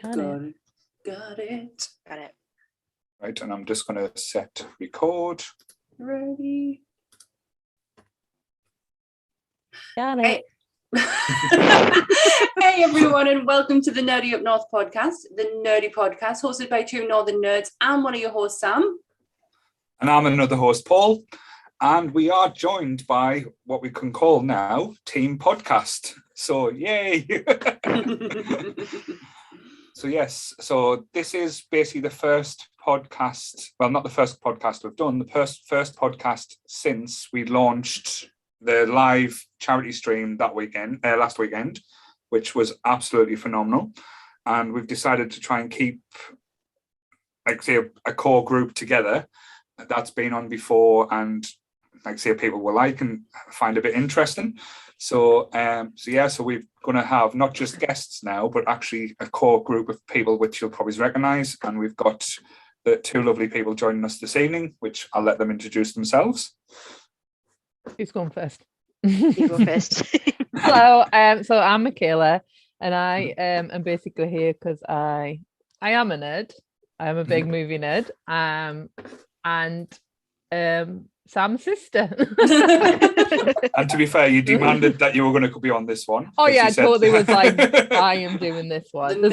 Got it. Right, and I'm just going to set record. Ready. Got it. Hey everyone, and welcome to the Nerdy Up North podcast, the nerdy podcast hosted by two northern nerds. I'm one of your hosts, Sam. And I'm another host, Paul. And we are joined by what we can call now Team Podcast. So, yay! So, yes, so this is basically the first podcast, well, not the first podcast we've done, the first podcast since we launched the live charity stream that weekend, last weekend, which was absolutely phenomenal. And we've decided to try and keep, like, say, a core group together that's been on before and, like, say, people will like and find a bit interesting. So we're going to have not just guests now, but actually a core group of people which you'll probably recognise. And we've got the two lovely people joining us this evening, which I'll let them introduce themselves. Who's going first? You go first. Hello, so I'm Michaela, and I am basically here because I am a nerd. I am a big movie nerd. And Sam's sister. And to be fair, you demanded that you were going to be on this one. Oh yeah, I totally was like, I am doing this one. The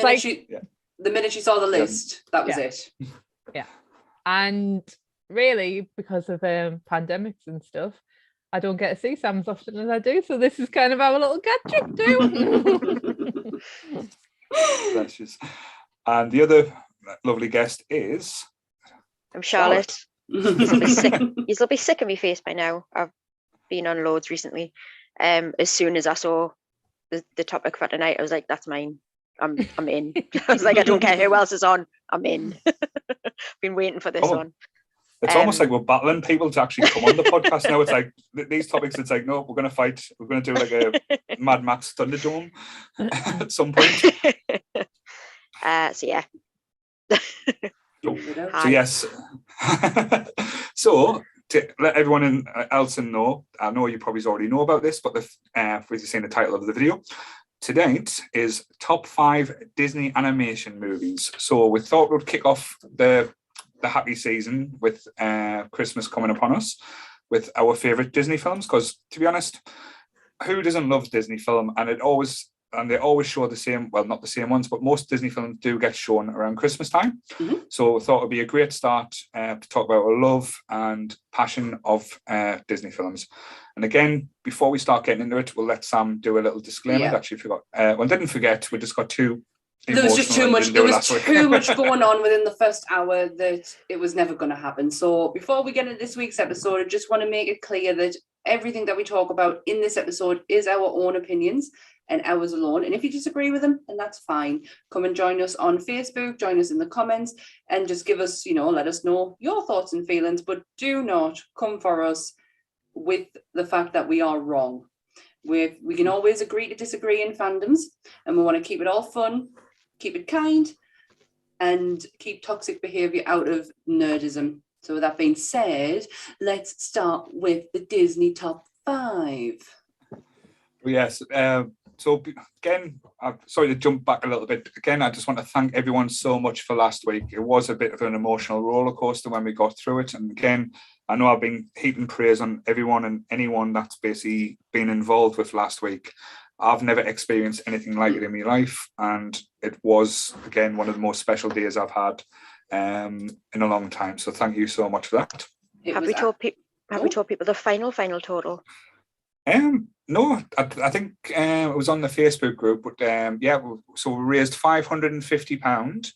minute she saw the list, that was it. Yeah. And really, because of pandemics and stuff, I don't get to see Sam as often as I do. So this is kind of our little catch-up too. Precious. And the other lovely guest is... I'm Charlotte. You'll be sick of me face by now. I've been on loads recently. As soon as I saw the topic for tonight, I was like, that's mine. I'm in. I was like, I don't care who else is on. I'm in. Been waiting for this one. It's almost like we're battling people to actually come on the podcast now. It's like these topics, it's like, no, we're going to fight. We're going to do like a Mad Max Thunderdome at some point. So yeah. So yes. So to let everyone else know, I know you probably already know about this, but if you've seen the title of the video, tonight is top 5 Disney animation movies. So we thought we'd kick off the happy season with Christmas coming upon us with our favourite Disney films, because to be honest, who doesn't love Disney film? And they always show the same, well, not the same ones, but most Disney films do get shown around Christmas time. Mm-hmm. So I thought it would be a great start to talk about our love and passion of Disney films. And again, before we start getting into it, we'll let Sam do a little disclaimer that she forgot. Didn't forget, we just got too... There was just too much. There was too much going on within the first hour that it was never going to happen. So before we get into this week's episode, I just want to make it clear that everything that we talk about in this episode is our own opinions and ours alone. And if you disagree with them, then that's fine. Come and join us on Facebook, join us in the comments, and just give us, let us know your thoughts and feelings. But do not come for us with the fact that we are wrong. We can always agree to disagree in fandoms, and we want to keep it all fun, keep it kind, and keep toxic behaviour out of nerdism. So with that being said, let's start with the Disney top 5. Yes. So again, I'm sorry to jump back a little bit. Again, I just want to thank everyone so much for last week. It was a bit of an emotional roller coaster when we got through it. And again, I know I've been heaping praise on everyone and anyone that's basically been involved with last week. I've never experienced anything like it in my life, and it was, again, one of the most special days I've had in a long time. So thank you so much for that. Have we told people the final total? No, I think it was on the Facebook group, but so we raised £550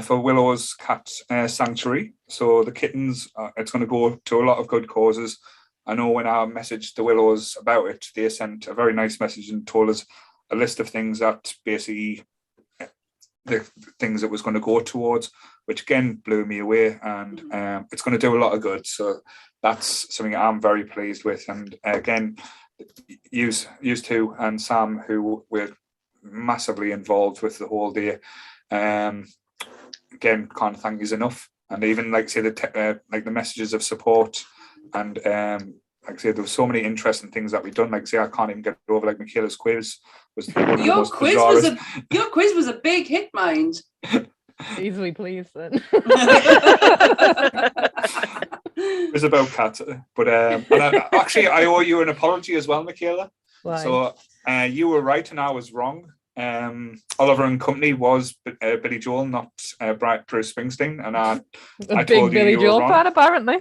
for Willow's Cat Sanctuary. So the kittens, it's going to go to a lot of good causes. I know when I messaged the Willows about it, they sent a very nice message and told us a list of things that basically the things it was going to go towards, which again blew me away, and it's going to do a lot of good. So that's something I'm very pleased with. And again, used to and Sam, who were massively involved with the whole day. Again, can't thank you enough. And even like say the messages of support and like I say, there were so many interesting things that we've done. Like I say, I can't even get over like Michaela's quiz was one of the Your most quiz was a big hit, mind. Easily pleased then. It was about cats, but actually, I owe you an apology as well, Michaela. Why? So you were right and I was wrong. Oliver and Company was Billy Joel, not Bruce Springsteen, and I A told big Billy you were Joel wrong. fan, apparently.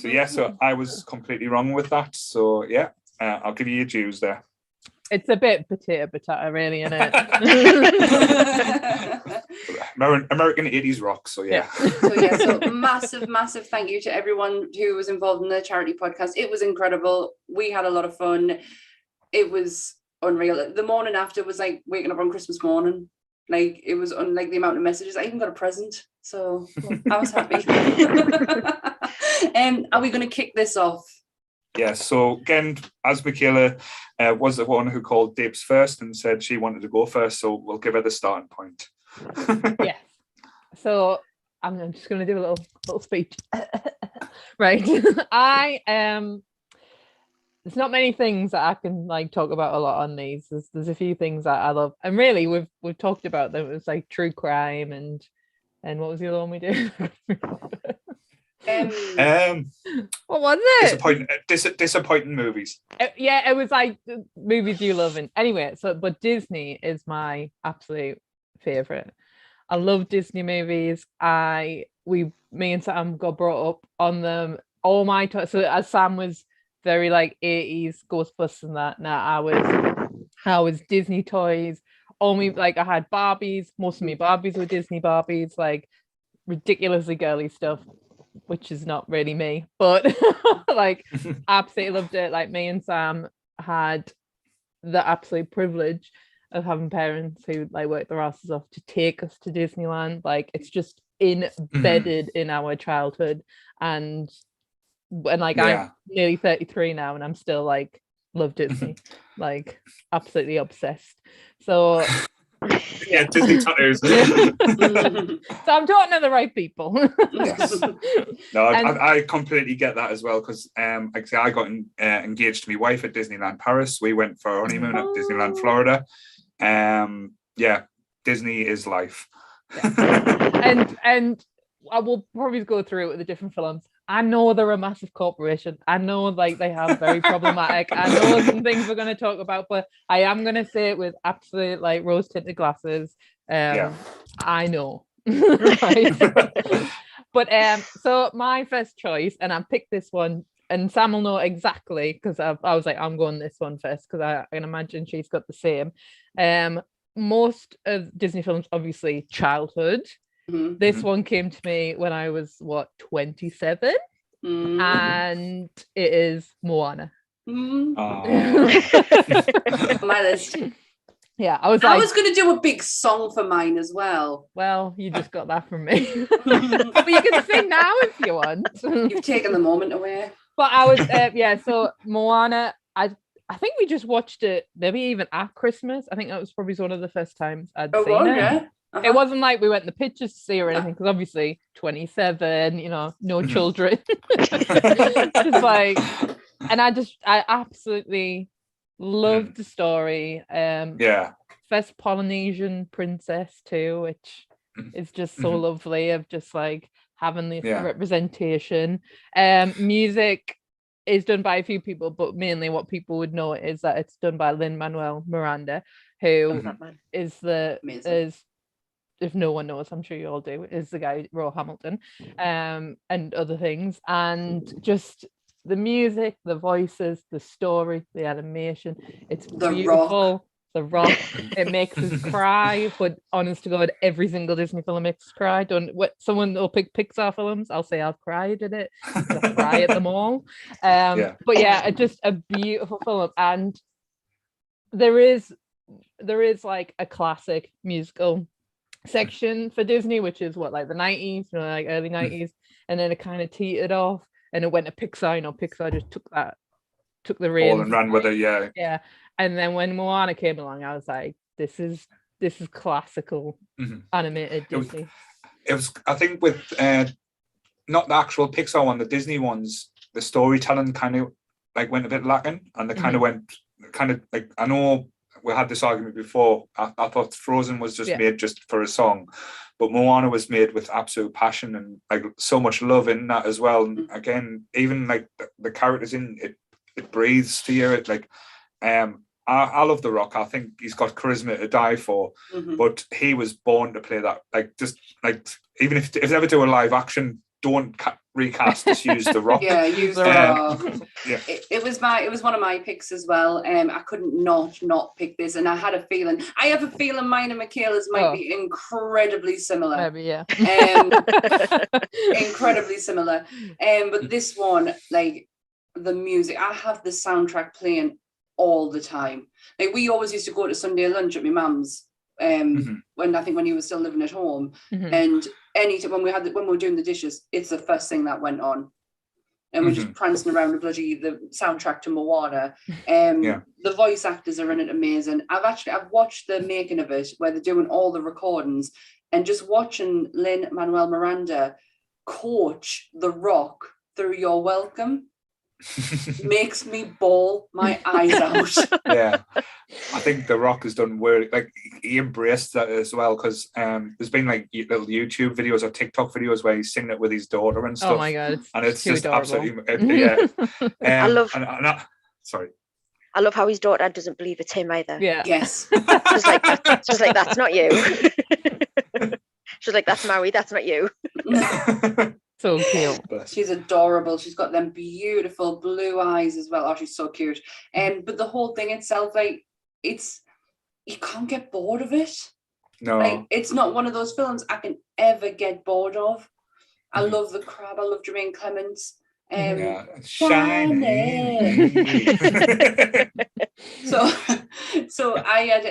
Yeah, so I was completely wrong with that. So yeah, I'll give you your dues there. It's a bit potato, really, isn't it? American 80s rock. So yeah. So massive thank you to everyone who was involved in the charity podcast. It was incredible. We had a lot of fun. It was unreal. The morning after was like waking up on Christmas morning. Like it was unlike the amount of messages. I even got a present, so I was happy. Are we going to kick this off? Yeah, so again, as Michaela was the one who called Dibs first and said she wanted to go first, so we'll give her the starting point. Yes. So I'm just going to do a little speech. Right. There's not many things that I can like talk about a lot on these. There's a few things that I love, and really we've talked about them. It was like true crime and what was the other one we did? What was it? Disappointing movies. It was like movies you love. And anyway, but Disney is my absolute favorite. I love Disney movies. Me and Sam got brought up on them all my time. So as Sam was very like 80s Ghostbusters and that, now I was Disney toys. I had Barbies. Most of my Barbies were Disney Barbies, like ridiculously girly stuff, which is not really me, but like absolutely loved it. Like me and Sam had the absolute privilege of having parents who like worked their asses off to take us to Disneyland. Like it's just embedded in our childhood, and like I'm nearly 33 now and I'm still like love Disney. Like absolutely obsessed. So yeah, Disney tattoos. So I'm talking to the right people. Yes. No, I completely get that as well, because like I say, I got engaged to my wife at Disneyland Paris. We went for our honeymoon at Disneyland Florida. Yeah, Disney is life. Yeah. And I will probably go through it with the different films. I know they're a massive corporation. I know like they have very problematic. I know some things we're going to talk about, but I am going to say it with absolute like rose tinted glasses. I know. Right? But so my first choice, and I picked this one, and Sam will know exactly because I was like, I'm going this one first because I can imagine she's got the same. Most of Disney films, obviously, childhood. Mm-hmm. This one came to me when I was 27, and it is Moana. My list. Yeah, I was going to do a big song for mine as well. Well, you just got that from me. But you can sing now if you want. You've taken the moment away. But I was so Moana, I think we just watched it maybe even at Christmas. I think that was probably one of the first times I'd seen it. Yeah. Uh-huh. It wasn't like we went in the pictures to see or anything, because obviously 27, no children. Just like, and I absolutely loved the story. First Polynesian princess too, which is just so lovely, of just like having this representation. Music is done by a few people, but mainly what people would know is that it's done by Lin-Manuel Miranda, who is if no one knows, I'm sure you all do, is the guy who wrote Hamilton, and other things. And just the music, the voices, the story, the animation, it's beautiful. The Rock, it makes us cry, but honest to God, every single Disney film makes us cry. Someone will pick Pixar films, I'll say I've cried in it. I cry at them all. But yeah, just a beautiful film. And there is like a classic musical section for Disney, which is like the 90s, like early 90s, and then it kind of teetered off and it went to Pixar. Pixar just took the reins and ran with it. Yeah. And then when Moana came along, I was like, this is classical animated Disney. It was I think with not the actual Pixar one, the Disney ones, the storytelling kind of like went a bit lacking, and they kind of went like, I know we had this argument before. I thought Frozen was just made just for a song, but Moana was made with absolute passion and like so much love in that as well. And again, even like the characters in it, it breathes to you. It like, I love The Rock. I think he's got charisma to die for, but he was born to play that. Like, just like, even if they ever do a live action, don't recast, just use The Rock. Yeah, use The Rock. It was one of my picks as well. I couldn't not pick this, and I had a feeling. I have a feeling mine and Michaela's might be incredibly similar. Maybe, yeah. Incredibly similar. But this one, like the music, I have the soundtrack playing all the time. Like, we always used to go to Sunday lunch at my mum's when he was still living at home, and anytime when we were doing the dishes, it's the first thing that went on, and we're just prancing around the soundtrack to Moana. The voice actors are in it amazing. I've watched the making of it where they're doing all the recordings, and just watching Lin-Manuel Miranda coach The Rock through You're Welcome makes me bawl my eyes out. Yeah, I think The Rock has done well. Like, he embraced that as well, because there's been like little YouTube videos or TikTok videos where he's singing it with his daughter and stuff. Oh my god, and it's just adorable. Absolutely I love. Sorry. I love how his daughter doesn't believe it's him either. Yeah. Yes. She's like, that's not you. She's like, that's Maui, that's not you. So cute. She's adorable. She's got them beautiful blue eyes as well. Oh, she's so cute. But the whole thing itself, like, you can't get bored of it. No. Like, it's not one of those films I can ever get bored of. I love the crab. I love Jermaine Clements. Shiny. So I had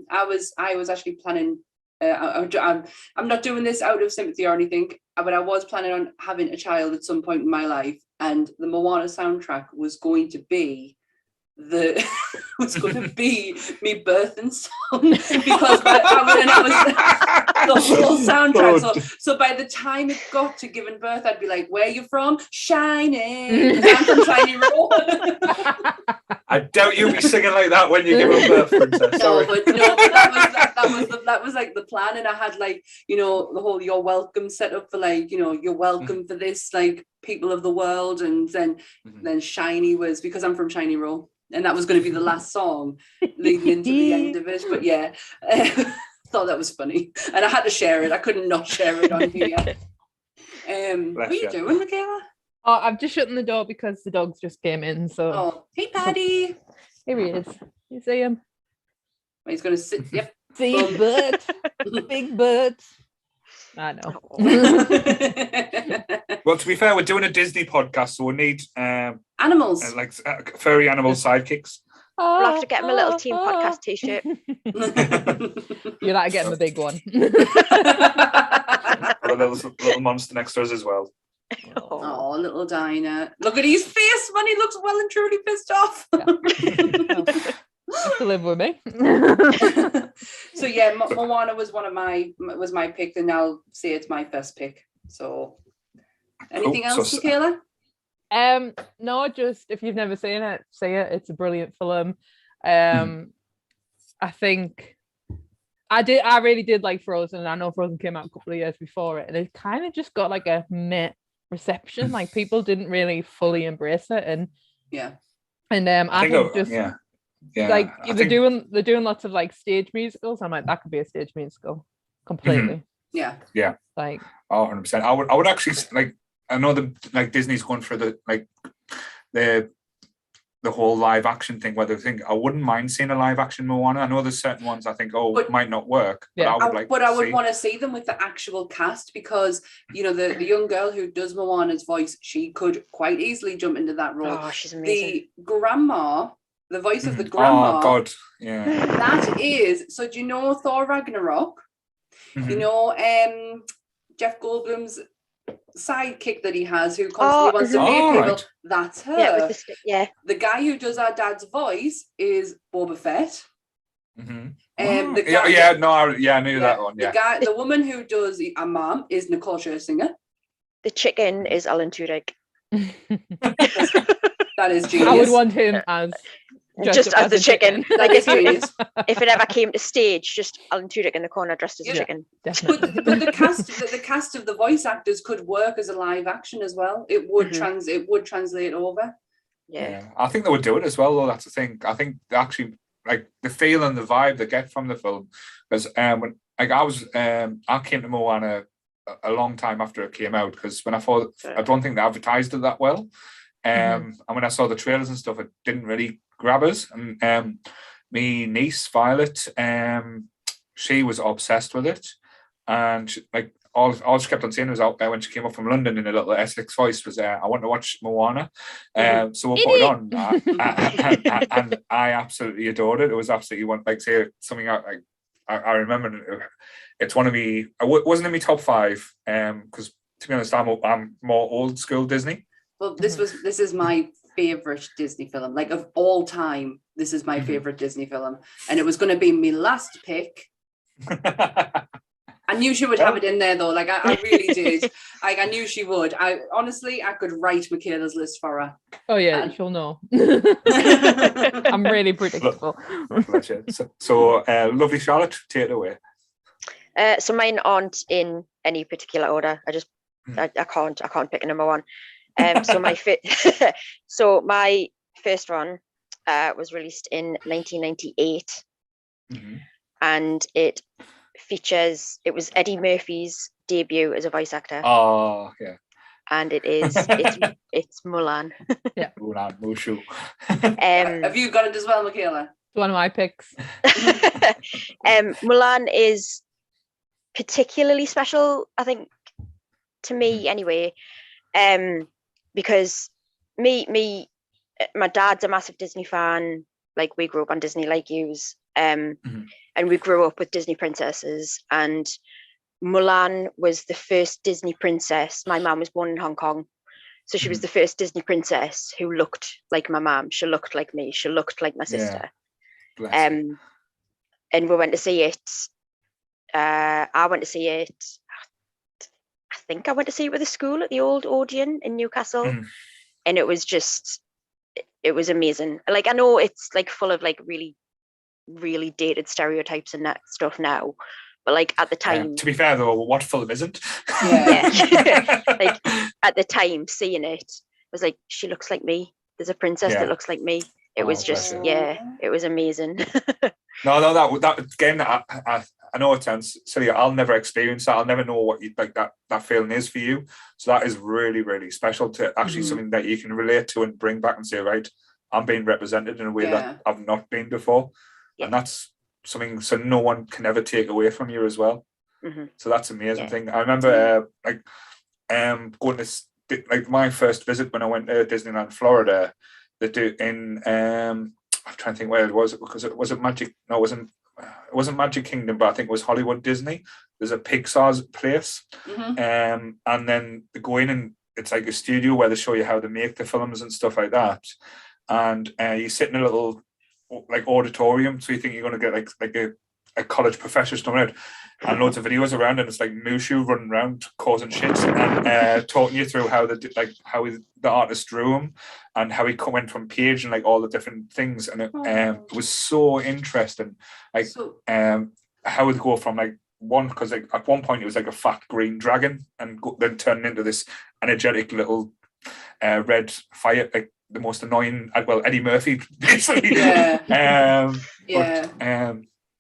I was actually planning. I'm not doing this out of sympathy or anything, but I was planning on having a child at some point in my life, and the Moana soundtrack was going to be me birthing song, because I was the whole soundtrack. So by the time it got to giving birth, I'd be like, "Where are you from? Shining." I'm from Shiny Row. I doubt you'll be singing like that when you give birth, princess. No, but that was like the plan, and I had, like, the whole "You're welcome" set up for, like, you're welcome for this, like, people of the world, and then Shiny was because I'm from Shiny Row. And that was going to be the last song leading into the end of it. But yeah, thought that was funny. And I had to share it. I couldn't not share it on here. What are you doing, Michaela? Oh, I'm just shutting the door because the dogs just came in. So. Oh, hey, Paddy. Here he is. You see him? He's going to sit. Yep. Big butt. Big butt. I know. Well, to be fair, we're doing a Disney podcast, so we need animals, like furry animal sidekicks. We'll have to get him a little team podcast t-shirt. You'll have to get him a big one. Got a little monster next to us as well. Oh, little Dinah. Look at his face when he looks well and truly pissed off. Have to live with me. So yeah, Moana was my pick, and I'll say it's my first pick. So anything else, Michaela? No, just if you've never seen it, see it. It's a brilliant film. I think I really did like Frozen, and I know Frozen came out a couple of years before it, and it kind of just got like a meh reception. Like, people didn't really fully embrace it, and I think just like they're doing lots of like stage musicals. I'm like, that could be a stage musical completely. Yeah. Like, 100%. I would actually, like, I know Disney's going for the whole live action thing, where they think, I wouldn't mind seeing a live action Moana. I know there's certain ones I think it might not work, but I would want to see them with the actual cast, because the young girl who does Moana's voice, she could quite easily jump into that role. Oh, she's amazing. The voice of the grandma. Oh God, yeah. That is. So do you know Thor Ragnarok? You know, Jeff Goldblum's sidekick that he has, who constantly wants to make people. Right. That's her. Yeah, with the stick, yeah. The guy who does our dad's voice is Boba Fett. I knew that one. Yeah. The woman who does our mom is Nicole Scherzinger. The chicken is Alan Tudyk. That is genius. I would want him as just as the a chicken. That Like is if genius. it ever came to stage, just Alan Tudyk in the corner dressed as a Yeah. chicken. Definitely. But the cast of the voice actors could work as a live action as well. It would it would translate over. Yeah. I think they would do it as well, though. That's the thing. I think they actually like the feel and the vibe they get from the film. Because when I came to Moana a long time after it came out, because when I don't think they advertised it that well. And when I saw the trailers and stuff, it didn't really grab us. And my niece Violet, she was obsessed with it, and all she kept on saying was out there when she came up from London in a little Essex voice was, "I want to watch Moana." So we put it on, and I absolutely adored it. It was absolutely something I remember. It's one of me. It wasn't in my top 5, because to be honest, I'm more old school Disney. Well, this is my favorite Disney film, like of all time. This is my favorite Disney film, and it was going to be my last pick. I knew she would have it in there though. Like I really did. Like I knew she would. I could write Michaela's list for her. Oh yeah, she'll know. I'm really predictable. So lovely Charlotte, take it away. So mine aren't in any particular order. I can't pick a number one. So my first one was released in 1998, and it was Eddie Murphy's debut as a voice actor. Oh yeah. And it's Mulan. Yeah. Mulan, Mushu. Have you got it as well, Michaela? It's one of my picks. Mulan is particularly special, I think, to me anyway. Because my dad's a massive Disney fan. Like we grew up on Disney, like yous, and we grew up with Disney princesses. And Mulan was the first Disney princess. My mum was born in Hong Kong, so she was the first Disney princess who looked like my mum. She looked like me. She looked like my sister. And we went to see it. I went to see it. I think I went to see it with a school at the old Odeon in Newcastle, and it was amazing. Like I know it's like full of like really, really dated stereotypes and that stuff now, but like at the time, to be fair though, what film isn't? Yeah. Like at the time, seeing it was like, she looks like me. There's a princess that looks like me. It was just it was amazing. No, that again, I know it sounds silly. I'll never experience that. I'll never know what that feeling is for you. So that is really, really special to actually something that you can relate to and bring back and say, right, I'm being represented in a way that I've not been before. And that's something so no one can ever take away from you as well. So that's an amazing thing. I remember going to like my first visit when I went to Disneyland, Florida. They do in I'm trying to think where it was, because it wasn't Magic. No, it wasn't Magic Kingdom, but I think it was Hollywood Disney. There's a Pixar's place, and then they go in and it's like a studio where they show you how they make the films and stuff like that. And you sit in a little like auditorium, so you think you're going to get like a college professor's coming out, and loads of videos around, and it's like Mushu running around causing shit and talking you through how the artist drew him and how he went from page and like all the different things, and it was so interesting, like how it go from like one, because like at one point it was like a fat green dragon and then turned into this energetic little red fire, like the most annoying, Eddie Murphy basically.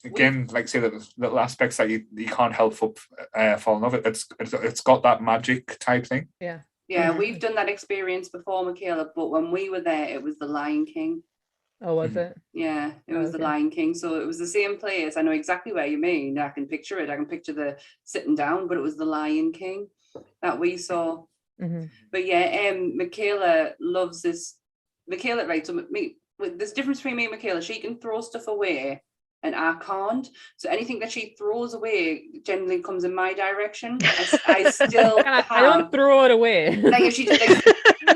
Again, like say the little aspects that you can't help fall in love with. It's got that magic type thing. We've done that experience before, Michaela, but when we were there it was the Lion King. Oh, was it? Yeah, it was the Lion King. So it was the same place. I know exactly where you mean. I can picture it. I can picture the sitting down, but it was the Lion King that we saw. But Michaela loves this. Michaela, right? So there's a difference between me and Michaela. She can throw stuff away, and I can't. So anything that she throws away generally comes in my direction. I still I don't throw it away. Like if she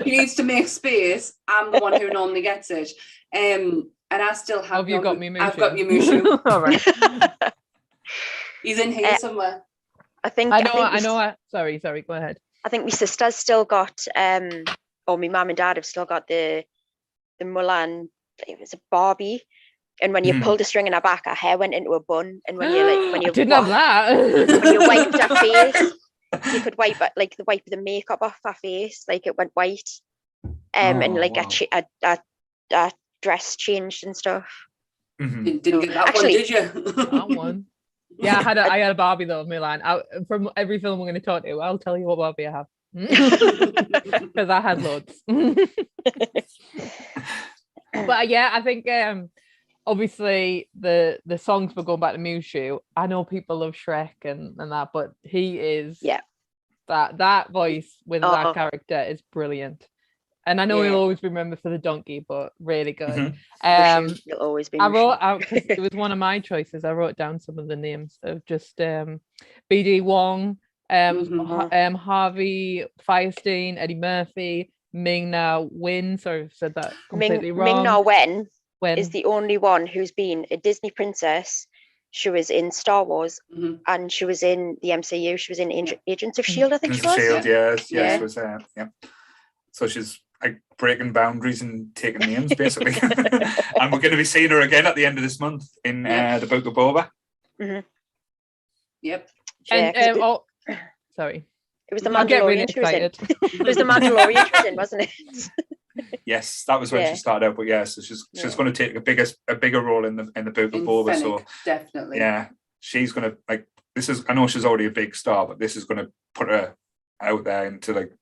needs to make space, I'm the one who normally gets it. And I still have. Have you got me Mushu? I've got you Mushu. All right. He's in here somewhere. I know. Sorry, go ahead. I think my sister's still got or my mum and dad have still got the Mulan. It was a Barbie, and when you pulled a string in her back, her hair went into a bun, and when you I didn't have that. when you wiped her face, you could wipe the makeup off her face, like it went white, and like a dress changed and stuff. Didn't get that Actually, one, did you? That one. Yeah, I had a Barbie though, Mulan. From every film we're going to talk to, I'll tell you what Barbie I have. Because I had loads. But yeah, I think obviously the songs for going back to Mushu, I know people love Shrek and that, but he is that voice with that character is brilliant. And I know he'll always be remembered for the donkey, but really good. He'll always be. I wrote out, because it was one of my choices, I wrote down some of the names of just BD Wong, Harvey Firestein, Eddie Murphy, Ming Na Wen. Sorry, I've said that completely wrong. Ming Na Wen is the only one who's been a Disney princess. She was in Star Wars and she was in the MCU. She was in Agents of S.H.I.E.L.D., I think she was. S.H.I.E.L.D., yes, she was there. Yeah. So she's like breaking boundaries and taking names, basically. And we're going to be seeing her again at the end of this month in the Book of Boba. Yep. And sorry. It was the Mandalorian she was in. It was the Mandalorian she was in, wasn't it? Yes, that was when she started out. But so she's going to take a bigger role in the Book of Boba. Fennec, so definitely. Yeah, she's going to I know she's already a big star, but this is going to put her out there into like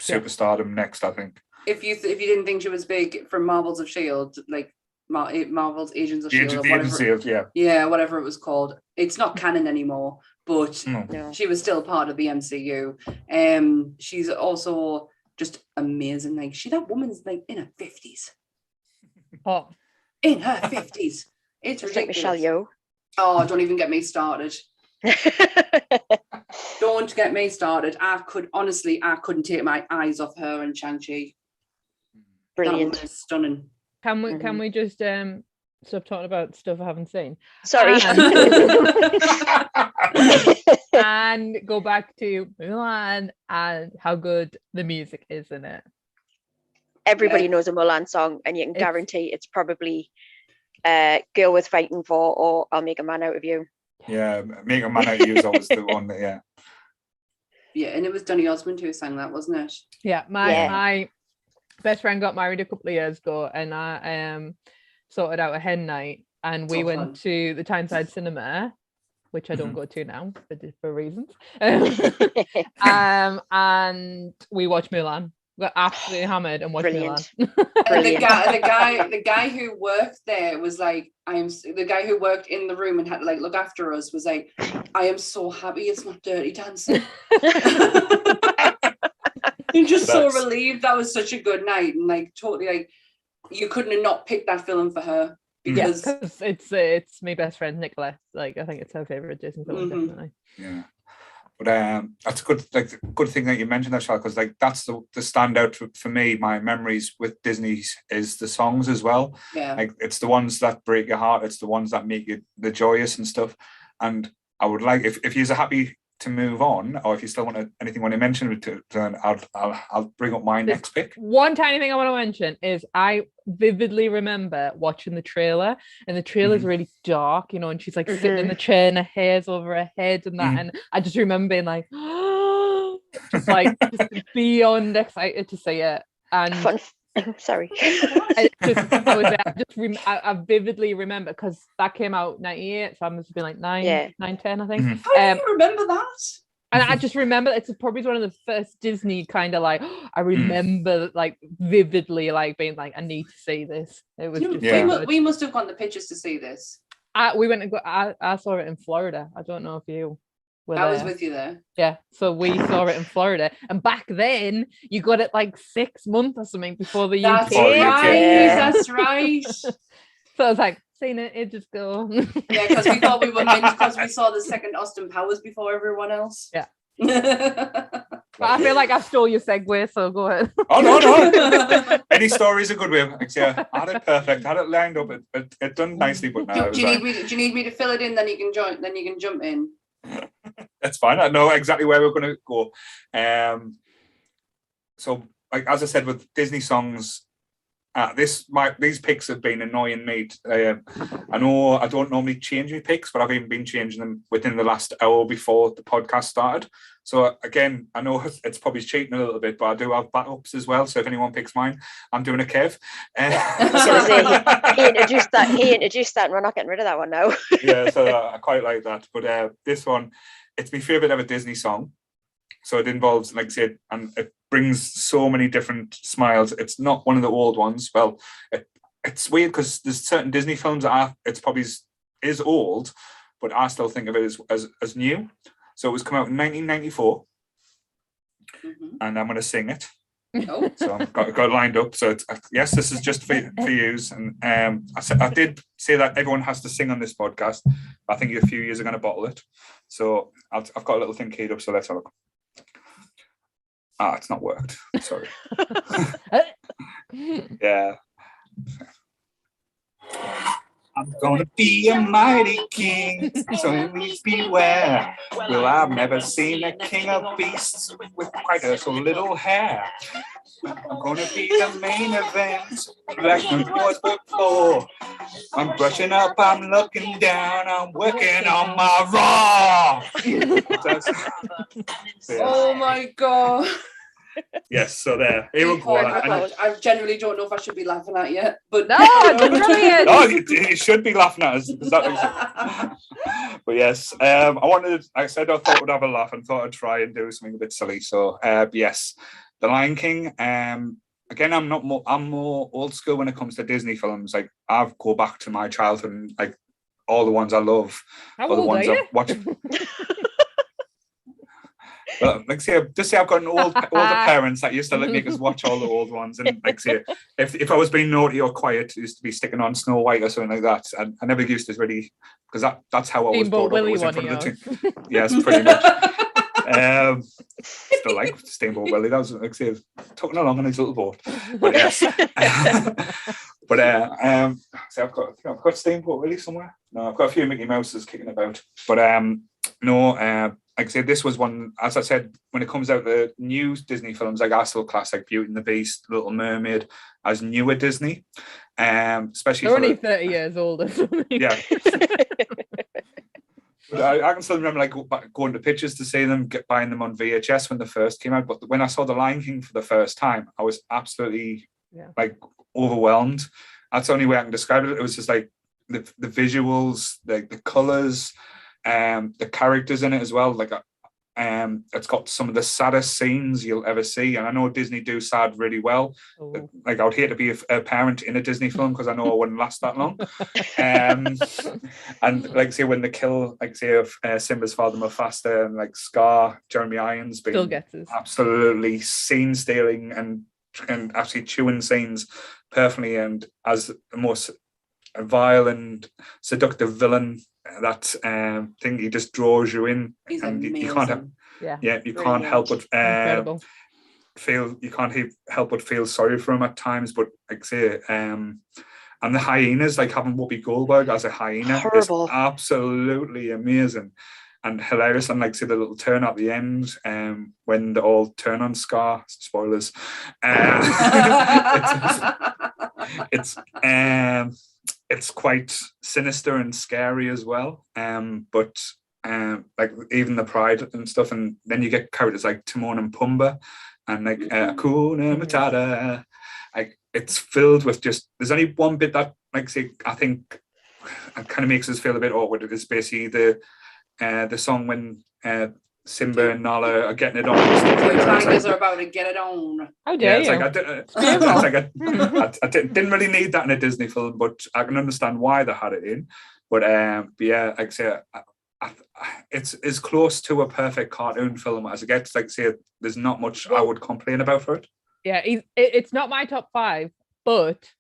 superstardom next, I think. If you didn't think she was big from Marvel's of S.H.I.E.L.D., like Marvel's Agents of S.H.I.E.L.D. Whatever it was called. It's not canon anymore, but she was still part of the MCU. She's also just amazing. Like that woman's like in her 50s. Oh. In her 50s. It's ridiculous. Like Michelle Yeoh. Oh, don't even get me started. Don't get me started. I couldn't take my eyes off her and Shang-Chi. Brilliant. That was stunning. Can we just stop talking about stuff I haven't seen? Sorry. And go back to Mulan and how good the music is in it. Everybody knows a Mulan song, and you can guarantee it's probably Girl Worth Fighting For or I'll Make a Man Out of You. Yeah, Make a Man Out of You is always the one that, Yeah, and it was Donny Osmond who sang that, wasn't it? Yeah, my best friend got married a couple of years ago, and I sorted out a hen night, and we went to the Tyneside Cinema, which I don't go to now for reasons. And we watched Mulan. We got absolutely hammered and watched Mulan. The guy who worked there was like, the guy who worked in the room and had to like look after us was like, I am so happy it's not Dirty Dancing. You're just so relieved. That was such a good night, and like totally like you couldn't have not picked that film for her because it's my best friend Nicola. Like I think it's her favorite Disney film, definitely. Yeah, but that's a good thing that you mentioned that, Charlotte, because like that's the standout for me. My memories with Disney is the songs as well. Yeah, like it's the ones that break your heart. It's the ones that make you the joyous and stuff. And I would like if you're happy to move on, or if you still want anything want to mention, I'll bring up my next pick. One tiny thing I want to mention is I vividly remember watching the trailer, and the trailer's really dark, and she's like sitting in the chair and her hair's over her head and that, and I just remember being like, just beyond excited to see it. And sorry. I vividly remember because that came out 98, so I must have been like 9, 10, I think. How do you remember that? And I just remember it's probably one of the first Disney kind of like I remember like vividly like being like I need to see this. It was just we must have gone the pictures to see this. We went and I saw it in Florida. I don't know if you were I was with you there. Yeah, so we saw it in Florida, and back then you got it like 6 months or something before the UK. That's right. So I was like, seen it, it just go. Yeah, because we thought we were meant because we saw the second Austin Powers before everyone else. Yeah. But I feel like I stole your segue, so go ahead. Oh no. Any story's a good way. I had it perfect, had it lined up, it done nicely, but now do you need me to fill it in? Then you can join. Then you can jump in. That's fine. I know exactly where we're going to go. So like as I said with Disney songs, these picks have been annoying me. I know I don't normally change my picks, but I've even been changing them within the last hour before the podcast started. So again, I know it's probably cheating a little bit, but I do have backups as well. So if anyone picks mine, I'm doing a Kev. He introduced that, and we're not getting rid of that one now. Yeah, so I quite like that. But this one, it's my favourite ever Disney song. So it involves, like I said, and it brings so many different smiles. It's not one of the old ones. Well, it's weird because there's certain Disney films that it's probably is old, but I still think of it as new. So it was come out in 1994, and I'm going to sing it. Oh. So I've got it lined up. So yes, this is just for yous. And I did say that everyone has to sing on this podcast. But I think a few years are going to bottle it. So I've got a little thing keyed up. So let's have a look. It's not worked. Sorry. Yeah. I'm gonna be a mighty king, so please beware. Well, I've never seen a king of beasts with quite a little hair. I'm gonna be the main event, like it was before. I'm brushing up, I'm looking down, I'm working on my raw. Oh my god. Yes, so there. Here we go. I generally don't know if I should be laughing at you, but No, it's brilliant. No, you should be laughing at us. But yes, I said I thought we'd have a laugh and thought I'd try and do something a bit silly. So yes, The Lion King. Again, I'm more old school when it comes to Disney films. Like I go back to my childhood and like all the ones I love. How are the old ones are you? I've watched. Well, like say, I've got older parents that used to make us watch all the old ones, and like say, if I was being naughty or quiet, I used to be sticking on Snow White or something like that, and I never used to really, because that's how I was brought up. It was in front of the yes, pretty much. Still like Steamboat Willie. That was like say, talking along on his little boat, but yes. So I've got Steamboat Willie somewhere. No, I've got a few Mickey Mouses kicking about, but no. Like I said, this was one, as I said, when it comes out the new Disney films, like I still class like Beauty and the Beast, Little Mermaid as newer Disney. Especially they're only 30 years older. Yeah. But I can still remember like going to pictures to see them, buying them on VHS when they first came out. But when I saw The Lion King for the first time, I was absolutely like overwhelmed. That's the only way I can describe it. It was just like the visuals, the colours, the characters in it as well. Like it's got some of the saddest scenes you'll ever see, and I know Disney do sad really well. Like I would hate to be a parent in a Disney film because I know I wouldn't last that long. And like say when they kill, like say of Simba's father Mufasa and like Scar, Jeremy Irons being absolutely scene stealing and actually chewing scenes perfectly, and as the most vile and seductive villain. That thing he just draws you in. He's and amazing. You can't you can't help but help but feel sorry for him at times. But like say, and the hyenas, like having Whoopi Goldberg as a hyena is absolutely amazing and hilarious. And like say the little turn at the end, when they all turn on Scar. Spoilers. It's quite sinister and scary as well. But like even the pride and stuff, and then you get characters like Timon and Pumbaa and like Hakuna Matata. Like it's filled with just. There's only one bit that like say I think it kind of makes us feel a bit awkward. It's basically the song when Simba and Nala are getting it on. The tigers are about to get it on. How dare you? I didn't really need that in a Disney film, but I can understand why they had it in. But yeah, like I say, it's as close to a perfect cartoon film as it gets. Like I say, there's not much I would complain about for it. Yeah, it's not my top 5, but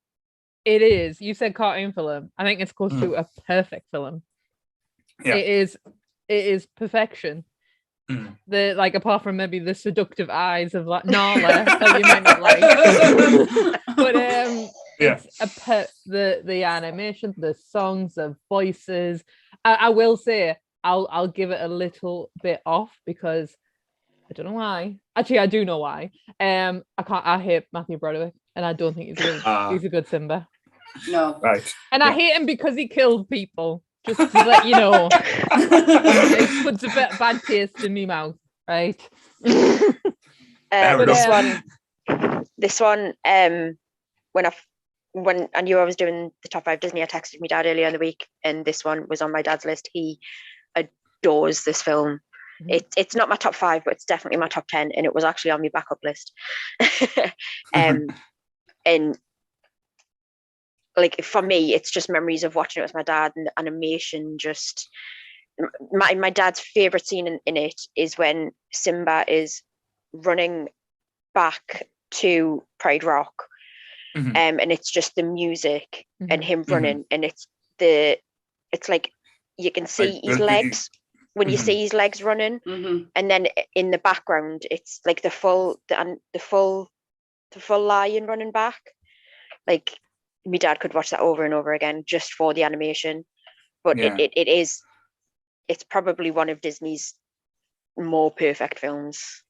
it is. You said cartoon film. I think it's close to a perfect film. Yeah, it is perfection. The like apart from maybe the seductive eyes of like Nala that you might not like, but it's the animation, the songs, the voices. I will say I'll give it a little bit off because I don't know why. Actually, I do know why. I hate Matthew Broderick, and I don't think he's a good Simba. No. Right. And I hate him because he killed people. Just to let you know, it puts a bit bad taste in my mouth, right? This one, when I knew I was doing the top 5 Disney, I texted my dad earlier in the week, and this one was on my dad's list. He adores this film. It's not my top 5, but it's definitely my top 10, and it was actually on my backup list. And like for me, it's just memories of watching it with my dad, and the animation. Just my dad's favorite scene in it is when Simba is running back to Pride Rock, and it's just the music and him running, and it's like you can see his legs when you see his legs running, and then in the background it's like the full lion running back. Like my dad could watch that over and over again just for the animation, but it's probably one of Disney's more perfect films.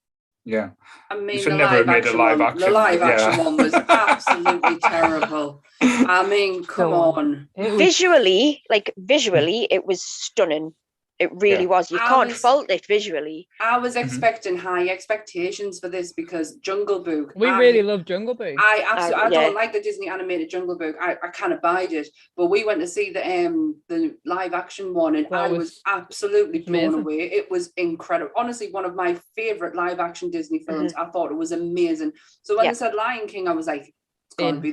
Yeah, I mean, the live action one was absolutely terrible. I mean, come on. Visually, it was stunning. It really was. You can't fault it visually. I was expecting high expectations for this because Jungle Book. We really love Jungle Book. I don't like the Disney animated Jungle Book. I can't abide it. But we went to see the live action one, and I was absolutely blown away. It was incredible. Honestly, one of my favorite live action Disney films. I thought it was amazing. So when they said Lion King, I was like, it's going to be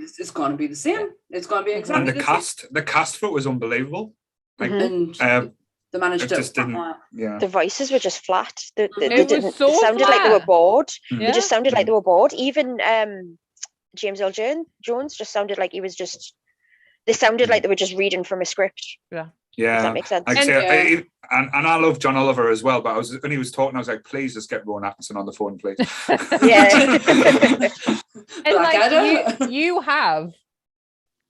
the same. It's going to be exactly the same. The cast for it was unbelievable. Like, they managed to the voices were just flat. They sounded like they were bored. They just sounded like they were bored. Even James Earl Jones just sounded like he was just. They sounded like they were just reading from a script. Yeah. Does that make sense? And I love John Oliver as well, but when he was talking, I was like, please just get Rowan Atkinson on the phone, please. And like you have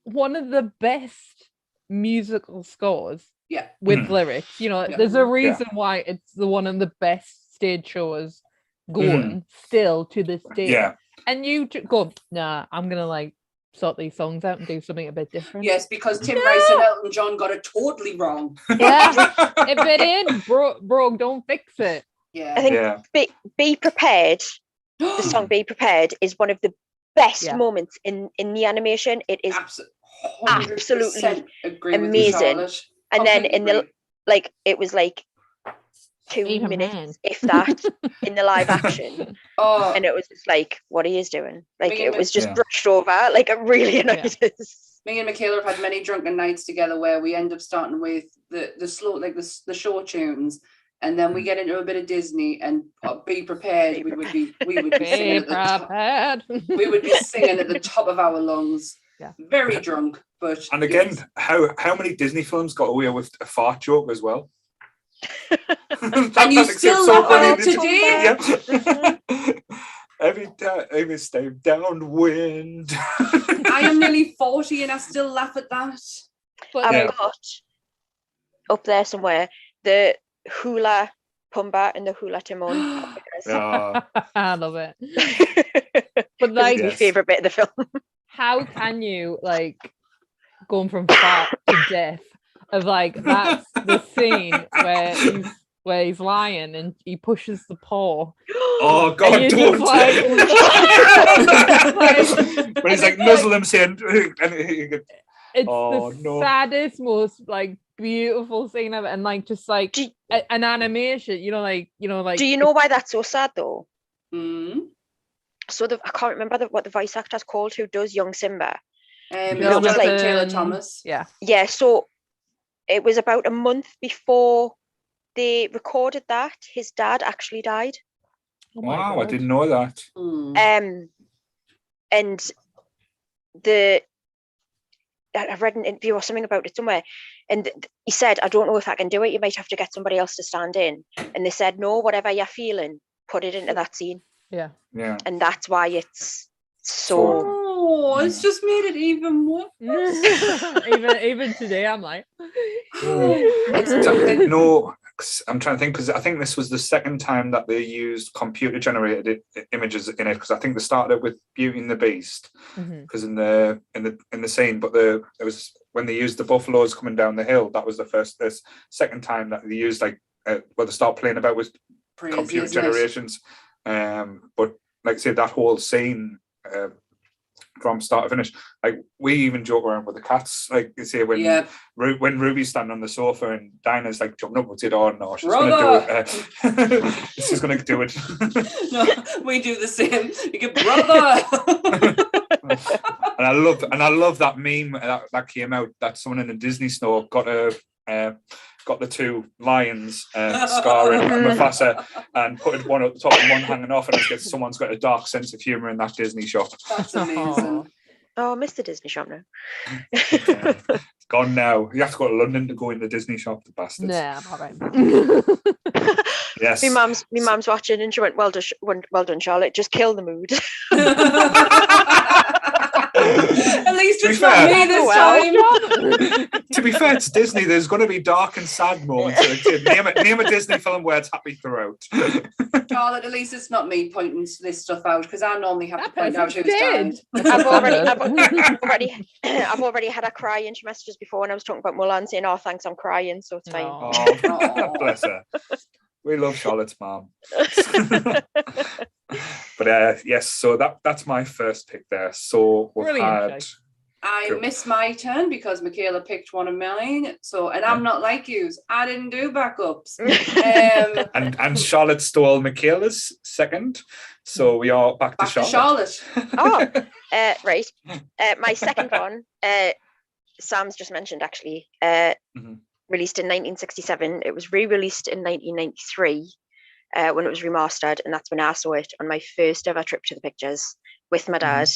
one of the best musical scores. With lyrics, there's a reason why it's one of the best stage shows going still to this day. Yeah. And you go, nah, I'm gonna like sort these songs out and do something a bit different. Yes, because Tim Rice and Elton John got it totally wrong. Yeah, if it ain't broke, don't fix it. Yeah, I think Be Prepared. The song "Be Prepared" is one of the best moments in the animation. It is absolutely amazing. And then it was like 2 minutes, if that, in the live action. And it was just like, what he is doing. Like, it was just brushed over. Like, it really annoyed us. Me and Michaela have had many drunken nights together where we end up starting with the slow, like the show tunes. And then we get into a bit of Disney and Be Prepared. We would be singing at the top. We would be singing at the top of our lungs. Yeah. Very drunk, but and again, how many Disney films got away with a fart joke as well? And you still laugh at it today? Every time I stay downwind. I am nearly 40 and I still laugh at that. But I've got up there somewhere the Hula Pumbaa and the Hula Timon. I love it. But like, my favorite bit of the film. How can you like going from fart to death of like that's the scene where he's lying and he pushes the paw. Oh God, don't! But he's like nuzzle him saying, it's the saddest, most like beautiful scene of it, and like just like an animation, like. Do you know why that's so sad though? So I can't remember what the voice actor's called who does young Simba. It was like Taylor Thomas. Yeah. So it was about a month before they recorded that. His dad actually died. Wow, I didn't know that. And I read an interview or something about it somewhere, and he said, "I don't know if I can do it. You might have to get somebody else to stand in." And they said, "No, whatever you're feeling, put it into that scene." Yeah. And that's why it's so. Oh, it's just made it even worse. even today, I'm like, no, I'm trying to think, because I think this was the second time that they used computer generated images in it, because I think they started with Beauty and the Beast, because in the scene, but it was when they used the buffaloes coming down the hill. That was the second time that they used they start playing about with Crazy, computer isn't it? generations. But like I say, that whole scene. From start to finish, like we even joke around with the cats. Like you say, when Ruby's standing on the sofa and Dinah's like jumping up and said, "Oh no, she's going to do it. She's going to do it." No, we do the same. You get brother. and I love that meme that came out, that someone in a Disney store got the two lions, Scar and Mufasa, and put one at the top and one hanging off, and I guess someone's got a dark sense of humour in that Disney shop. That's amazing. Oh, I missed the Disney shop now. It's gone now. You have to go to London to go in the Disney shop, the bastards. Yeah, I'm all right. Yes. My mum's watching and she went, well done, Charlotte, just kill the mood. At least it's not me this time. To be fair, it's Disney. There's going to be dark and sad moments. Name a Disney film where it's happy throughout. Charlotte, at least it's not me pointing this stuff out, because I normally have to point out who's died. I've already had a cry in messages before when I was talking about Mulan, saying, "Oh, thanks, I'm crying," so it's fine. Oh, bless her. We love Charlotte's mom. But yes, so that's my first pick there. So we've had. I missed my turn because Michaela picked one of mine. So, and I'm not like you. I didn't do backups. And Charlotte stole Michaela's second. So we are back to Charlotte. Oh, right. My second one, Sam's just mentioned actually. Released in 1967. It was re-released in 1993 when it was remastered, and that's when I saw it on my first ever trip to the pictures with my dad.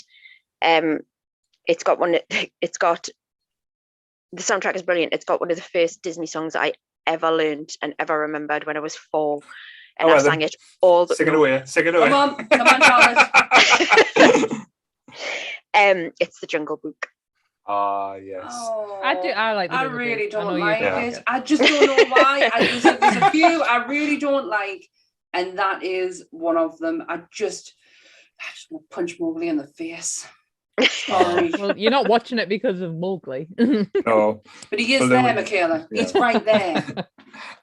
It's got the soundtrack is brilliant. It's got one of the first Disney songs I ever learned and ever remembered when I was 4, and I sang it all the Sing it away. Come on, Charlotte. It's the Jungle Book. Ah, yes. Oh, I like. I really don't like it. Yeah. I just don't know why. There's a few I really don't like, and that is one of them. I just want to punch Mowgli in the face. Sorry. Well, you're not watching it because of Mowgli. No. But he is there, Michaela. Yeah. He's right there.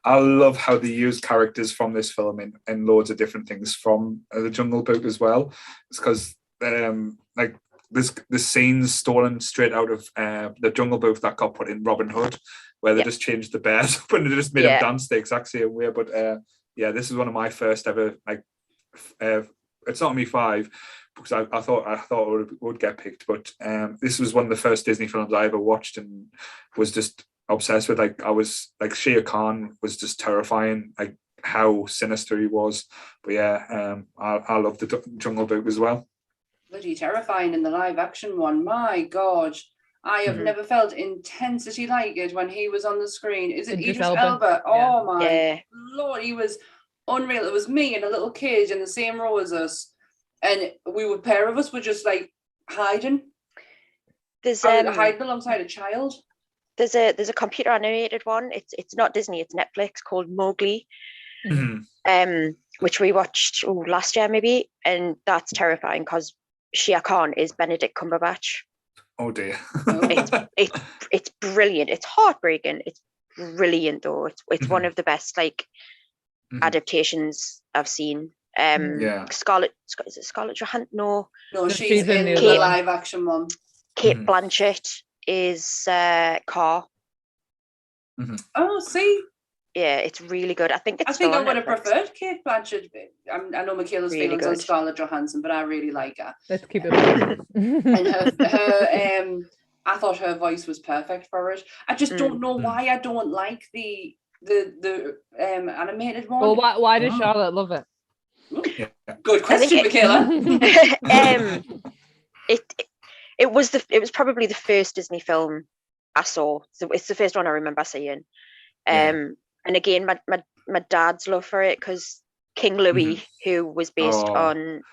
I love how they use characters from this film in loads of different things from the Jungle Book as well. It's because the scenes stolen straight out of the Jungle Book that got put in Robin Hood, where they just changed the bears up and they just made them dance the exact same way. But this is one of my first ever it's not me 5 because I thought it would get picked, but this was one of the first Disney films I ever watched and was just obsessed with. I was Shere Khan was just terrifying, how sinister he was. But I love the Jungle Book as well. Bloody terrifying in the live action one. My God, I have never felt intensity like it when he was on the screen. Is it Idris Elba? Oh my Lord, he was unreal. It was me in a little cage in the same row as us, and a pair of us were just hiding. There's hiding alongside a child. There's a computer animated one. It's not Disney. It's Netflix, called Mowgli. Which we watched last year maybe, and that's terrifying because Shere Khan is Benedict Cumberbatch. Oh dear. It's brilliant. It's heartbreaking. It's brilliant though. It's one of the best adaptations I've seen. Scarlett Johansson? No, she's in the live action one. Kate Blanchett is Car. Oh, see. Yeah, it's really good. I think I would have preferred Kate Blanchett. I know Michaela's really feelings good on Scarlett Johansson, but I really like her. Let's keep it. And her I thought her voice was perfect for it. I just don't know why I don't like the animated one. Well, why does Charlotte love it? Good question, Michaela. It was probably the first Disney film I saw. So it's the first one I remember seeing. And again, my dad's love for it, because King Louis, who was based on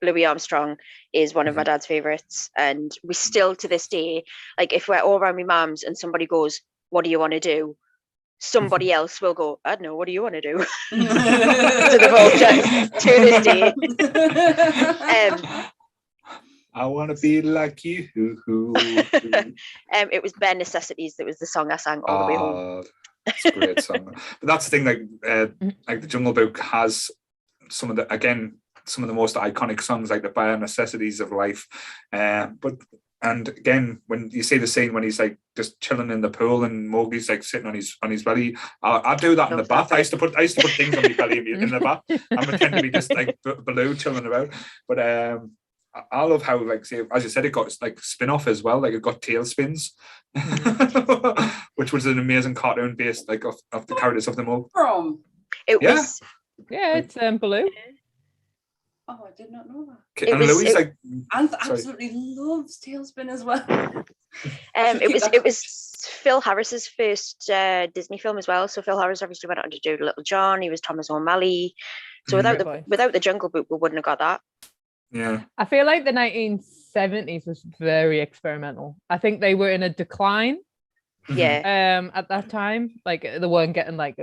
Louis Armstrong, is one of my dad's favourites. And we still, to this day, if we're all around my mum's and somebody goes, "What do you want to do?" somebody else will go, I don't know, what do you want to do? To the vulture to this day. I want to be like you. It was Bare Necessities that was the song I sang all the way home. It's a great song. But that's the thing, like the Jungle Book has some of the most iconic songs, like the bare necessities of life. And again, when you see the scene when he's like just chilling in the pool and Mowgli's like sitting on his belly, I do that in the bath. I used to put things on my belly in the bath and pretend to be just like below chilling about. But I love how, like, say, as you said, it got like spin-off as well. Like it got Tailspins, which was an amazing cartoon based like of the characters of them all. Was it's Baloo. Oh, I did not know that. And Louis absolutely loves Tailspin as well. It was Phil Harris's first Disney film as well. So Phil Harris obviously went on to do Little John. He was Thomas O'Malley. So without the Jungle Book, we wouldn't have got that. Yeah, I feel like the 1970s was very experimental. I think they were in a decline. Yeah. At that time, like they weren't getting like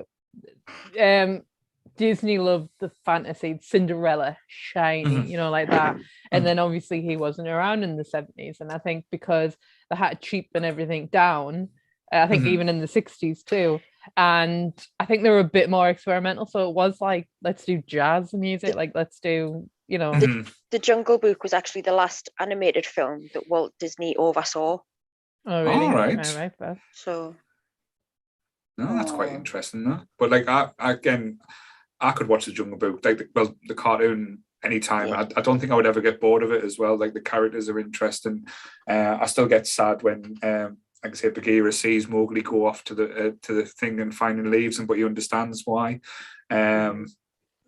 Disney loved the fantasy, Cinderella, shiny, like that. And then obviously he wasn't around in the 70s. And I think because they had to cheapen everything down, I think even in the 60s too. And I think they were a bit more experimental. So it was like, let's do jazz music, like let's do, The Jungle Book was actually the last animated film that Walt Disney oversaw. Oh, really? All right. Right. So. No, that's quite interesting, though. But like, I could watch the Jungle Book, the cartoon anytime. Yeah. I don't think I would ever get bored of it as well. Like the characters are interesting. I still get sad when, like I say, Bagheera sees Mowgli go off to the thing and finding leaves, but he understands why.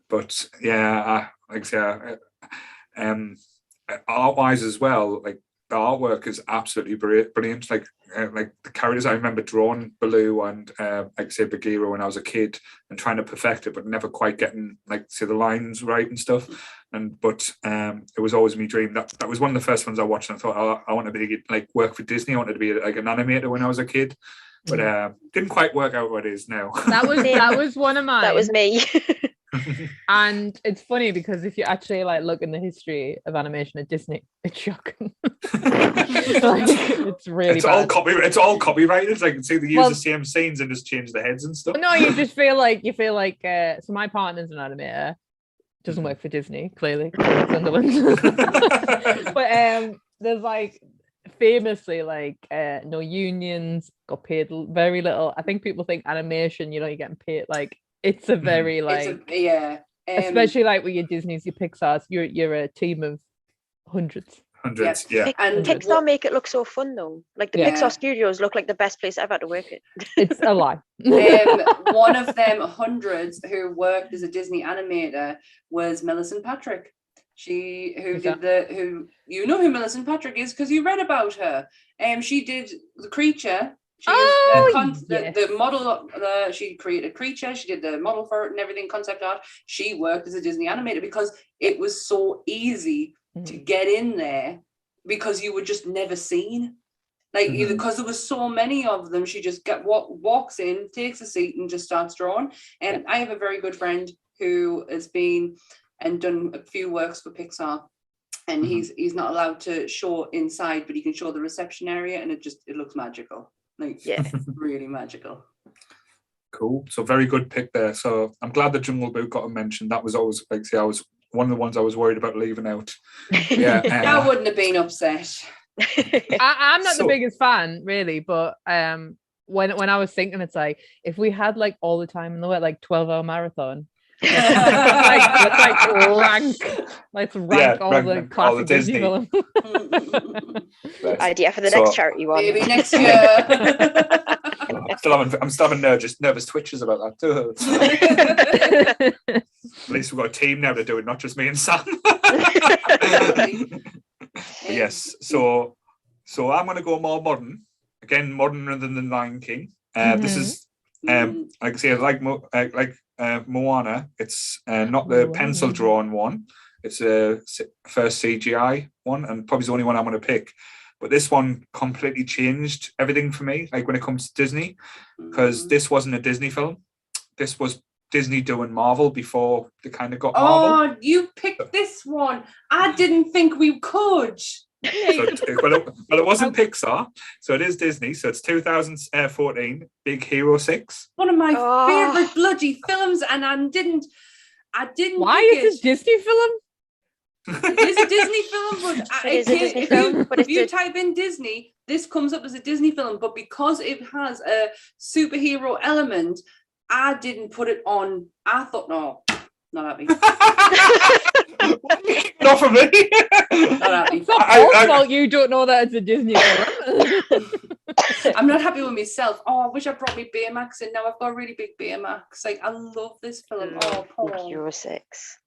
But yeah, art-wise as well, like the artwork is absolutely brilliant. Like the characters, I remember drawing Baloo and like say Bagheera when I was a kid and trying to perfect it, but never quite getting like say the lines right and stuff. But it was always my dream. That was one of the first ones I watched, and I thought I want to be like work for Disney. I wanted to be like an animator when I was a kid, but didn't quite work out what it is now. That was one of mine. That was me. And it's funny because if you actually like look in the history of animation at Disney, it's shocking. It's really bad. It's all copyrighted. Like see they use the same scenes and just change the heads and stuff. No, you just feel like so my partner's an animator, doesn't work for Disney, clearly. Sunderland. But there's like famously like no unions, got paid very little. I think people think animation, you're getting paid like it's a very like especially like with your Disney's, your Pixar's, you're a team of hundreds. Yeah. And Pixar make it look so fun though. Like the Pixar studios look like the best place ever to work at. It's a lie. One of them hundreds who worked as a Disney animator was Millicent Patrick. Who you know who Millicent Patrick is because you read about her. She did The Creature. She is the model. She created Creature. She did the model for it and everything, concept art. She worked as a Disney animator because it was so easy to get in there because you were just never seen. Like because there was so many of them, she just walks in, takes a seat, and just starts drawing. And I have a very good friend who has been and done a few works for Pixar. And he's not allowed to show inside, but he can show the reception area, and it looks magical. Like really magical. Cool. So very good pick there. So I'm glad the Jungle Book got a mention. That was always like I was one of the ones I was worried about leaving out. Yeah, I wouldn't have been upset. I'm not the biggest fan, really, but when I was thinking, it's like if we had like all the time in the world, like 12-hour marathon. Let's rank all the classic Disney films. Idea for the next charity one. Maybe next year. I'm still having nervous twitches about that too. At least we've got a team now to do it, not just me and Sam. Yes, so I'm going to go more modern. Again, modern rather than Lion King. This is like I say, like Moana. It's not the pencil drawn one. It's a first CGI one, and probably the only one I'm going to pick. But this one completely changed everything for me, like when it comes to Disney, because this wasn't a Disney film. This was Disney doing Marvel before they kind of got Marvel. Oh, you picked this one. I didn't think we could. So it wasn't Pixar, so it is Disney. So it's 2014, Big Hero 6. One of my favorite bloody films, and I didn't. Why is it Disney film? It is a Disney film, but It is a Disney film, but if you type in Disney, this comes up as a Disney film. But because it has a superhero element, I didn't put it on. I thought, no, not happy. Not for me. Not happy. It's not your fault you don't know that it's a Disney film. I'm not happy with myself. Oh, I wish I brought me Baymax in. Now I've got a really big Baymax. Like, I love this film. Oh, Paul. Euro 6.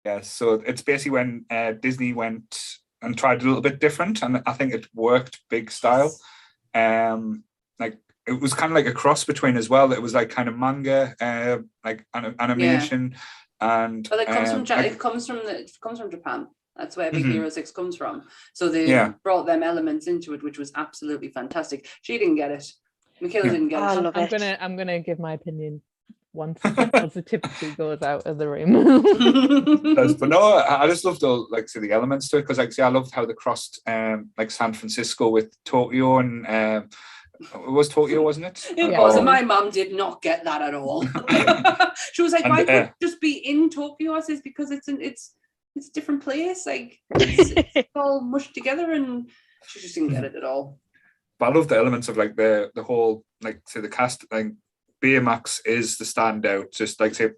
Yeah, so it's basically when Disney went and tried a little bit different, and I think it worked big style. Like it was kind of like a cross between as well. It was like kind of manga, like animation, and but it comes from it comes from Japan. That's where Big Hero 6 comes from. So they brought them elements into it, which was absolutely fantastic. She didn't get it. Michaela didn't get it. I'm gonna give my opinion once it typically goes out of the room. But no, I just loved all the elements to it, because I loved how they crossed like San Francisco with Tokyo, and it was Tokyo, wasn't it? It was. And my mum did not get that at all. She was like, "Why can't it just be in Tokyo?" I says, "Because it's a different place. Like it's all mushed together," and she just didn't get it at all. But I love the elements of like the whole the cast. Like Baymax is the standout, just like say,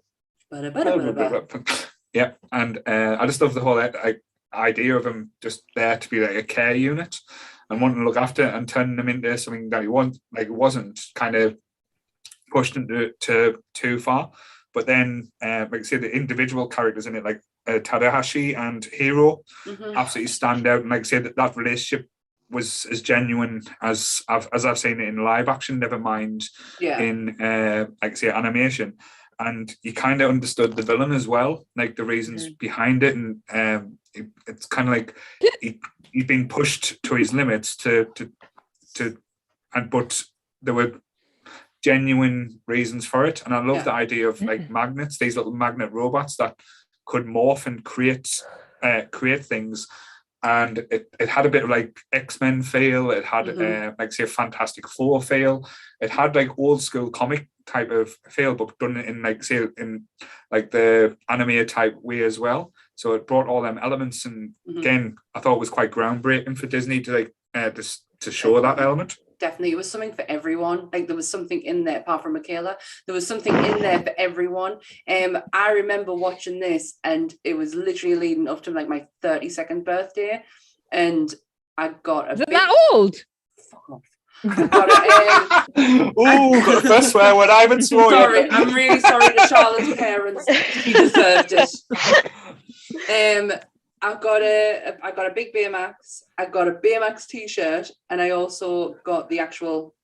yeah, and I just love the whole idea of him just there to be like a care unit and wanting to look after it and turning him into something that he wasn't kind of pushed into too far. But then, the individual characters in it, like Tadahashi and Hiro, absolutely stand out, and that relationship was as genuine as I've seen it in live action, never mind in animation. And you kind of understood the villain as well, like the reasons behind it, and it's kind of like he's been pushed to his limits but there were genuine reasons for it. And I love the idea of like magnets, these little magnet robots that could morph and create things. And it had a bit of like X-Men feel. It had a Fantastic Four feel. It had like old school comic type of feel, but done in the anime type way as well. So it brought all them elements, and again, I thought it was quite groundbreaking for Disney to to show that element. Definitely, it was something for everyone. Like there was something in there, apart from Michaela, there was something in there for everyone. I remember watching this, and it was literally leading up to like my 32nd birthday, and I got Is it that old? Fuck off. Got the first swear word I haven't swore yet. I'm really sorry to Charlotte's parents. She deserved it. I got a big Baymax. I got a Baymax t-shirt, and I also got the actual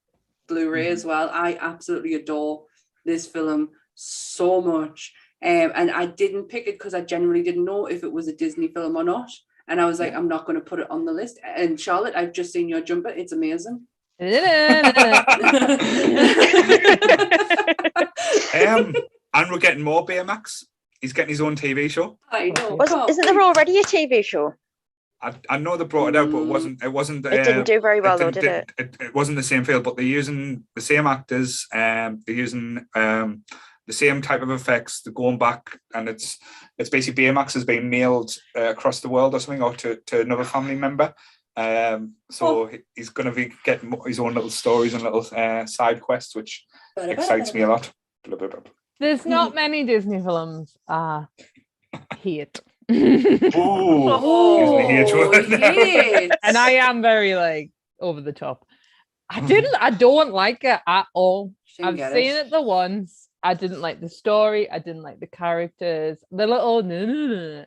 Blu-ray as well. I absolutely adore this film so much. And I didn't pick it because I genuinely didn't know if it was a Disney film or not. And I was like, I'm not going to put it on the list. And Charlotte, I've just seen your jumper. It's amazing. And we're getting more Baymax. He's getting his own TV show. I know. Isn't there already a TV show? I know they brought it out, but it wasn't. It didn't do very well, though, did it? It wasn't the same field, but they're using the same actors. They're using the same type of effects. They're going back, and it's basically Baymax has been mailed across the world or something, or to another family member. So he's going to be getting his own little stories and little side quests, which excites me a lot. There's not many Disney films I hate. And I am very like over the top. I don't like it at all. I've seen it the once. I didn't like the story. I didn't like the characters. The little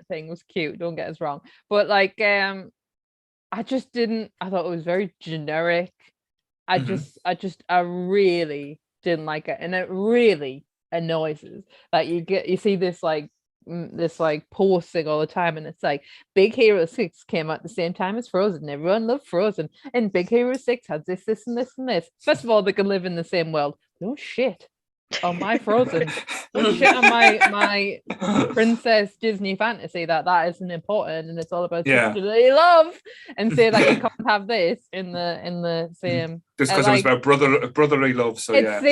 thing was cute, don't get us wrong. But like I just didn't. I thought it was very generic. I really didn't like it, and it really annoys us. Like you see this like this like posting all the time, and it's like Big Hero 6 came out at the same time as Frozen. Everyone loved Frozen, and Big Hero 6 has this, this, and this, and this. First of all, they can live in the same world. No shit on my Frozen. Don't shit on my princess Disney fantasy that isn't important, and it's all about sisterly love, and say that you can't have this in the same. Just because it was about brotherly love. So it's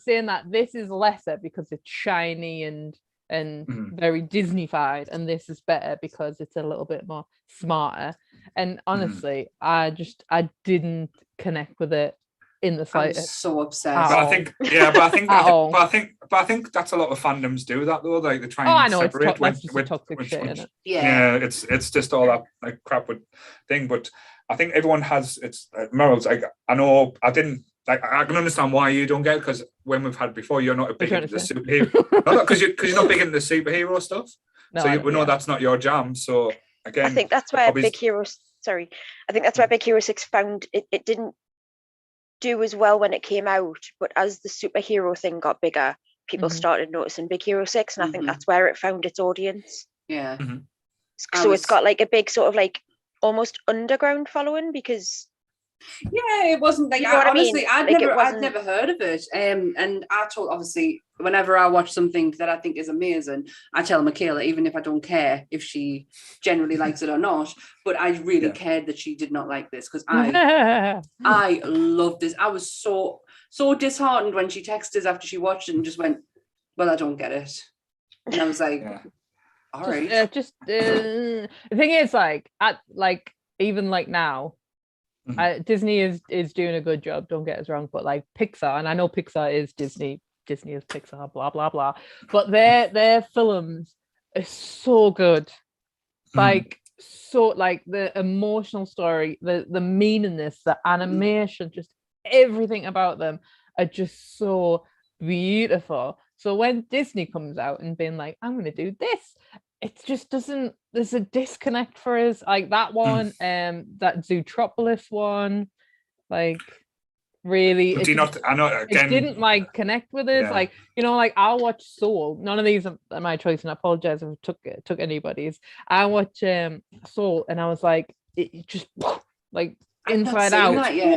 saying that this is lesser because it's shiny and very Disney-fied, and this is better because it's a little bit more smarter. And honestly, I didn't connect with it in the slightest. I'm so obsessed. But I think that's a lot of fandoms do that though. Like they try and separate with toxic shit in it. Yeah, it's just all that like crap with thing. But I think everyone has its morals. Like I know I didn't. Like I can understand why you don't get it, because when we've had before, you're not big into the superhero. Because you're not big into the superhero stuff. No, so we know that's not your jam. So again, I think that's where Big Hero 6 found it didn't do as well when it came out, but as the superhero thing got bigger, people started noticing Big Hero 6, and I think that's where it found its audience. Yeah. So it's got like a big sort of like almost underground following, because it wasn't like, honestly, I'd never heard of it. And I told, obviously, whenever I watch something that I think is amazing, I tell Michaela, even if I don't care if she generally likes it or not, but I really cared that she did not like this, because I loved this. I was so disheartened when she texted us after she watched it and just went, well, I don't get it. And I was like, all right. The thing is, even now, Disney is doing a good job, don't get us wrong, but like Pixar, and I know Pixar is Disney is Pixar, blah blah blah, but their films are so good. Like the emotional story, the meaningness, the animation, just everything about them are just so beautiful. So when Disney comes out and being like, I'm going to do this, it just doesn't, there's a disconnect for us. Like that one, that Zootropolis one, like really, it didn't like connect with us. Like, like I'll watch Soul. None of these are my choice, and I apologize if I took anybody's. I watch Soul, and I was like, it just like inside out,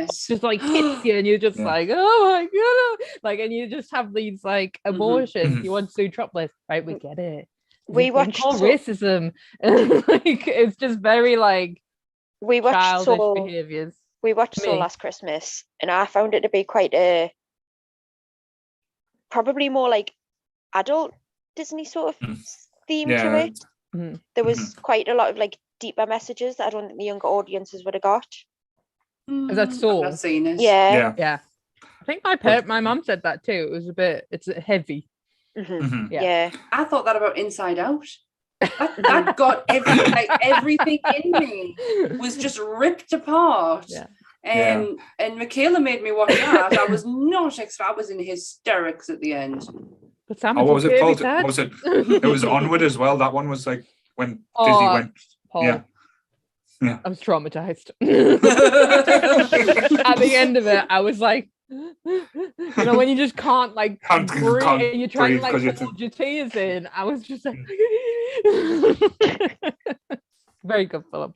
just like hits you, and you're just like, oh my god, like, and you just have these like emotions. You want Zootropolis, right? We get it. We watched racism, like it's just very like we watched childish behaviors. We watched Soul last Christmas, and I found it to be quite probably more like adult Disney sort of theme to it. There was quite a lot of like deeper messages that I don't think the younger audiences would have got. Is that Soul? I've not seen it. Yeah. I think my mum said that too. It's heavy. Yeah. I thought that about Inside Out. That got everything in me was just ripped apart. And Michaela made me watch that. I was I was in hysterics at the end. But Sam, what was it called? It was Onward as well. That one was like when Disney went. Paul. Yeah. I was traumatized. At the end of it, I was like, when you just can't like breathe, and you're trying to like hold your tears in. I was just like, very good film.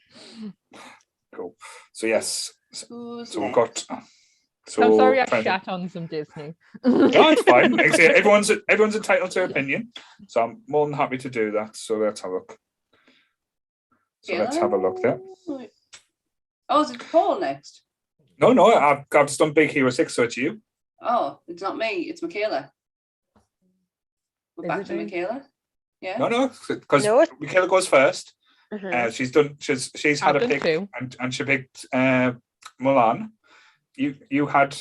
Cool. So yes, so we've got. So I'm sorry I shat on some Disney. No, it's fine. Everyone's entitled to opinion, so I'm more than happy to do that. So let's have a look. Let's have a look there. Oh, is it Paul next? No, I've just done Big Hero 6, so it's you. Oh, it's not me, it's Michaela. We're back to Michaela. Yeah. No, because Michaela goes first. She's had a pick, and she picked Mulan. You had.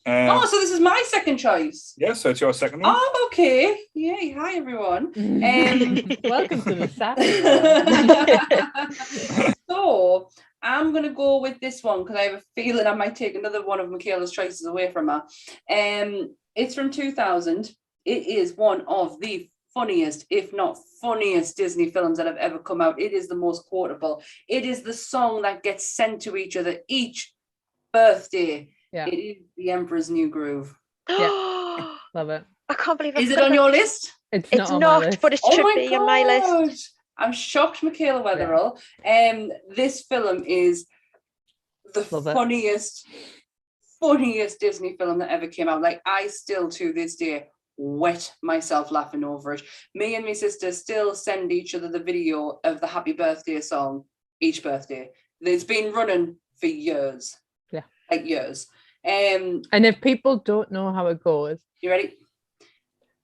So this is my second choice. Yeah, so it's your second one. Oh, okay. Yay! Hi, everyone. Welcome to the Saturday. So I'm gonna go with this one because I have a feeling I might take another one of Michaela's choices away from her. It's from 2000. It is one of the funniest, if not funniest, Disney films that have ever come out. It is the most quotable. It is the song that gets sent to each other each birthday. Yeah. It is The Emperor's New Groove. Yeah. Love it. I can't believe Is it on your list? It's It's not on my not, list. but it Oh should my be on my list. I'm shocked, Michaela Wetherall. This film is the Love it. funniest Disney film that ever came out. Like, I still to this day wet myself laughing over it. Me and my sister still send each other the video of the happy birthday song each birthday. It's been running for years. Yeah. Like years. And if people don't know how it goes, You ready?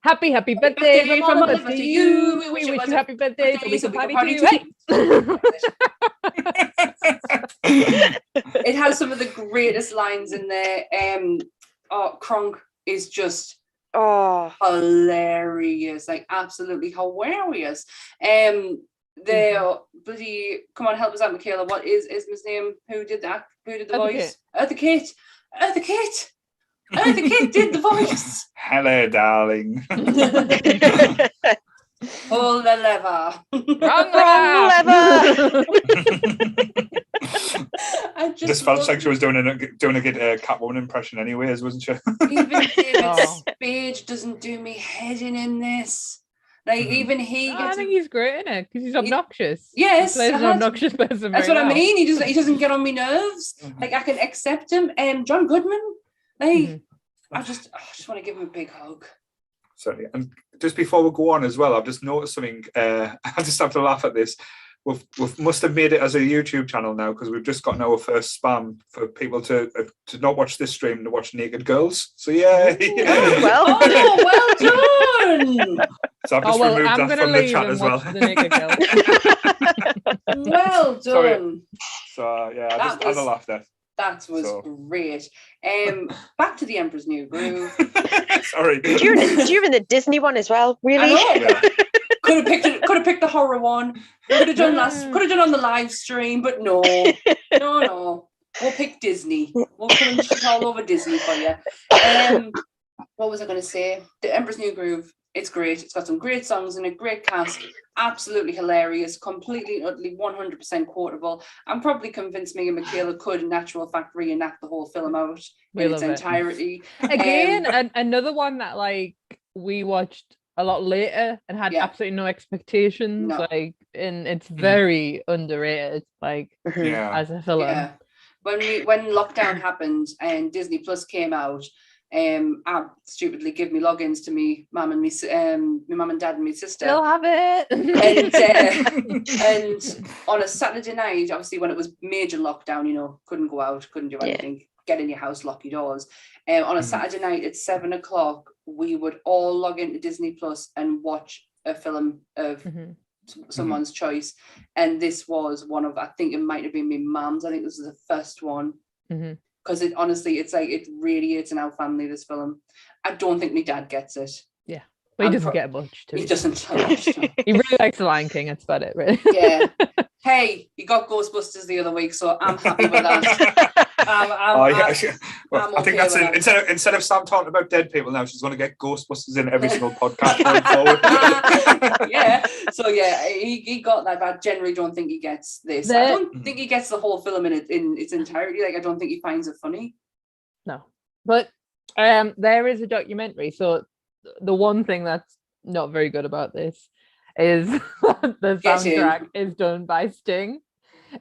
happy birthday from all of us to you. We wish you happy birthday so we can party too. It has some of the greatest lines in there. Kronk is just hilarious, like absolutely hilarious. The bloody, come on, help us out, Michaela. What is his name? Who did that? Who did the voice? Eartha Kitt. Eartha Kitt did the voice. Hello, darling. Pull the lever. Wrong lever. I just felt like she was doing a good Catwoman impression anyways, wasn't she? Even David Spade doesn't do me head in this. Like, even he gets. I think he's great in it because he's obnoxious. Yes, he plays an obnoxious person. That's what I mean. He doesn't get on my nerves. Like, I can accept him. John Goodman. Like, I just want to give him a big hug. Certainly. And just before we go on as well, I've just noticed something. I just have to laugh at this. We must have made it as a YouTube channel now because we've just gotten our first spam for people to not watch this stream, to watch naked girls. So yeah. Well done. So I've just removed that from the chat as well. Well done. So yeah, I just had a laugh there. That was great. Back to the Emperor's New Groove. Sorry. During the Disney one as well, really? I know. Could have picked the horror one. Could have done on the live stream, but no. We'll pick Disney. We'll put shit all over Disney for you. What was I going to say? The Emperor's New Groove. It's great. It's got some great songs and a great cast. Absolutely hilarious. Completely, utterly, 100% quotable. I'm probably convinced me and Michaela could, in actual fact, reenact the whole film out in its entirety. Again, another one that like we watched a lot later and had absolutely no expectations. Like, and it's very underrated. Like, as a film. Yeah. When lockdown happened and Disney Plus came out. I stupidly give me logins to me mum and my mum and dad and my sister. Still have it. And on a Saturday night, obviously when it was major lockdown, couldn't go out, couldn't do anything, get in your house, lock your doors. On a Saturday night at 7:00, we would all log into Disney Plus and watch a film of someone's choice. And this was one of, I think it might have been my mum's. I think this was the first one. Because it radiates in our family, this film. I don't think my dad gets it. Yeah. But he doesn't get much. He doesn't. Much, no. He really likes The Lion King. That's about it, really. Yeah. Hey, you got Ghostbusters the other week, so I'm happy with that. I think that's it. Instead of Sam talking about dead people now, she's going to get Ghostbusters in every single podcast going forward. Yeah. So yeah, he got that. But I generally don't think he gets this. I don't think he gets the whole film in its entirety. Like, I don't think he finds it funny. No, but there is a documentary. So the one thing that's not very good about this is the soundtrack is done by Sting,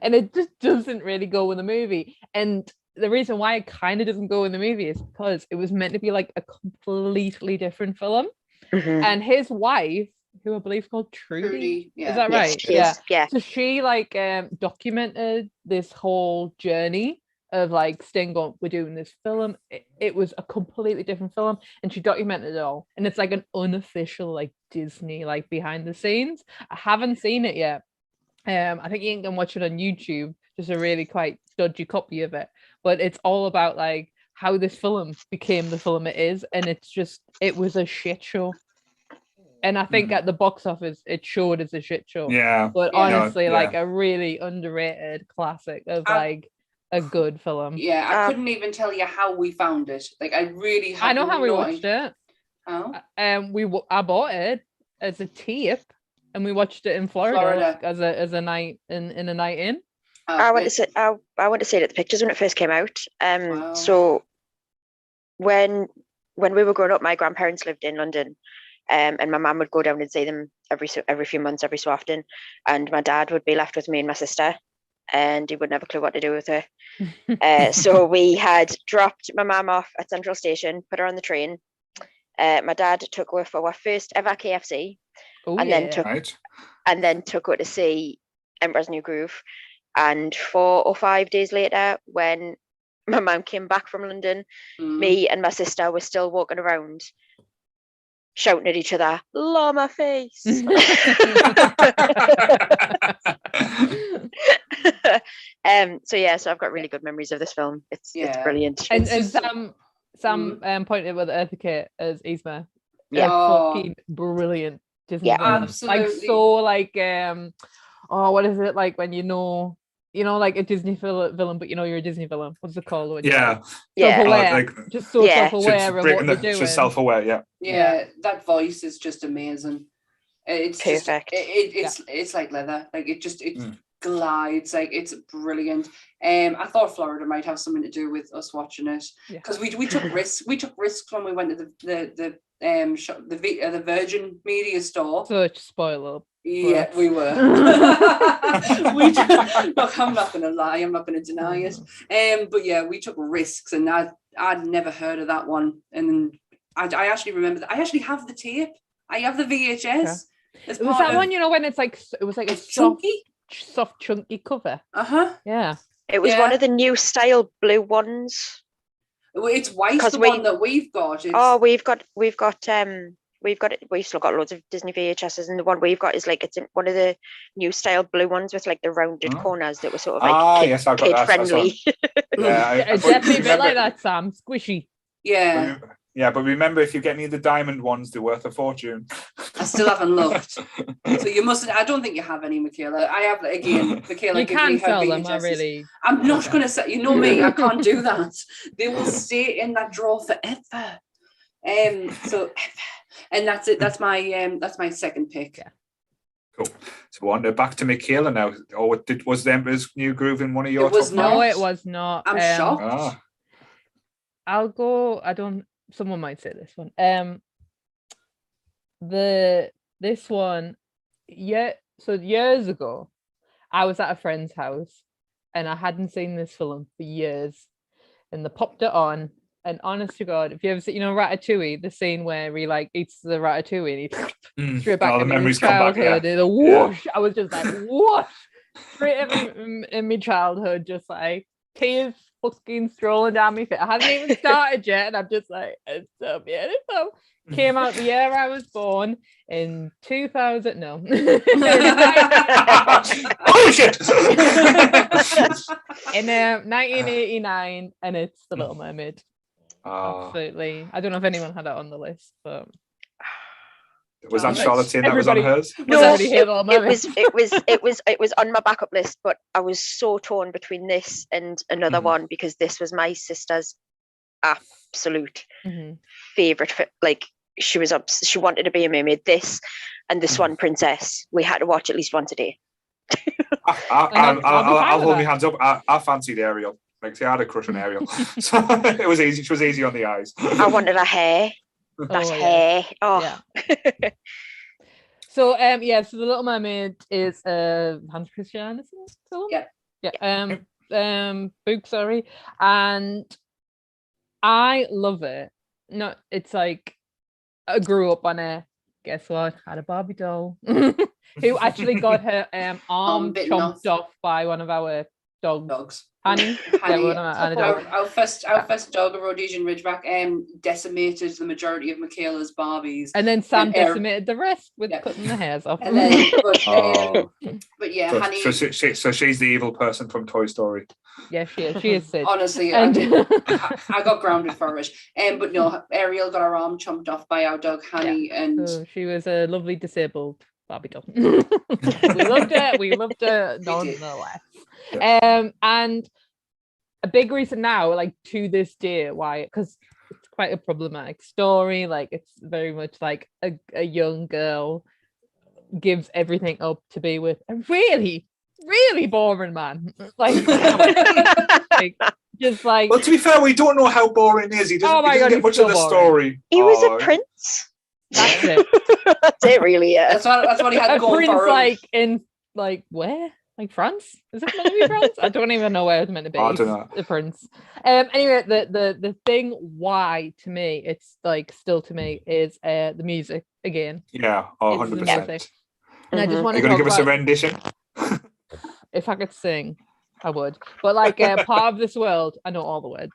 and it just doesn't really go with the movie. And the reason why it kind of doesn't go in the movie is because it was meant to be like a completely different film. And his wife, who I believe is called Trudy. Is that right? Yeah. So she like documented this whole journey of like Sting going, we're doing this film. It was a completely different film, and she documented it all. And it's like an unofficial like Disney like behind the scenes. I haven't seen it yet. I think you can watch it on YouTube, just a really quite dodgy copy of it. But it's all about like how this film became the film it is, and it was a shit show. And I think at the box office, it showed as a shit show. Yeah. But honestly, like a really underrated classic of like a good film. Yeah, I couldn't even tell you how we found it. Like, I really have. I know how we watched it. How? I bought it as a tape, and we watched it in Florida. as a night in a night in. I went to see it at the pictures when it first came out. So when we were growing up, my grandparents lived in London. and my mum would go down and see them every few months, every so often, and my dad would be left with me and my sister, and he wouldn't have a clue what to do with her. So we had dropped my mum off at Central Station, put her on the train. My dad took her for our first ever KFC, then took her to see Emperor's New Groove. And 4 or 5 days later, when my mum came back from London, me and my sister were still walking around shouting at each other, llama face. So I've got really good memories of this film. It's brilliant. And Sam pointed with Eartha Kitt as Yzma. Yeah. Fucking brilliant Disney villain. Absolutely. Like so like what is it like when you know like a Disney villain, but you're a Disney villain. What's it called? When self-aware. Just so self-aware of what you're doing. Just self-aware, yeah. That voice is just amazing. It's perfect. It's like leather. Like it glides. Like it's brilliant. I thought Florida might have something to do with us watching it because we took risks. We took risks when we went to the Virgin Media store. Such spoiler. Yeah, we were. Look, I'm not going to lie. I'm not going to deny it. But yeah, we took risks, and I'd never heard of that one. And I actually remember that. I actually have the tape. I have the VHS. Was that one? When it's like it was like a soft, chunky cover. Yeah. It was one of the new style blue ones. It's white. The one that we've got. We've still got loads of Disney VHSs, and the one we've got is like it's one of the new style blue ones with like the rounded corners that were sort of like kid friendly. It's definitely a bit like that, Sam. Squishy. Yeah. Yeah, but remember, if you get any of the diamond ones, they're worth a fortune. I still haven't looked. So you mustn't. I don't think you have any, Michaela. I have, again, Michaela. You can sell them, I'm not going to say, you know me, I can't do that. They will stay in that drawer forever. And that's it. That's my second pick. Yeah. Cool. So on back to Michaela now. Oh, was the Emperor's New Groove in one of your top? No, it was not. I'm shocked. I'll go. Someone might say this one. This one, so years ago, I was at a friend's house and I hadn't seen this film for years, and they popped it on. And honest to God, if you ever see, Ratatouille, the scene where he like eats the ratatouille and he straight back in his childhood, and a whoosh. I was just like, whoosh, straight in my childhood, just like tears fucking strolling down my face. I hadn't even started yet, and I'm just like, it's so beautiful. Came out the year I was born in 2000. No. Oh shit! In 1989, and it's The Little Mermaid. Absolutely. I don't know if anyone had it on the list, but was that Charlotte saying that was on hers? No, it was on my backup list, but I was so torn between this and another one because this was my sister's absolute favorite. Like she wanted to be a mermaid. This and the Swan Princess, we had to watch at least once a day. I'll hold my hands up. I fancied Ariel. Like, see, I had a crush on Ariel, so it was easy. She was easy on the eyes. I wanted her hair. That hair. Oh. Yeah. So so The Little Mermaid is Hans Christian Andersen film. Book, sorry, and I love it. No, it's like I grew up on it. Guess what? Had a Barbie doll who actually got her arm chomped off by one of our dogs. Honey. Our first dog, a Rhodesian Ridgeback, decimated the majority of Michaela's Barbies, and then Sam decimated the rest with cutting the hairs off. And then, but yeah, so, Honey. So she's the evil person from Toy Story. Yeah, she is. She is Sid. Honestly, I got grounded for it. But no, Ariel got her arm chomped off by our dog Honey, and so she was a lovely disabled Barbie doll. We loved it. We loved it nonetheless. Yeah. And a big reason now, like to this day, why? Because it's quite a problematic story. Like it's very much like a young girl gives everything up to be with a really, really boring man. Like, just like. Well, to be fair, we don't know how boring he is. He doesn't get much of the story. He was a prince. That's it. That's it, really. Yeah. That's what he had A going prince for him. like in like where? Like France? Is it meant to be France? I don't even know where it's meant to be. I don't know. The prince. Anyway, the thing why to me it's like still to me is the music again. Yeah, It's the 100%. music. And I just Mhm. want Are to you going talk to give us a about rendition? if I could sing, I would. But like part of this world, I know all the words.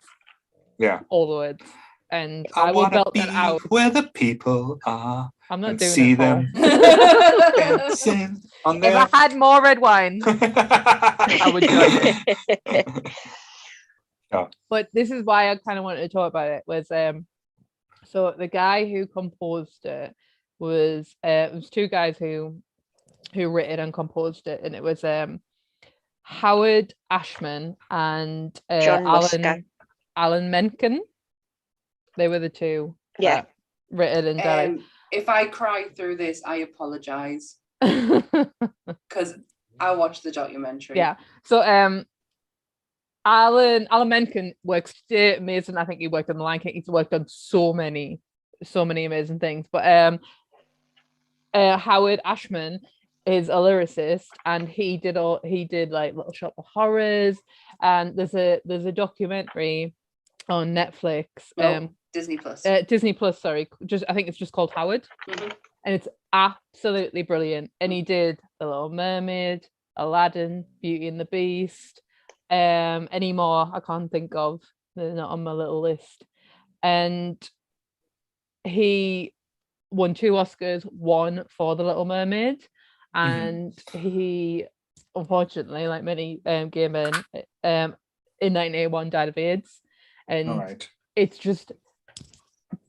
Yeah. All the words. And I will wanna belt be that out. where the people are I'm not and doing see it, Paul. them dancing on If their... I had more red wine, I would join in. But this is why I kind of wanted to talk about it. Was so the guy who composed it was it was two guys who wrote it and composed it, and it was Howard Ashman and John Musker. Alan Menken. They were the two Yeah. that written and directed. If I cry through this, I apologize because I watched the documentary. Yeah. So Alan Menken works amazing. I think he worked on The Lion King. He's worked on so many amazing things. But Howard Ashman is a lyricist, and he did like Little Shop of Horrors, and there's a documentary on Netflix. Disney Plus. Disney Plus, sorry. I think it's just called Howard. Mm-hmm. And it's absolutely brilliant. And he did The Little Mermaid, Aladdin, Beauty and the Beast, any more I can't think of. They're not on my little list. And he won 2 Oscars, one for The Little Mermaid, and he, unfortunately, like many gay men, in 1981 died of AIDS. And it's just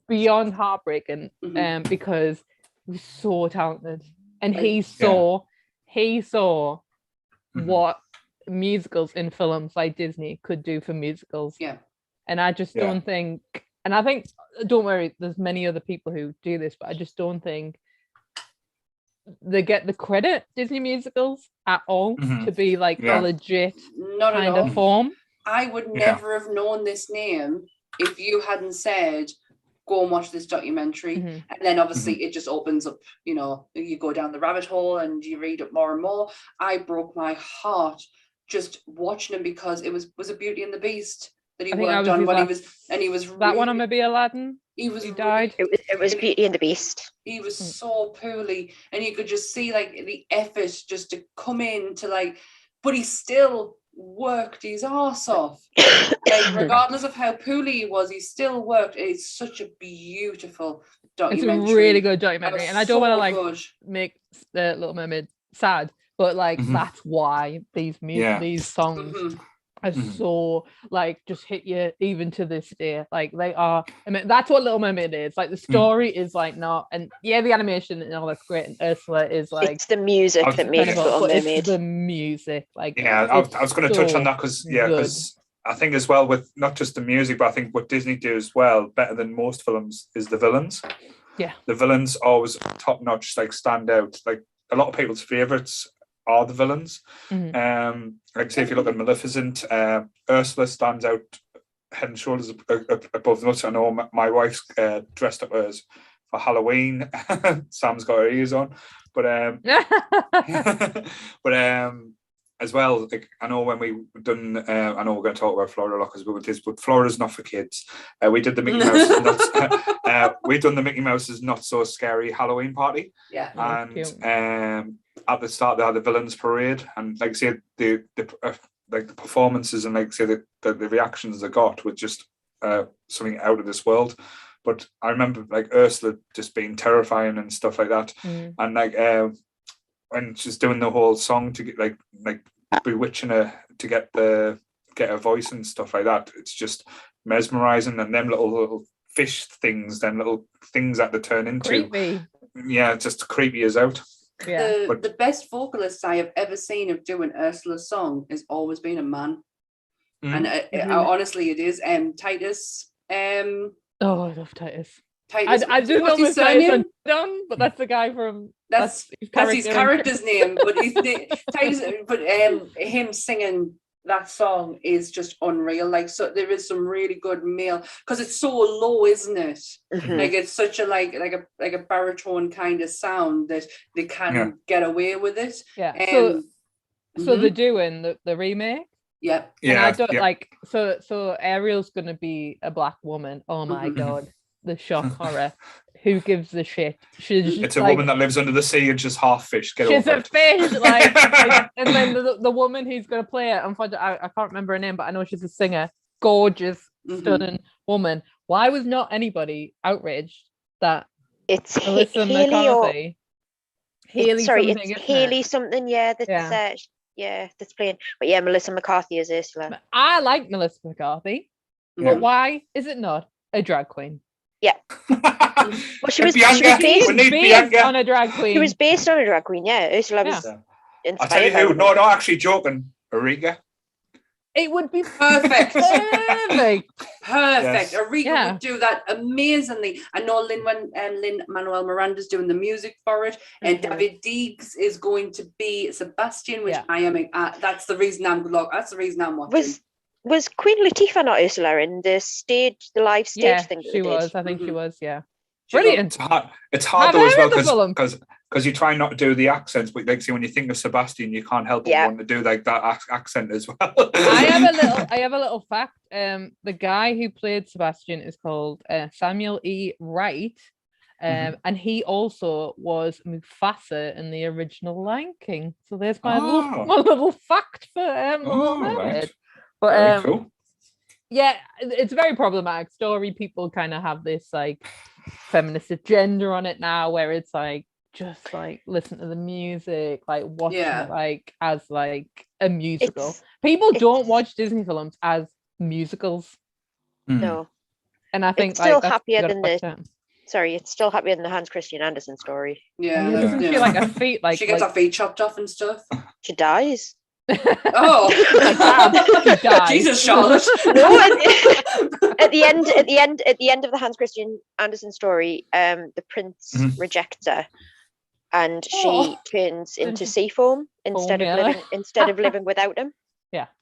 beyond heartbreaking, because he was so talented, and he saw what musicals in films like Disney could do for musicals. Yeah. And I just don't think, and I think, don't worry, there's many other people who do this, but I just don't think they get the credit, Disney musicals, at all, to be like a legit kind of form. I would never have known this name if you hadn't said, go and watch this documentary. And then obviously it just opens up, you go down the rabbit hole and you read it more and more. I broke my heart just watching him because it was a Beauty and the Beast that he worked on when he was that really, one, or maybe Aladdin. He died. It was Beauty and the Beast. He was so poorly, and you could just see like the effort just to come in to like, but he still worked his arse off. Like, regardless of how poorly he was, he still worked. It's such a beautiful documentary. It's a really good documentary, and I don't want to like good. make the Little Mermaid sad, but like that's why these songs are so like just hit you even to this day. Like they are. I mean, that's what Little Mermaid is. Like the story is like not, and the animation and all that's great. And Ursula is like, it's the music that makes Little Mermaid. It's the music, like I was going to touch on that because I think as well with not just the music, but I think what Disney do as well better than most films is the villains. Yeah, the villains always top notch, like stand out. Like a lot of people's favorites are the villains. Like say if you look at Maleficent, Ursula stands out head and shoulders above the others. I know my wife's dressed up as for Halloween. Sam's got her ears on, but as well, like I know when we done, I know we're going to talk about Florida a lot because but Florida's not for kids. We did the Mickey Mouse. We done the Mickey Mouse's Not So Scary Halloween party. Yeah, and at the start they had the villains parade, and like say the performances and like say the reactions they got were just something out of this world. But I remember like Ursula just being terrifying and stuff like that, and like when she's doing the whole song to get like bewitching her to get her voice and stuff like that, it's just mesmerizing. And them little fish things, them little things that they turn into, creepy. Yeah, just creepy as out. Yeah, the best vocalist I have ever seen of doing Ursula's song has always been a man, and honestly, it is Titus. Oh, I love Titus. Titus. I do know his Titus Dunn, but that's the guy from that's his character's name. But he's Titus. But him singing that song is just unreal. Like, so there is some really good male, because it's so low, isn't it? Mhm. Like, it's such a like a baritone kind of sound that they can get away with it. Yeah. So mhm. they're doing the remake. Yeah. And I Yeah, don't yeah. like so Ariel's gonna be a black woman. Oh my Mhm. god, the shock horror. Who gives a shit? She's It's a like, woman that lives under the sea and just half fish. Get she's over a it. fish, like, and then the woman who's gonna play it, unfortunately, I can't remember her name, but I know she's a singer, gorgeous, Mhm. stunning woman. Why was not anybody outraged that It's Melissa Haley or McCarthy? Haley sorry, something, it's isn't Haley it? something. Yeah, that's that's playing. But yeah, Melissa McCarthy is Ursula. I like Melissa McCarthy, Yeah. but why is it not a drag queen? Well, she was Bianca. based- We need Based Bianca. on a drag queen. She was based on a drag queen. Yeah, Ursula was I'll inspired. tell you by who. her. No, actually joking. Erika. It would be Perfect. perfect. Perfect. Yes. Erika Yeah. would do that amazingly. I know Lin Manuel Miranda's doing the music for it, and Mhm. David Deeks is going to be Sebastian, which Yeah. I am. That's the reason I'm That's the reason I'm watching. Was Queen Latifah not Ursula in the live stage Yeah, thing? That she they was. did? I think she Mhm. was. Yeah. She will. Brilliant. It's hard Have though as her well in the film. because you try not to do the accents, but like see when you think of Sebastian, you can't help but Yeah. want to do like that accent as well. I have a little fact. The guy who played Sebastian is called Samuel E. Wright. And he also was Mufasa in the original Lion King. So there's my little fact for Little Mermaid. Right. But Very cool. yeah, it's a very problematic story. People kind of have this like feminist agenda on it now, where it's like just like listen to the music, like watch Yeah. it like as like a musical. It's- People don't it's- watch Disney films as musicals, No, and I think it's still like that's happier you gotta than watch the. it. Sorry, it's still happier than the Hans Christian Andersen story. Yeah, Yeah, doesn't she like a feet like she gets like, her feet chopped off and stuff. She dies. Oh, like that. She dies. Jesus, Charlotte. No, at the end of the Hans Christian Andersen story, the prince rejects her, and she turns into sea foam instead of living without him.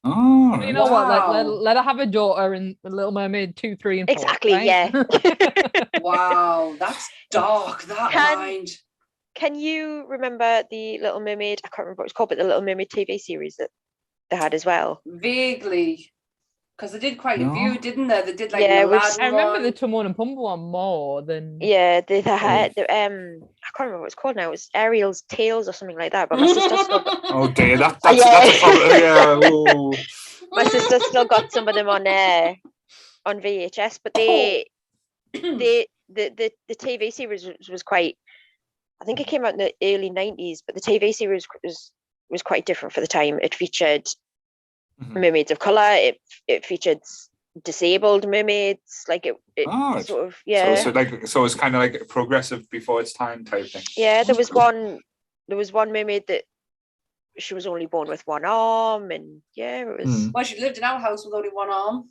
Oh, You know what? Wow. Let her have a daughter in Little Mermaid 2, 3, and 4. Exactly. right? Yeah. Wow, that's dark. That mind. Can you remember the Little Mermaid? I can't remember what it's called, but the Little Mermaid TV series that they had as well. Vaguely, because they did quite a No. few, didn't they? They did like Yeah, it was- Aladdin I remember one. the Timon and Pumbaa one more than Yeah, they had I can't remember what it's called now. It was Ariel's Tales or something like that. But my sister still got, oh dear, that's Yeah. a problem. Yeah. Ooh. my sister still got some of them on VHS. But the TV series was quite. I think it came out in the early 90s, but the TV series was quite different for the time. It featured mermaids of color. It featured disabled mermaids. Like it Oh, sort of so it's kind of like progressive before its time type thing. Yeah, there That's was cool. one mermaid that she was only born with one arm, and yeah, it was. Well, she lived in our house with only one arm.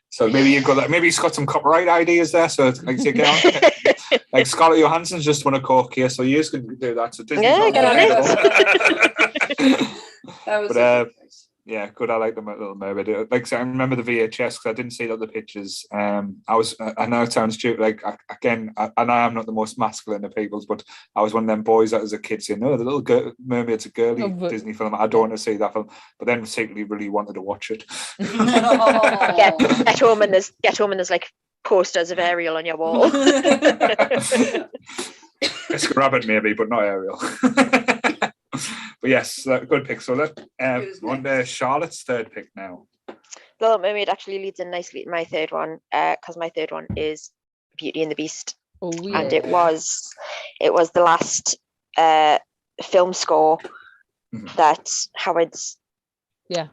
So maybe you've got that. Maybe he's got some copyright ideas there. So it's like, like Scarlett Johansson's just won a court case, so you can do that. So Disney's not get on it. That was But yeah, good. I like the Little Mermaid. Like I remember the VHS because I didn't see the other pictures. I know it sounds stupid. Like again, and I am not the most masculine of peoples, but I was one of them boys that as a kid saying, "No, the Little Mermaid's a girly Disney film. I don't want to see that film." But then secretly really wanted to watch it. Get home and there's like posters of Ariel on your wall. Jessica Rabbit maybe, but not Ariel. But yes, good pick. So on to Charlotte's third pick now. Little Mermaid actually leads in nicely to my third one, because my third one is Beauty and the Beast. Oh, yeah. And it was the last film score that Howard's that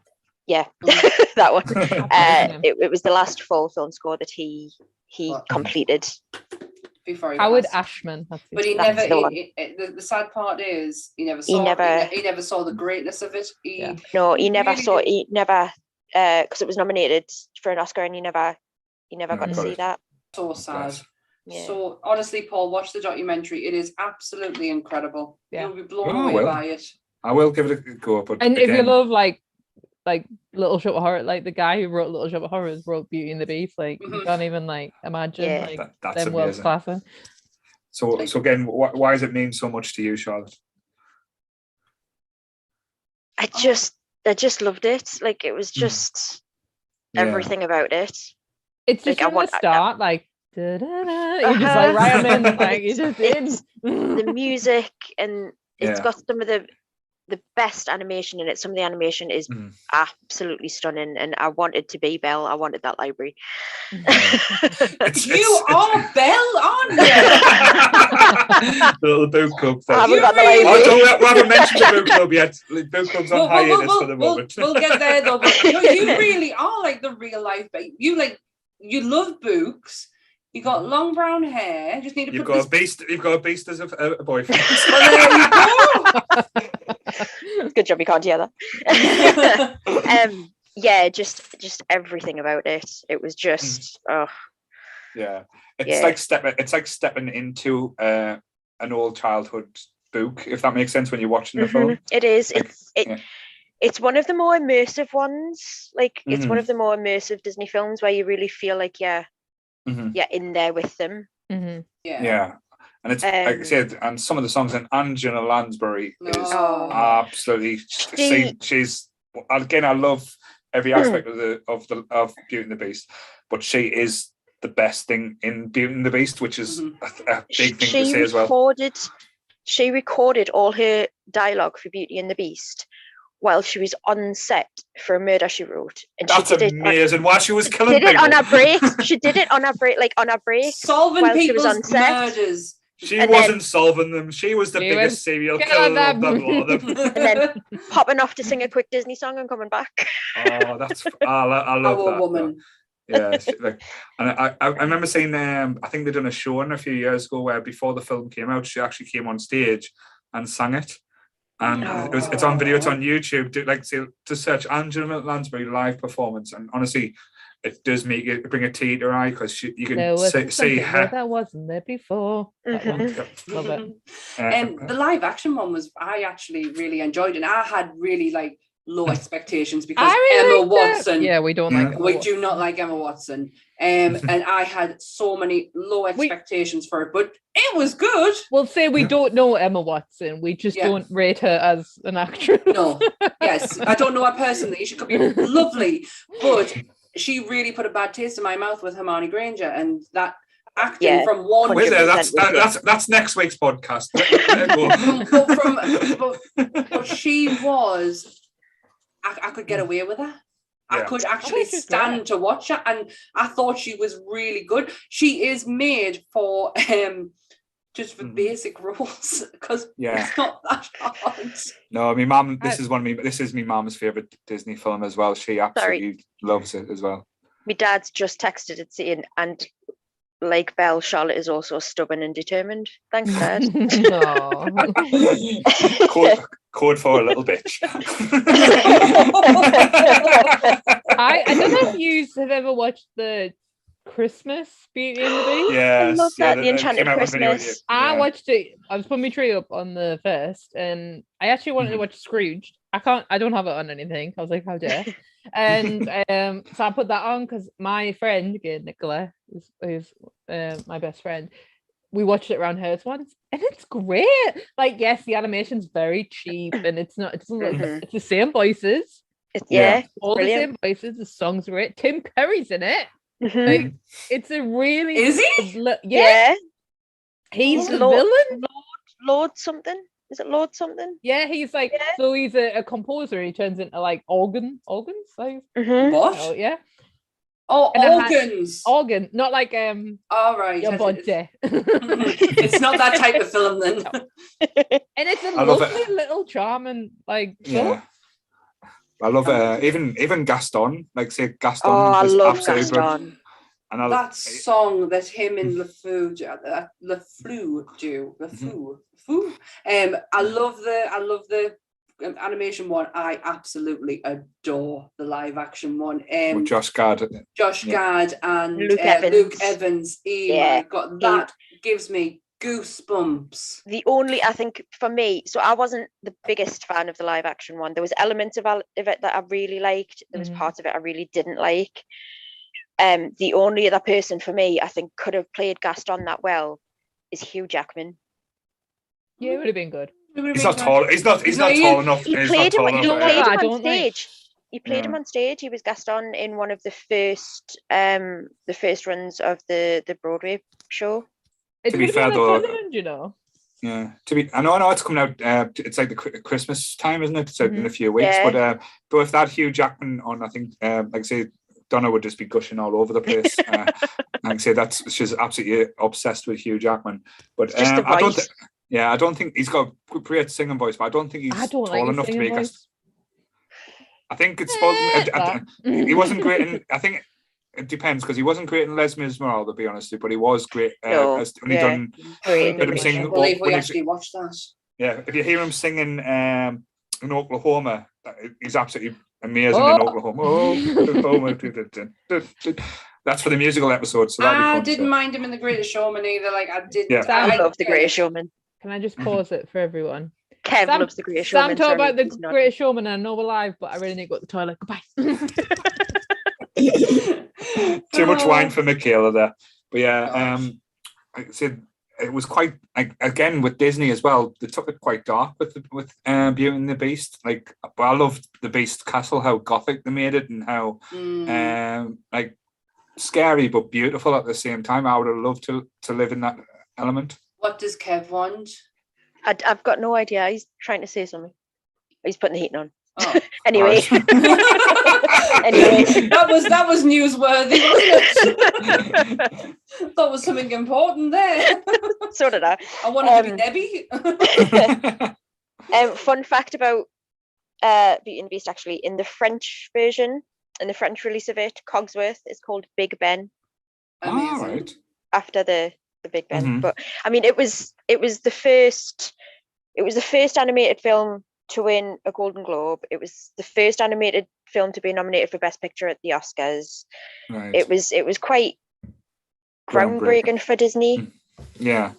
one. It was the last full film score that he completed. Before Howard Ashman. But he never. The sad part is he never saw the greatness of it. He never saw. He never, because it was nominated for an Oscar, and he never got to see that. So sad. Yeah. So honestly, Paul, watch the documentary. It is absolutely incredible. Yeah. You'll be blown away by it. I will give it a go. But if you love like like Little Shop of Horrors, like the guy who wrote Little Shop of Horrors wrote Beauty and the Beast. Like you can't even like imagine Yeah. like That's them worlds amazing. classing. So again, why does it mean so much to you, Charlotte? I just loved it. Like it was just everything about it. It's just Like, from the start, like da-da-da, you're just like right on in, like you're just in. The music, and it's got some of the best animation in it. Some of the animation is absolutely stunning, and I wanted to be Belle. I wanted that library. You are Belle, aren't you? The little book club thing. I haven't got the really- library. We haven't mentioned the book club yet. The book club's on hiatus for the moment. We'll get there though. But no, you really are like the real life babe. You love books. You got long brown hair. Just need to You've put got this. a beast. You've got a beast as a boyfriend. Well, there you go. Good job you can't hear that. Yeah, just everything about it. It was just Yeah, it's like stepping into an old childhood book, if that makes sense when you're watching the film. It is. Like, It's one of the more immersive ones. Like it's one of the more immersive Disney films where you really feel like you're in there with them. Yeah. And it's like I said, and some of the songs in Angela Lansbury is absolutely. She's again. I love every aspect of Beauty and the Beast, but she is the best thing in Beauty and the Beast, which is a big thing to say as well. She recorded all her dialogue for Beauty and the Beast while she was on set for a Murder, She Wrote. And That's she did amazing. While she was killing did it people. on her break. She did it on her break, Solving while she people's was on set. murders. She And wasn't solving them. She was the biggest serial killer of them all. And then popping off to sing a quick Disney song and coming back. Oh, that's I love Our that. woman. Yeah, and I remember seeing I think they done a show a few years ago where before the film came out, she actually came on stage and sang it, and it's on video, it's on YouTube. To search Angela Lansbury live performance, and honestly, it does bring a tear to your eye because you can see her. That wasn't there before. That one. Love it. The live action one I actually really enjoyed, and I had really low expectations because Emma Watson. Yeah, we don't like. We do not like Emma Watson, and I had so many low expectations for it, but it was good. We'll say we don't know Emma Watson. We just don't rate her as an actress. No, yes, I don't know her personally. She could be lovely, but she really put a bad taste in my mouth with Hermione Granger, and that acting from one. Wait there, that's next week's podcast. But she was. I could get away with her. I could actually stand to watch her, and I thought she was really good. She is made for just for basic roles because it's not that hard. No, my mum. This is my mum's favorite Disney film as well. She absolutely loves it as well. My dad's just texted it saying, and like Belle, Charlotte is also stubborn and determined. Thanks, Dad. Code for a little bitch. I don't know if you have ever watched the Christmas Beauty and the Beast. I love that. The Enchanted Christmas. I watched it. I was putting my tree up on the 1st, and I actually wanted to watch Scrooge. I don't have it on anything. I was like, how dare. And so I put that on because my friend again, Nicola, who's my best friend, we watched it around hers once, and it's great. Like, yes, the animation's very cheap, and it's the same voices. All brilliant. The same voices. The songs are great. Tim Curry's in it. Like, it's a really is he? Yeah. He's the villain. Lord something. Is it Lord something? Yeah, he's like so he's a composer. He turns into like organs. Like, what? Oh, yeah. Oh, organs. Organ, not like all right. Your body. It's not that type of film then. And it's a lovely little charming show. I love even Gaston. Like say Gaston. Oh, I love Gaston. And that song that him and LeFou do. I love the animation one. I absolutely adore the live action one. With Josh Gad and Luke Evans. My God, that gives me Goosebumps. The only, I think, for me, so I wasn't the biggest fan of the live action one. There was elements of it that I really liked. There was parts of it I really didn't like. The only other person for me I think could have played Gaston that well is Hugh Jackman. Yeah, it would have been good. He's not tall. He's not tall enough. He He's played not him. tall He enough. played him on Like. stage. He played him on stage. He was Gaston in one of the first runs of the Broadway show. It's To be gonna fair, on though, Untitled, you know. Yeah, I know it's coming out. It's like the Christmas time, isn't it? It's out in a few weeks. Yeah. But with that Hugh Jackman on, I think, like I say, Donna would just be gushing all over the place. Like I say, she's absolutely obsessed with Hugh Jackman. But Just the voice. I don't think he's got a great singing voice, but I don't think he's tall enough to be. I think it's he wasn't great in. I think it depends because he wasn't great in Les Miserables, to be honest, but he was great. Heard him sing. I believe we actually watched that. Yeah, if you hear him singing in Oklahoma, he's absolutely amazing in Oklahoma. Oklahoma. That's for the musical episode. So I didn't mind him in The Greatest Showman either. Like I didn't. Yeah. I love The Greatest Showman. Can I just pause it for everyone? Kev loves The Greatest Showman. Sam talked about The Greatest Showman, and I know we're live, but I really need to go to the toilet. Goodbye. Too much wine for Michaela there. But yeah, like I said, it was quite again with Disney as well. They took it quite dark with Beauty and the Beast. Like, but I loved the Beast Castle, how gothic they made it, and how like scary but beautiful at the same time. I would have loved to live in that element. What does Kev want? I've got no idea. He's trying to say something. He's putting the heating on. Oh. Anyway. Anyway, that was newsworthy, wasn't it? That was something important there. So did I. I wanted to be Nebby. Fun fact about Beauty and the Beast, actually, in the French version, in the French release of it, Cogsworth is called Big Ben. Amazing. Right. After the Big Ben. But I mean, it was the first animated film to win a Golden Globe. It was the first animated film to be nominated for Best Picture at the Oscars. Right. It was quite groundbreaking for Disney. Yeah.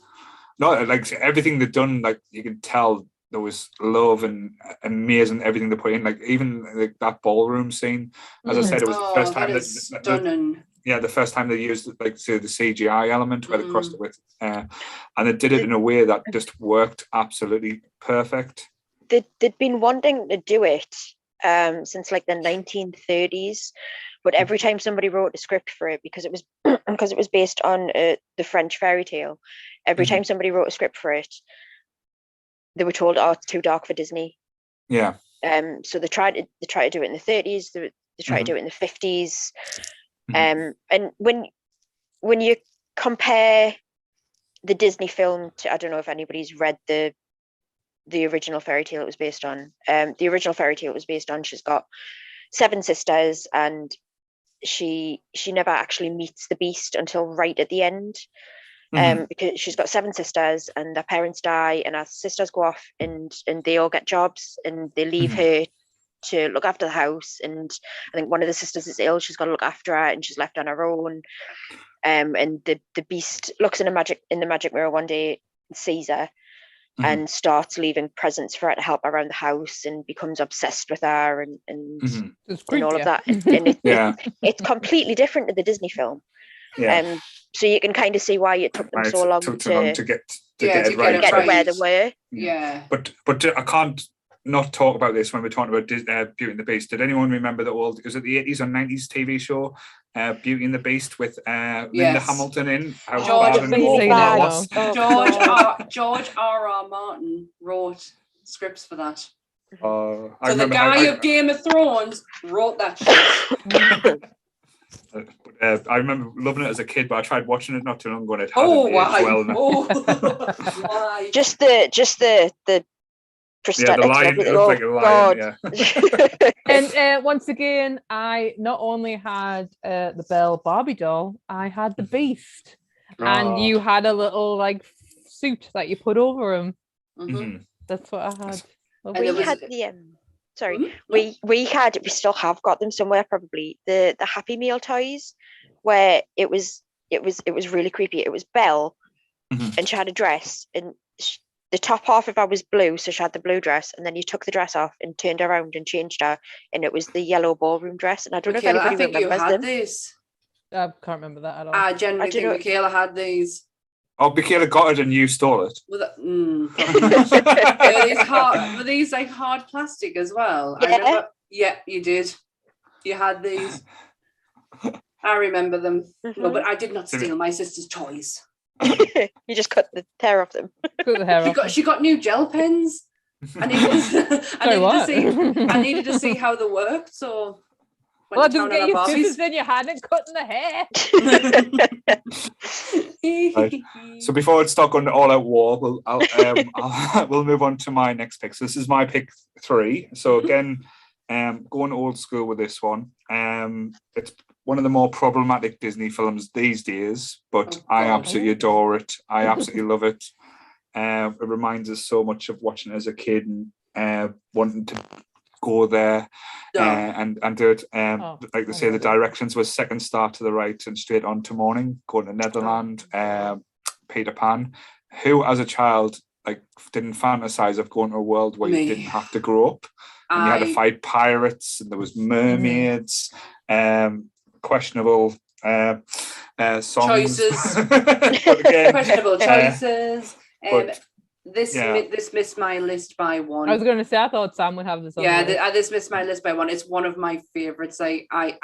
No, like everything they've done, like you can tell there was love and amazing everything they put in. Like even like that ballroom scene, as I said, it was the first time stunning. The first time they used like the CGI element where they crossed it with, and they did it in a way that just worked absolutely perfect. They'd been wanting to do it since like the 1930s, but every time somebody wrote a script for it, because it was based on the French fairy tale, every time somebody wrote a script for it, they were told, "Oh, it's too dark for Disney." Yeah. So they tried to do it in the 30s. They tried to do it in the 50s. And when you compare the Disney film to, I don't know if anybody's read the original fairy tale it was based on. The original fairy tale it was based on, she's got 7 sisters, and she never actually meets the Beast until right at the end. Because she's got 7 sisters and their parents die, and her sisters go off and they all get jobs, and they leave her to look after the house. And I think one of the sisters is ill, she's got to look after her, and she's left on her own. And the Beast looks in the magic mirror one day, sees her, and starts leaving presents for her to help her around the house, and becomes obsessed with her and all of that. And it's completely different to the Disney film. Yeah. So you can kind of see why it took them so long to get it right. Get where they were. Yeah. But I can't not talk about this when we're talking about Beauty and the Beast. Did anyone remember the old, was it the 80s or 90s TV show, Beauty and the Beast with Linda Hamilton in? George R.R. Martin wrote scripts for that. So the guy of Game of Thrones wrote that shit. I remember loving it as a kid, but I tried watching it not too long ago, and it why? Just the prosthetics. The lion, it looked like a lion. And once again, I not only had the Belle Barbie doll, I had the Beast, and you had a little like suit that you put over him. That's what I had. We had the sorry, we still have got them somewhere, probably the Happy Meal toys, where it was really creepy. It was Belle and she had a dress, and the top half of her was blue, so she had the blue dress, and then you took the dress off and turned her around and changed her, and it was the yellow ballroom dress. And I don't know if Michaela, anybody I think you remembers had them. these. I can't remember that at all. I genuinely think Michaela had these. Oh, Michaela got it and you stole it. Were these like hard plastic as well? Yeah. I remember. Yeah, you did. You had these. I remember them. No, but I did not steal my sister's toys. You just cut the hair off them. Cut the hair off. She got new gel pens. I needed to see how they worked. So, well, just get your scissors in your hand and cutting the hair. Right. So before it's stuck on all out war, we'll move on to my next pick. So this is my pick 3. So again, going old school with this one. It's one of the more problematic Disney films these days, but I absolutely adore it. I absolutely love it. It reminds us so much of watching it as a kid and wanting to go there and do it. Like they say, the directions was second star to the right and straight on to morning, going to Netherland, Peter Pan, who as a child like didn't fantasize of going to a world where you didn't have to grow up and you had to fight pirates and there was mermaids, questionable songs. Choices. Again, questionable choices. This missed my list by one. I was going to say, I thought Sam would have this on. This missed my list by one. It's one of my favorites. I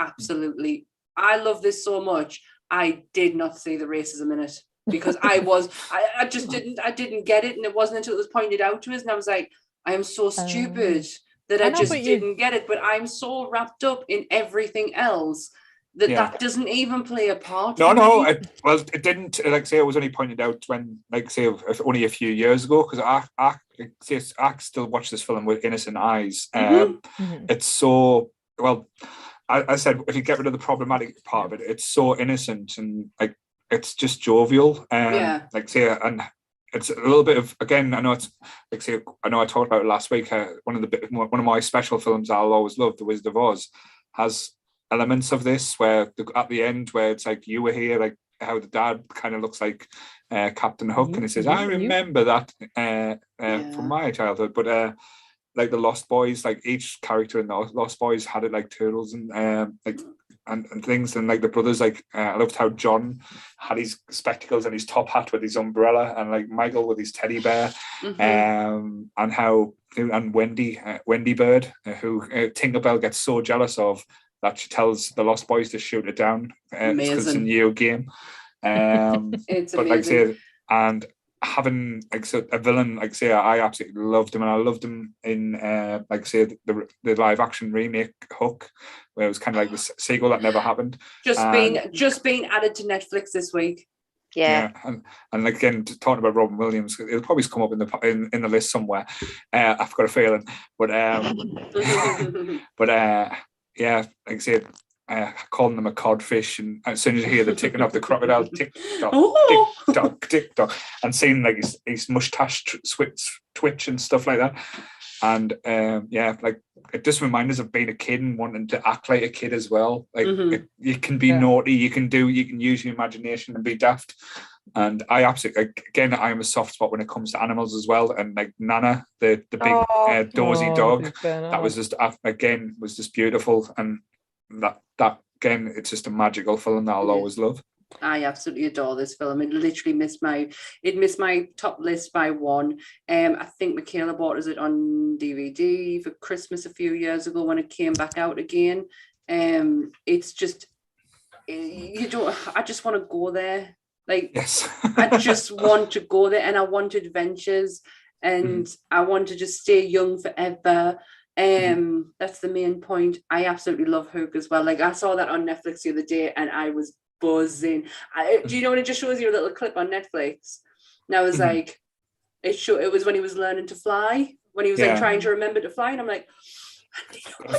love this so much. I did not see the racism in it because I didn't get it, and it wasn't until it was pointed out to us, and I was like, I am so stupid that I just didn't get it. But I'm so wrapped up in everything else that doesn't even play a part. It didn't. Like say, it was only pointed out when, like say, only a few years ago. Because I still watch this film with innocent eyes. It's so well. I said, if you get rid of the problematic part of it, it's so innocent and like it's just jovial. Like say, and it's a little bit of, again, I know it's like say, I know I talked about it last week. One of my special films I'll always love, The Wizard of Oz, has elements of this where at the end where it's like, you were here, like how the dad kind of looks like Captain Hook, and he says, I remember that from my childhood. But like the Lost Boys, like each character in the Lost Boys had it like turtles and like and things, and like the brothers, like I loved how John had his spectacles and his top hat with his umbrella, and like Michael with his teddy bear, and how Wendy Bird, who Tinkerbell gets so jealous of that she tells the Lost Boys to shoot it down because it's a new game. It's but amazing. like say, and having like so a villain, like say, I absolutely loved him, and I loved him in like say the live action remake Hook, where it was kind of like the sequel that never happened. Just being added to Netflix this week. Yeah, and again, talking about Robin Williams, it'll probably come up in the list somewhere. I've got a feeling, but yeah, like I said, calling them a codfish, and as soon as you hear the ticking of the crocodile, tick tock, tick tock, and seeing like his mustache twitch and stuff like that, and like it just reminds us of being a kid and wanting to act like a kid as well. Like you can be naughty, you can use your imagination and be daft. And I absolutely, again, I am a soft spot when it comes to animals as well. And like Nana, the big dozy dog, that was just again was just beautiful. And that again, it's just a magical film that I'll always love. I absolutely adore this film. It literally missed my top list by one. I think Michaela bought us it on DVD for Christmas a few years ago when it came back out again. It's just I just want to go there. Like, yes. I just want to go there, and I want adventures, and I want to just stay young forever. That's the main point. I absolutely love Hook as well. Like, I saw that on Netflix the other day, and I was buzzing. Do you know when it just shows you a little clip on Netflix? And I was like, it was when he was learning to fly, when he was like trying to remember to fly, and I'm like,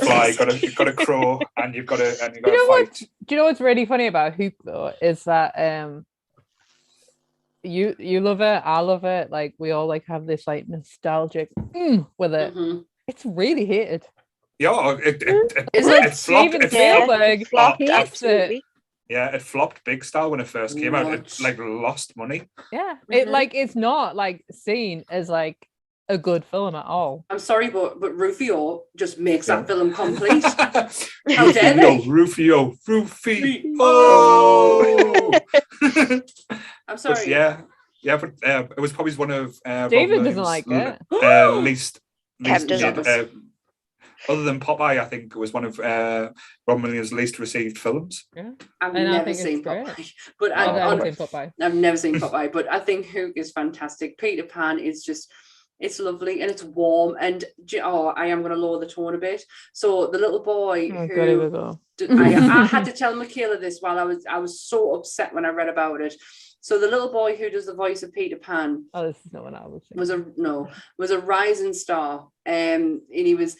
fly, you've got to crow, and you've got to fight. Do you know what's really funny about Hook though is that you love it, I love it, like we all like have this like nostalgic with it. It's really hated. Yeah, it Steven Spielberg flopped, absolutely. Yeah, it flopped big style when it first came out. It What? like lost money. Yeah, it Mhm. like it's not like seen as like a good film at all. I'm sorry, but Rufio just makes Yeah. that film complete. How dare they? Rufio. Oh! I'm sorry. But yeah, but it was probably one of David doesn't like it. least Kev doesn't. made, other than Popeye, I think it was one of Robin Williams' least received films. Yeah, I've and I never think it's seen great. Popeye, but I've Oh, never okay. seen Popeye. I've never seen Popeye, but I think Hook is fantastic. Peter Pan is just, it's lovely and it's warm, and I am going to lower the tone a bit. So the little boy Oh, who God, here we go. I had to tell Michaela this while I was so upset when I read about it. So the little boy who does the voice of Peter Pan Oh, this is not what I was saying. was a rising star, and he was,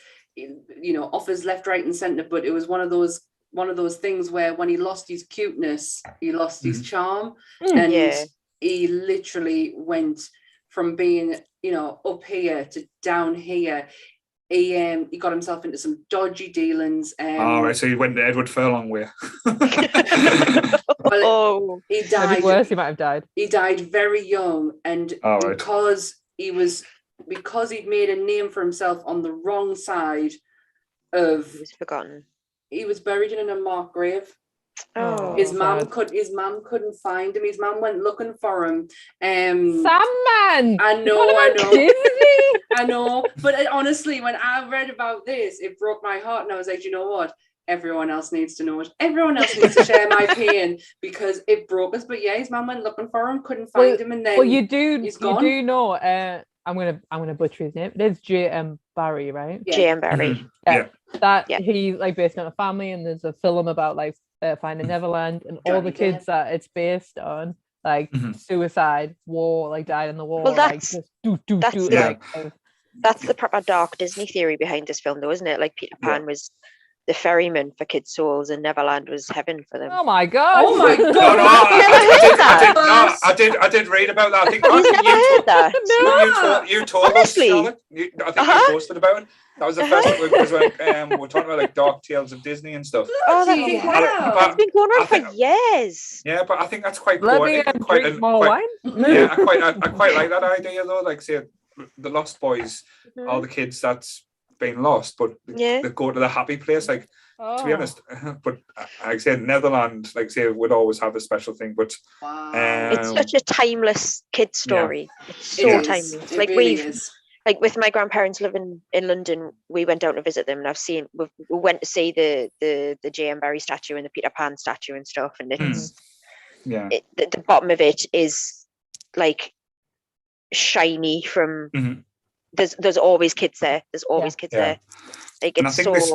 offers left, right, and centre. But it was one of those things where when he lost his cuteness, he lost his charm, and Yeah. he literally went from being up here to down here. He got himself into some dodgy dealings. All right, so you went the Edward Furlong way. Well, he Maybe died. worse, he might have died. He died very young, and All right. because he'd made a name for himself on the wrong side of, He was forgotten. he was buried in an unmarked grave. Oh, His sad. mum couldn't find him. His mum went looking for him. Sandman. I know, What I about know. Disney? I know, but honestly, when I read about this, it broke my heart, and I was like, you know what? Everyone else needs to know it. Everyone else needs to share my pain, because it broke us. But yeah, his mum went looking for him, couldn't find him, and then Well, he's gone. you do know. I'm gonna butcher his name. There's J.M. Barrie, right? Yeah. J.M. Barrie. Mhm. Yeah. That Yeah. he like based on a family, and there's a film about like Finding Neverland, and all the Johnny kids that it's based on, like Mhm. suicide, war, like died in the war. Well, like that's- just do that's do the- like. That's the proper dark Disney theory behind this film, though, isn't it? Like Peter Pan was the ferryman for kids' souls, and Neverland was heaven for them. Oh my god! Oh my God. No, that? I did read about that. I think You've never heard that? you told Honestly? us, Charlotte. I think you posted about it. That was the first thing because we're talking about like dark tales of Disney and stuff. Oh, Bloody that's hell. But- It's been going on I think- for years. Yeah, but I think that's quite Let poetic. me and quite, drink more quite- wine. Yeah, I quite like that idea though. Like, say, the Lost Boys, all the kids that's been lost, but Yeah. they go to the happy place. Like, to be Oh. honest, but like I said, Netherlands, like say, would always have a special thing. But Wow. It's such a timeless kid story. It's It so is. timeless. It Like really we've is. like with my grandparents living in London, we went down to visit them, and we went to see the J.M. Barrie statue and the Peter Pan statue and stuff, and it's yeah, the bottom of it is like shiny from. Mhm. There's always kids there. There's always kids Yeah. there. Like And I it's think so this-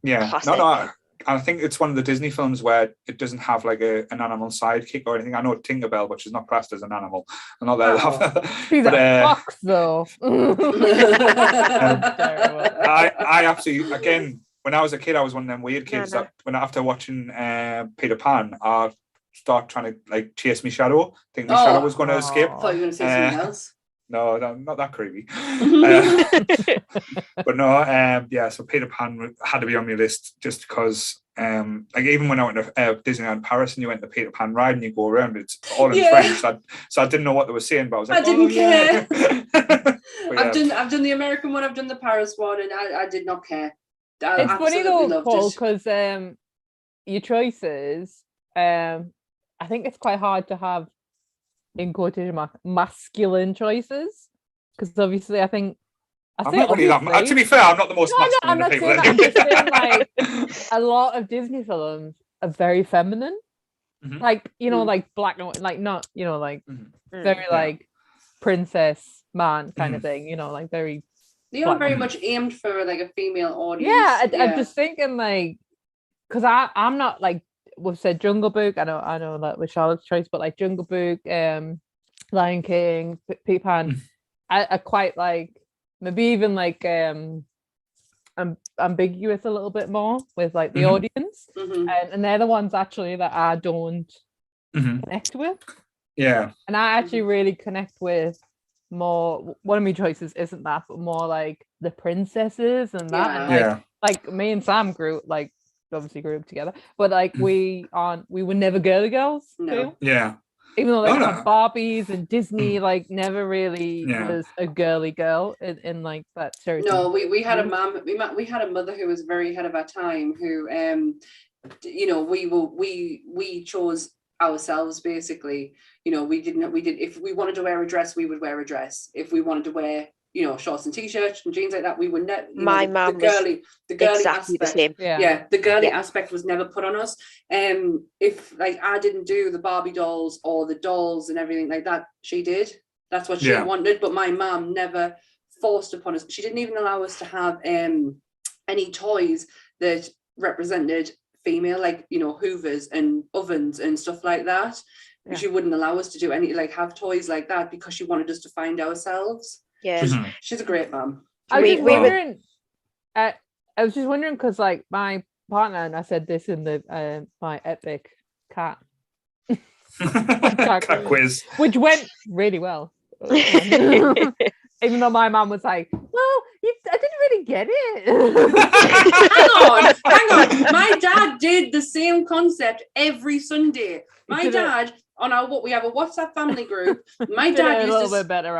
yeah. classic. No. I think it's one of the Disney films where it doesn't have like an animal sidekick or anything. I know Tinkerbell, but she's not classed as an animal. I'm not there. Oh. She's But, a fox though. Terrible. I absolutely, again, when I was a kid, I was one of them weird kids No. that when after watching Peter Pan, I start trying to like chase my shadow, think my shadow was going to escape. I thought you were going to say something else. No, not that creepy. But no, yeah. So Peter Pan had to be on my list just because, like even when I went to Disneyland Paris and you went to Peter Pan ride and you go around, it's all in Yeah. French. So I didn't know what they were saying, but I was like, I didn't care. But yeah. I've done the American one, I've done the Paris one, and I did not care. I It's funny absolutely though, loved Paul, it. because your choices, I think it's quite hard to have in quotation mark masculine choices, because obviously I think I'm not really that. To obviously- be fair, I'm not the most No, masculine I'm not of people. saying that. I'm just saying, anyway. a lot of Disney films are very feminine, Mhm. like Mm. like black and white, like not like Mm. very Yeah. like princess man kind of thing, like very. They are Black very women. much aimed for like a female audience. Yeah, I'm just thinking like, because I'm not like we've said Jungle Book. I know that was Charlotte's choice, but like Jungle Book, Lion King, Peter Pan, I quite like maybe even like ambiguous a little bit more with like the Mhm. audience, Mhm. and they're the ones actually that I don't Mhm. connect with, Yeah. and I actually really connect with more. One of my choices isn't that, but more like the princesses and that, and Yeah. like Yeah. like me and Sam grew like obviously grew up together, but like we were never girly girls. No. Too. Yeah. Even though like No, had Barbies and Disney, like never really Yeah. was a girly girl in like that stereotype. No, we had a mum. We had a mother who was very ahead of our time. Who, you know, we chose ourselves basically. You know, we did if we wanted to wear a dress, we would wear a dress. If we wanted to wear, you know, shorts and t-shirts and jeans like that, we would never. My mum the girly exactly aspect. the same. Yeah, the girly aspect was never put on us. If like I didn't do the Barbie dolls or the dolls and everything like that, she did. That's what she wanted. But my mum never forced upon us. She didn't even allow us to have any toys that represented female, like, you know, hoovers and ovens and stuff like that. Yeah. She wouldn't allow us to do any, like, have toys like that because she wanted us to find ourselves. Yeah, she's a great mum. I was just wondering because like my partner, and I said this in the my epic cat quiz, which went really well. Even though my mum was like, well, I didn't really get it. hang on. My dad did the same concept every Sunday. My dad, on our we have a WhatsApp family group. My dad used a little bit better.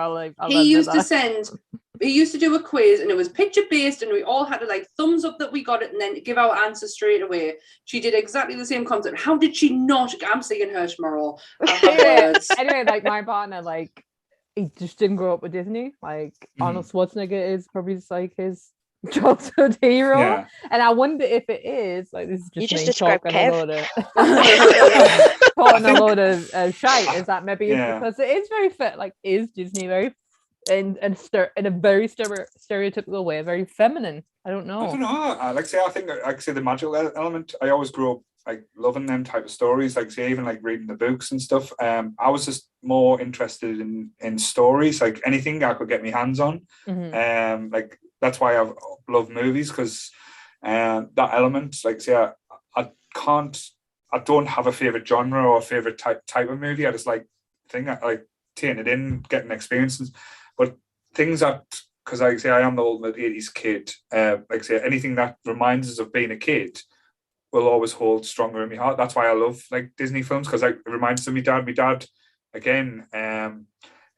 He used to do a quiz, and it was picture based, and we all had to like thumbs up that we got it, and then give our answer straight away. She did exactly the same concept. How did she not? I'm seeing her tomorrow. Anyway, like my partner, like he just didn't grow up with Disney. Like Arnold Schwarzenegger is probably just like his childhood hero. Yeah. And I wonder if it is like this is just talking a load of shite. Is that maybe it's because it is very fit? Like, is Disney very in a very stereotypical way, very feminine? I don't know. I think the magical element. I always grew up like loving them type of stories. Like, say, even like reading the books and stuff. I was just more interested in stories, like anything I could get my hands on. Like that's why I love movies, because that element. Like, say, I don't have a favorite genre or a favorite type of movie. I just like taking it in, getting experiences. But things that, because like I say, I am the ultimate 80s kid. Like I say, anything that reminds us of being a kid will always hold stronger in my heart. That's why I love like Disney films, because like, it reminds me of my dad. My dad, again,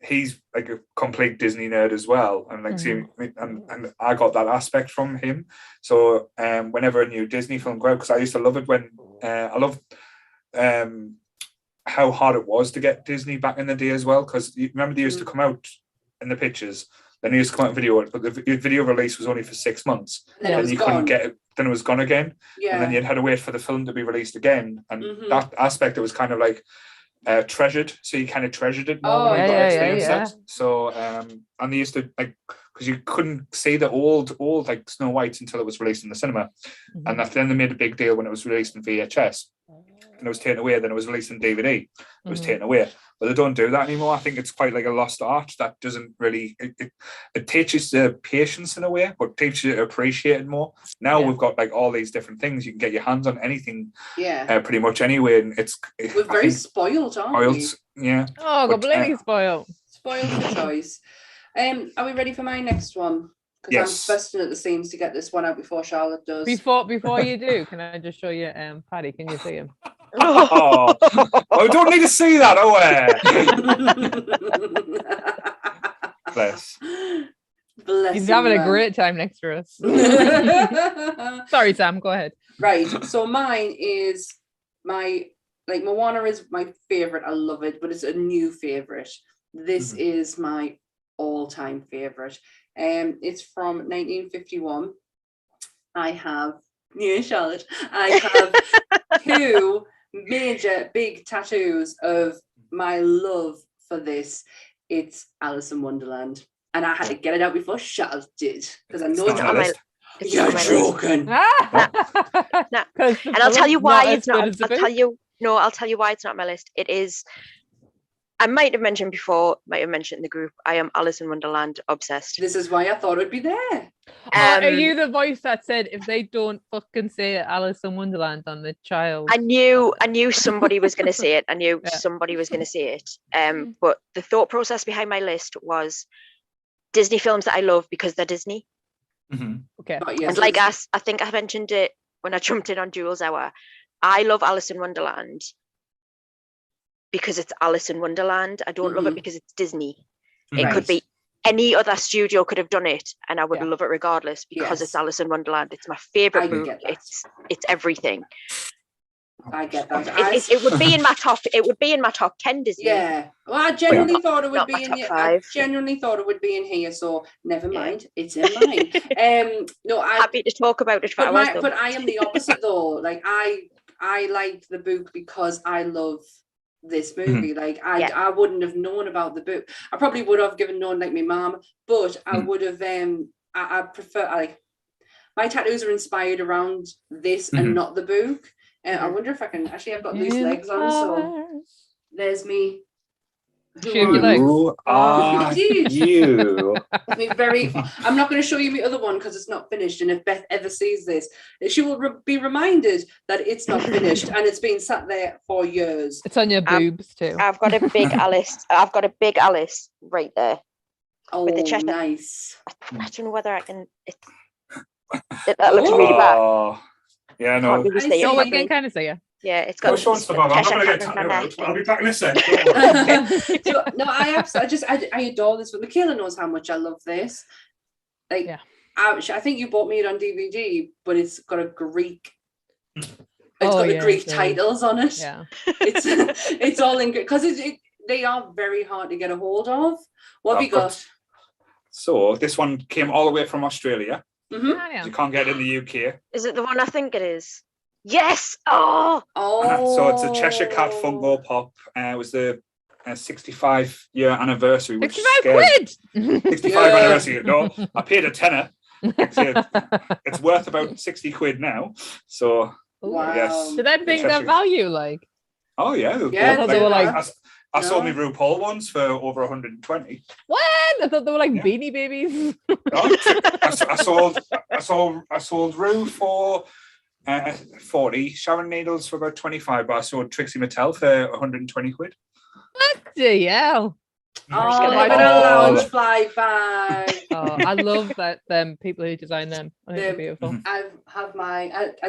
he's like a complete Disney nerd as well, and like and I got that aspect from him. So whenever a new Disney film grew out, because I used to love it when I loved how hard it was to get Disney back in the day as well, because you remember they used to come out in the pictures, then they used to come out in video, but the video release was only for 6 months, and you couldn't get it, then it was gone again, and then you'd had to wait for the film to be released again, and that aspect, it was kind of like treasured, so you kind of treasured it more when you got experience it. So and they used to, like, because you couldn't see the old like Snow White until it was released in the cinema, and then they made a big deal when it was released in VHS, and it was taken away. Then it was released in DVD, it was taken away. But they don't do that anymore. I think it's quite like a lost art that doesn't really, it teaches the patience in a way, but teaches you to appreciate it more. Now we've got like all these different things. You can get your hands on anything pretty much anyway. And we're very spoiled, aren't we? Yeah. Oh, completely spoiled. Spoiled for choice. Are we ready for my next one? Because I'm busting at the seams to get this one out before Charlotte does. Before you do, can I just show you Paddy? Can you see him? Oh, I don't need to see that. Bless. He's having a great time next to us. Sorry, Sam, go ahead. Right, so mine is Moana is my favorite. I love it, but it's a new favorite. This is my all-time favorite. It's from 1951. I have Charlotte. I have two major big tattoos of my love for this. It's Alice in Wonderland, and I had to get it out before Charlotte did, because I know it's on my list. You're joking. And I'll tell you why it's not. I'll tell you why it's not on my list. It is. I might have mentioned before, in the group, I am Alice in Wonderland obsessed. This is why I thought it'd be there. Are you the voice that said if they don't fucking say Alice in Wonderland on the child? I knew somebody was going to say it. I knew somebody was going to say it. But the thought process behind my list was Disney films that I love because they're Disney. Okay. And like I think I mentioned it when I jumped in on Jules Hour, I love Alice in Wonderland because it's Alice in Wonderland. I don't love it because it's Disney. It could be any other studio could have done it, and I would love it regardless because it's Alice in Wonderland. It's my favorite book. It's everything. I get that. It would be in my top. It would be in my top 10 Disney. Yeah. Well, I genuinely thought it would be in top 5. I genuinely thought it would be in here. So never mind. It's in mine. No, I'm happy to talk about it for hours. But I am the opposite though. Like I liked the book because I love this movie. Like I wouldn't have known about the book. I probably would have known like my mom, but I would have. I prefer like my tattoos are inspired around this and not the book. I wonder if I can actually. I've got loose legs on, so there's me. Who are you? I'm not going to show you my other one because it's not finished. And if Beth ever sees this, she will be reminded that it's not finished and it's been sat there for years. It's on your boobs too. I've got a big Alice. I've got a big Alice right there. Oh, with the Cheshire. Nice. I don't know whether I can. That looks really bad. Yeah, no. I can kind of see you. Yeah, it's got. I'm not going to get tattooed. I'll be back in a sec. No, I adore this. But Michaela knows how much I love this. Like, I think you bought me it on DVD, but it's got a Greek. It's got the Greek titles on it. Yeah, it's all in Greek because they are very hard to get a hold of. What have you got? So this one came all the way from Australia. Mm-hmm. You can't get it in the UK. Is it the one I think it is? Yes. Oh. So it's a Cheshire Cat Funko Pop. It was the 65-year anniversary. 65 quid. 65 anniversary. No, I paid a tenner. It's worth about 60 quid now. So yes. Did that bring their value like? Oh yeah. Yeah. They were like. I sold me RuPaul ones for over 120. What? I thought they were like Beanie Babies. I sold Ru for 40, Sharon Needles for about 25, but I sold Trixie Mattel for 120 quid. What the hell? Oh, they've got a lounge fly bag. Oh, I love that people who design them. I think they're beautiful. I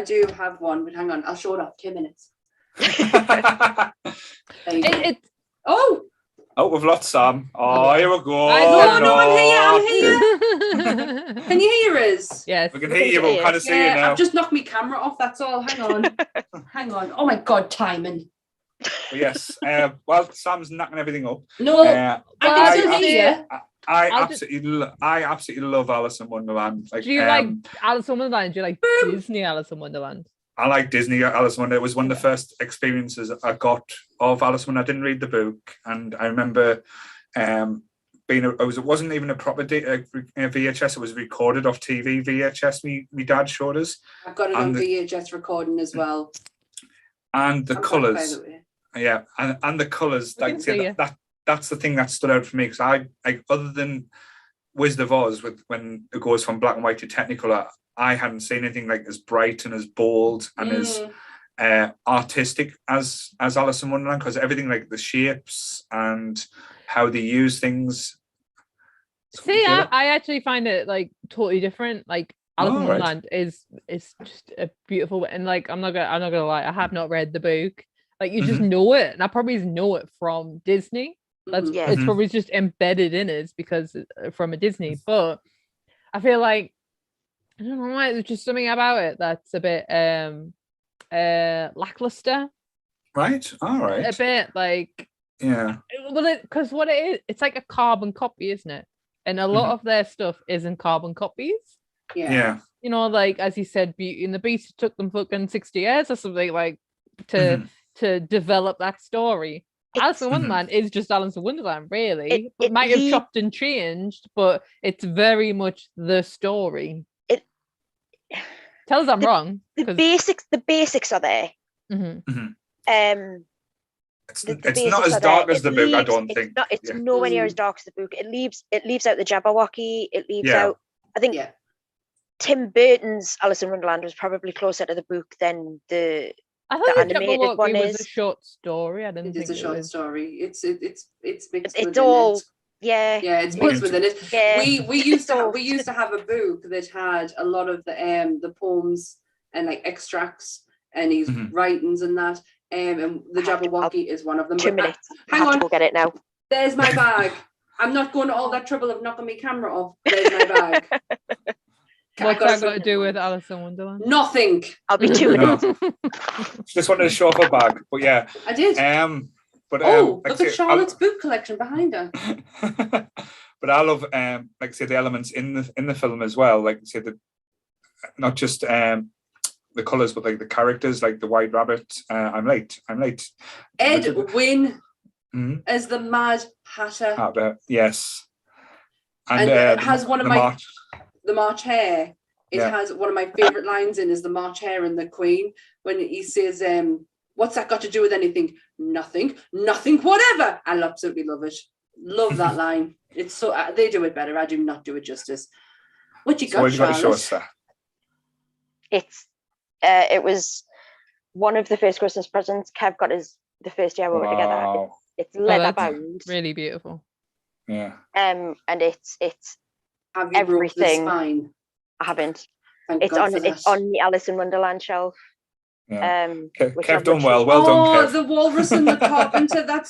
do have one, but hang on, I'll show it off 2 minutes. We've lost Sam. Oh, here we go. No, I'm here. Can you hear us? Yes. We can hear you, but we can't see you now. I've just knocked my camera off, that's all. Hang on. Oh my God, timing. Yes. Well, Sam's knocking everything up. No, I can still hear you. I absolutely love Alice in Wonderland. Do you like Alice in Wonderland? Do you like Disney Alice in Wonderland? I like Disney Alice in Wonderland. It was one of the first experiences I got of Alice when I didn't read the book, and I remember it wasn't even a proper VHS. It was recorded off TV VHS. My dad showed us. I've got it on VHS recording as well. And the colours, and the colours. Like that's the thing that stood out for me because I other than Wizard of Oz, when it goes from black and white to Technicolor, I hadn't seen anything like as bright and as bold and as artistic as Alice in Wonderland, because everything like the shapes and how they use things. See, I actually find it like totally different. Like Alice in Wonderland is just a beautiful, and like I'm not gonna lie, I have not read the book. Like you just know it, and I probably know it from Disney. It's probably just embedded in us because from a Disney. But I feel like I don't know why, there's just something about it that's a bit lackluster. Right. All right. A bit like well, because what it is, it's like a carbon copy, isn't it? And a lot of their stuff isn't carbon copies. Yeah. You know, like as you said, Beauty and the Beast, it took them fucking 60 years or something like to develop that story. Alice in Wonderland is just Alice in Wonderland, really. It might have chopped and changed, but it's very much the story. Tell us I'm wrong. The basics are there. It's not as dark as the book, I don't think. It's nowhere near as dark as the book. It leaves out the Jabberwocky. It leaves out. I think Tim Burton's Alice in Wonderland was probably closer to the book than the animated one was a short story. I didn't think it's a short story. It's mixed. It's all. It's mixed within it. Yeah. We used to have a book that had a lot of the poems and like extracts and his Mhm. writings and that. And the Jabberwocky is one of them. 2 But, minutes. I hang have on, to go get it now. there's my bag. I'm not going to all that trouble of knocking my camera off. There's my bag. What's that got to do with Alice in Wonderland? Nothing. I'll be 2 No. minutes. Just wanted to show off her bag, but yeah. I did. But Look like I at say, Charlotte's book collection behind her. but I love like I say the elements in the film as well. Like I say not just the colours, but like the characters, like the White Rabbit. I'm late. Ed Wynn Mhm. as the Mad Hatter. Yes. And it has one of my March. the March Hare. It Yeah. has one of my favourite lines in is the March Hare and the Queen when he says, "What's that got to do with anything? Nothing, whatever." I absolutely love it. Love that line. It's so they do it better. I do not do it justice. What you So got, what have you got to show Charlotte? us, sir? It was one of the first Christmas presents Kev got the first year we were together. Wow. It's leather that's bound. Really beautiful. Yeah. And it's Have you broke the everything. spine? I haven't. Thank It's God for that. on the Alice in Wonderland shelf. Yeah. Which Kev I've done well. literally- Well done, Oh, Kev. the Walrus and the Carpenter. That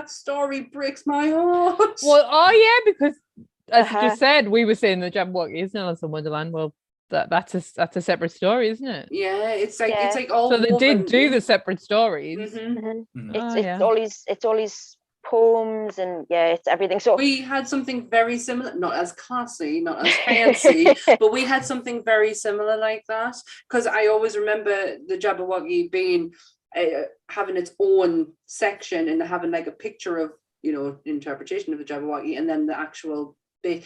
story breaks my heart. Well, oh yeah, because as you Uh-huh. just said, we were saying the Jabberwocky isn't Alice in Wonderland. Well, that's a separate story, isn't it? Yeah, it's like Yeah. all. So they woven did do in. the separate stories. Mhm. Mhm. Mhm. Oh, It's yeah. all these poems and it's everything. So We had something very similar, not as classy, not as fancy, but we had something very similar like that. Because I always remember the Jabberwocky being having its own section and having like a picture of interpretation of the Jabberwocky, and then the actual bit.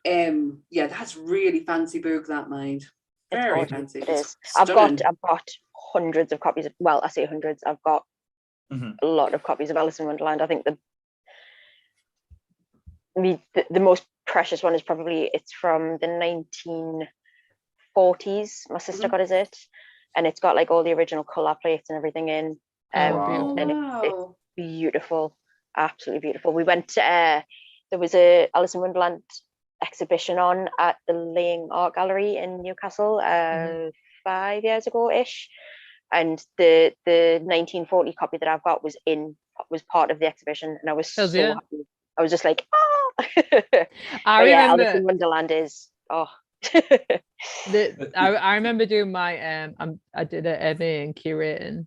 Yeah, that's really fancy book that made. It's Very gorgeous. fancy. It It's is. I've stunning. got hundreds of copies. Well, I say hundreds. I've got Mhm. a lot of copies of Alice in Wonderland. I think the most precious one is probably it's from the 1940s. My sister got it, and it's got like all the original color plates and everything in. Wow. And Wow. it's beautiful, absolutely beautiful. We went to there was a Alice in Wonderland exhibition on at the Laying Art Gallery in Newcastle 5 years ago ish, and the 1940 copy that I've got was part of the exhibition, and I was so yeah. happy. I was just like, oh. I But yeah, remember Alice in Wonderland is I remember doing my I did an MA in curating.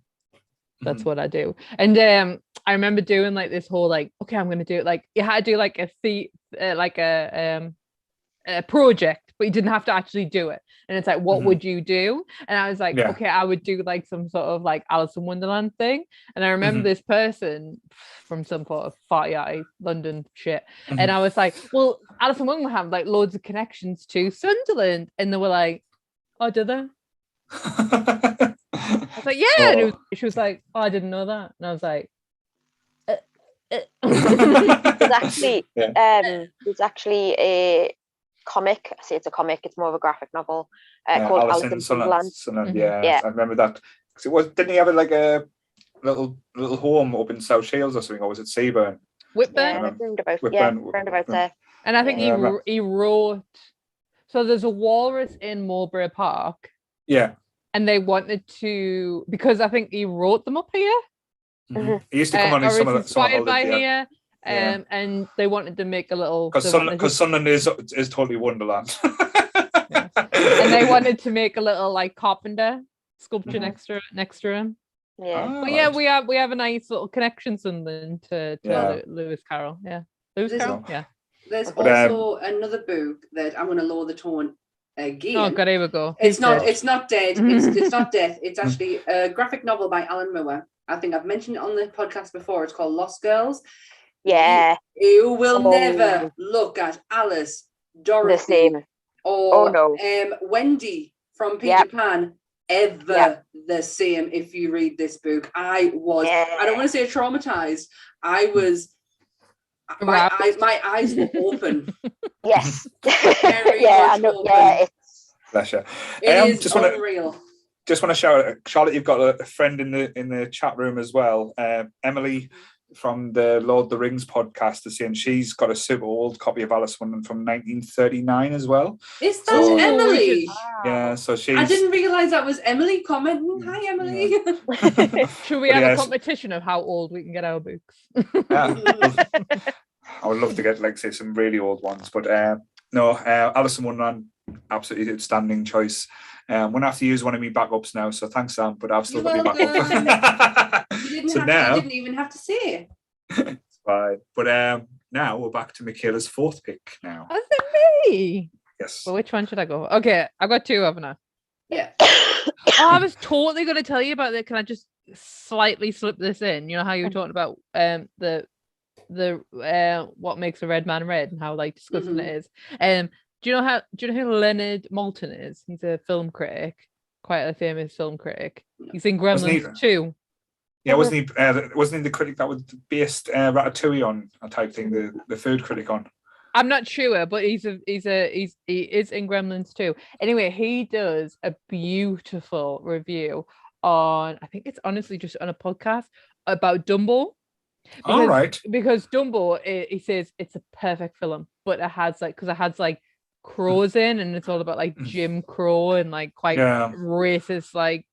That's what I do. And I remember doing like this whole like, okay, I'm gonna do it. Like you had to do like a project, but you didn't have to actually do it. And it's like, what would you do? And I was like, okay, I would do like some sort of like Alice in Wonderland thing. And I remember this person from some sort of farty London shit. And I was like, well, Alice in Wonderland have like loads of connections to Sunderland. And they were like, oh, do they? I was like, yeah. And she was like, oh, I didn't know that. And I was like, there's actually a comic. I say it's a comic. It's more of a graphic novel called Alice in Wonderland. Yeah, I remember that. Because didn't he have like a little home up in South Shields or something, or was it Seaburn? Whitburn. Roundabout there. And I think he wrote. So there's a walrus in Mulberry Park. Yeah. And they wanted to, because I think he wrote them up here. He used to come on in some of the inspired by here. And they wanted to make a little because Sunderland is totally Wonderland. And they wanted to make a little like carpenter sculpture next to him. Yeah. But yeah, we have a nice little connection Sunderland to Lewis Carroll. Yeah. Lewis Carroll. Yeah. There's also another book that I'm gonna lower the tone again. Oh god, here we go. It's not dead. It's not death. It's actually a graphic novel by Alan Moore. I think I've mentioned it on the podcast before. It's called Lost Girls. Yeah. You will never look at Alice, Dorothy, or Wendy from Peter Pan ever the same if you read this book. I don't want to say traumatized. I was my eyes were open. Yes. Very much open. Yeah, bless you. It is unreal. Just want to shout out, Charlotte, you've got a friend in the chat room as well. Emily from the Lord of the Rings podcast is saying she's got a super old copy of Alice in Wonderland from 1939 as well. Is that So- Emily? Yeah, so she's. I didn't realise that was Emily commenting. Hi, Emily. Should we But have yes. a competition of how old we can get our books? Yeah, I would love to get, like, say, some really old ones, but no, Alice in Wonderland, absolutely outstanding choice. I'm gonna have to use one of my backups now, so thanks, Sam, but I've still You're got my backup. You So now- didn't even have to say. It's fine. But now we're back to Michaela's fourth pick now. Is it me? Yes. Well, which one should I go? Okay, I've got two, haven't I? Yeah. Oh, I was totally going to tell you about it. Can I just slightly slip this in? You know how you were talking about the what makes a red man red and how like disgusting it is. Do you know who Leonard Maltin is? He's a film critic, quite a famous film critic. He's in Wasn't he- Gremlins too. Yeah, wasn't he the critic that was based Ratatouille on, a type thing, the food critic on? I'm not sure, but he is in Gremlins too. Anyway, he does a beautiful review on, I think it's honestly just on a podcast about Dumbo. All right. Because Dumbo, he says it's a perfect film, but it has like crows in, and it's all about like Jim Crow and like quite racist like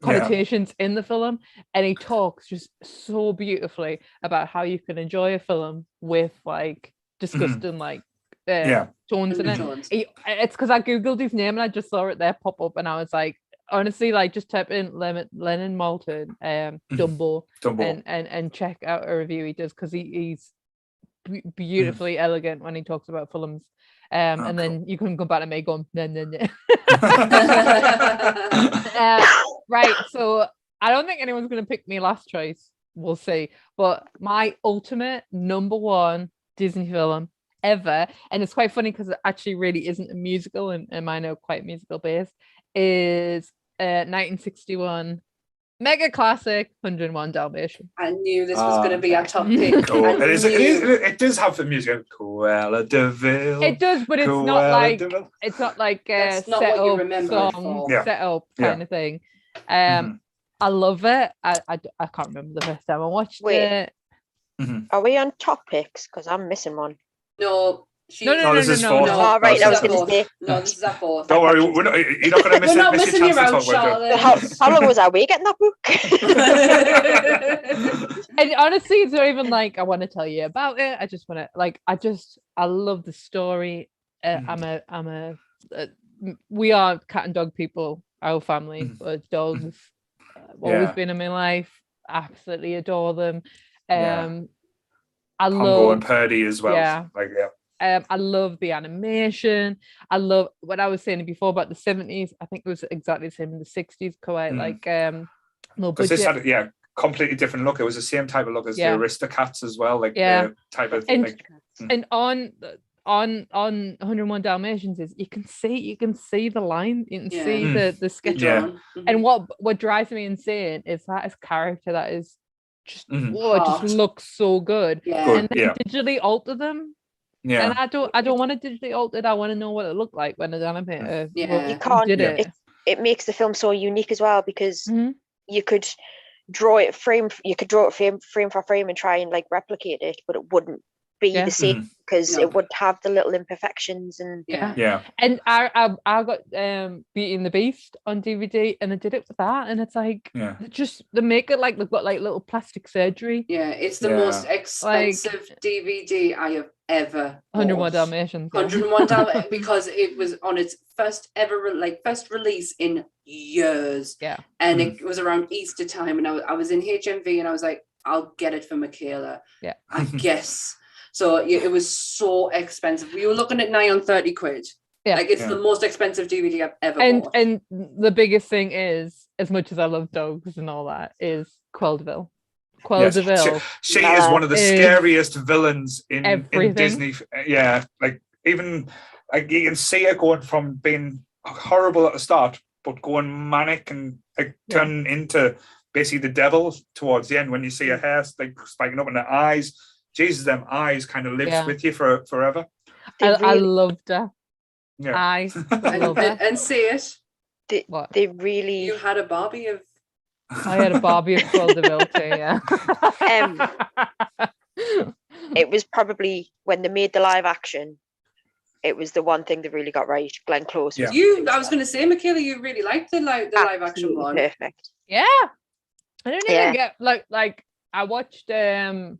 connotations in the film, and he talks just so beautifully about how you can enjoy a film with like disgusting like tones in it. It's because I googled his name and I just saw it there pop up, and I was like, honestly, like just type in Lennon Malton Dumbo. And check out a review he does, because he's beautifully elegant when he talks about films. And then you can come back to me going nah. Right, so I don't think anyone's going to pick me last choice, we'll see, but my ultimate number one Disney film ever, and it's quite funny because it actually really isn't a musical, and mine are quite musical based, is 1961 mega classic 101 Dalmatian. I knew this was going to be our top pick. Cool. It does have the music. Cruella de Vil. It does, but it's not like That's not set what you up remember it song, for. set up kind of thing. I love it. I can't remember the first time I watched it. Are we on top picks? Because I'm missing one. No. No, this is fourth. Oh, right, I was going to say. No, this is our fourth. Don't worry, you're not going to miss We're not miss missing your you out, chance to talk about it. Charlotte. How long was I away getting that book? And honestly, it's not even like I want to tell you about it. I just want to like I love the story. We are cat and dog people. Our family, dogs, always been in my life. Absolutely adore them. I Congo love and Purdy as well. Yeah. I love the animation. I love what I was saying before about the 70s. I think it was exactly the same in the 60s. Quite like low budget. This had completely different look. It was the same type of look as the Aristocats as well. Like the type of and on 101 Dalmatians is you can see the line, you can see the sketch. And what drives me insane is that his character that is just it just looks so good. And then digitally alter them. And I don't want to digitally alter it. I want to know what it looked like when the animator you can't did it. It makes the film so unique as well, because you could draw it frame for frame and try and like replicate it, but it wouldn't be the same, because it would have the little imperfections and And I got Beauty and the Beast on DVD, and I did it with that, and it's like just they make it like they've got like little plastic surgery. It's the most expensive DVD I have ever 101 Dalmatians. 101 Dalmatians, because it was on its first release in years. And it was around Easter time, and I was in HMV, and I was like, I'll get it for Michaela. I guess. So it was so expensive. We were looking at nigh on 30 quid. Like it's the most expensive DVD I've ever bought. And the biggest thing is, as much as I love dogs and all that, is Cruella de Vil. Cruella de Vil. She is one of the scariest villains in Disney. Like even like you can see her going from being horrible at the start, but going manic and like turning into basically the devil towards the end, when you see her hair like spiking up in her eyes. Jesus, them eyes kind of lives with you forever. I loved her. I love her. And see it. They really. You had a Barbie of I had a Barbie of Cruella de Vil too, yeah. It was probably when they made the live action, it was the one thing they really got right. Glenn Close was I was going to say, Michaela, you really liked the live action absolutely one. perfect. Yeah. I don't even get like I watched Cruella,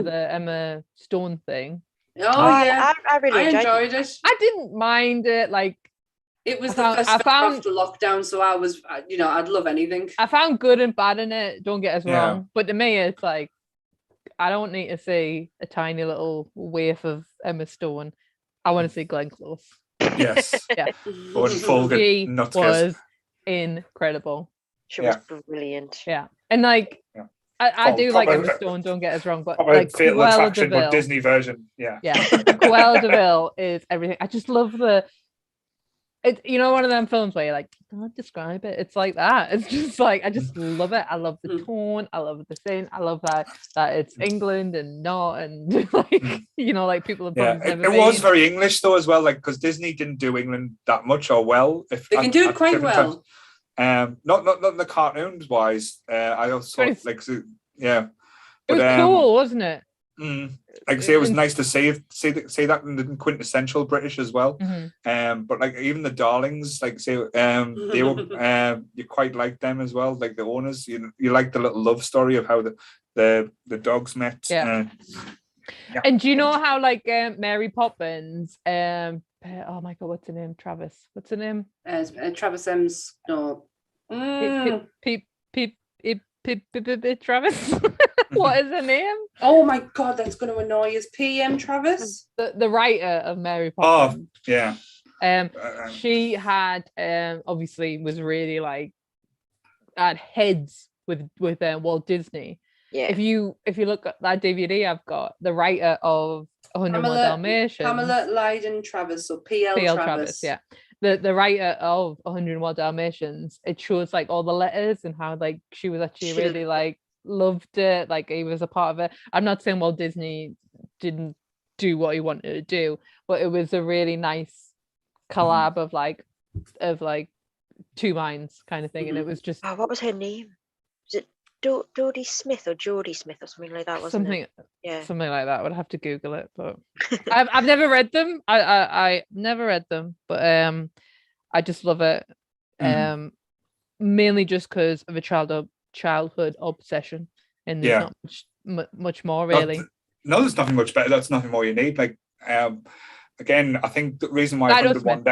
the Emma Stone thing. Oh yeah, I really enjoyed it. I didn't mind it. Like, it was the first film after lockdown, so I was, I'd love anything. I found good and bad in it. Don't get us wrong, but to me, it's like I don't need to see a tiny little waif of Emma Stone. I want to see Glenn Close. Yes. Yeah. She was incredible. She was brilliant. Yeah, and like. Yeah. I do like Emma Stone, don't get us wrong, but like Fatal Cruella Attraction, de Vil, but Disney version, yeah. Cruella de Vil is everything. I just love one of them films where you're like, can't describe it. It's like that. It's just like I just love it. I love the tone. I love the thing. I love that it's England and not and like people have probably never. It was very English though as well, like because Disney didn't do England that much or well. If they can do it quite well. Not the cartoons wise. I also like yeah. It was cool, wasn't it? Like I say, it was nice to see that in the quintessential British as well. But like even the Darlings, like say, they were you quite like them as well. Like the owners, you like the little love story of how the dogs met. Yeah. And do you know how like Mary Poppins? Oh my god, what's her name? Travis. What's her name? Travis M's no. Travis. What is her name? Oh my god, that's going to annoy us. PM Travis, the writer of Mary Poppins. Oh yeah. She had obviously was really like had heads with Walt Disney. Yeah. If you look at that DVD I've got, the writer of 101 Dalmatians, Pamela Lydon Travis or PL Travis. Yeah. The writer of 101 Dalmatians, it shows like all the letters and how like she was actually really like loved it, like he was a part of it. I'm not saying Walt Disney didn't do what he wanted to do, but it was a really nice collab of two minds kind of thing. And it was just what was her name? Was it Dodie Smith or Jodie Smith or something like that, wasn't it? Yeah, something like that. I would have to Google it, but I've never read them. I never read them, but I just love it. Mainly just because of a childhood obsession, and there's not much more really. No, there's nothing much better. That's nothing more you need. Like again, I think the reason why 101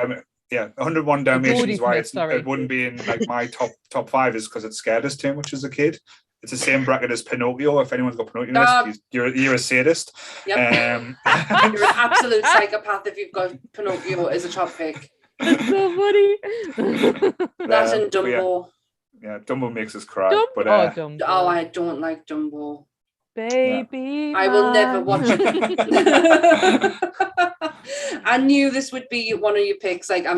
Dalmatians why it wouldn't be in like my top 5 is because it scared us too much as a kid. It's the same bracket as Pinocchio. If anyone's got Pinocchio list, you're a sadist. Yep. You're an absolute psychopath if you've got Pinocchio as a top pick. That's so funny. That and Dumbo. Yeah, Dumbo makes us cry. Dumbo. I don't like Dumbo. Baby, I will never watch it. I knew this would be one of your picks. Like I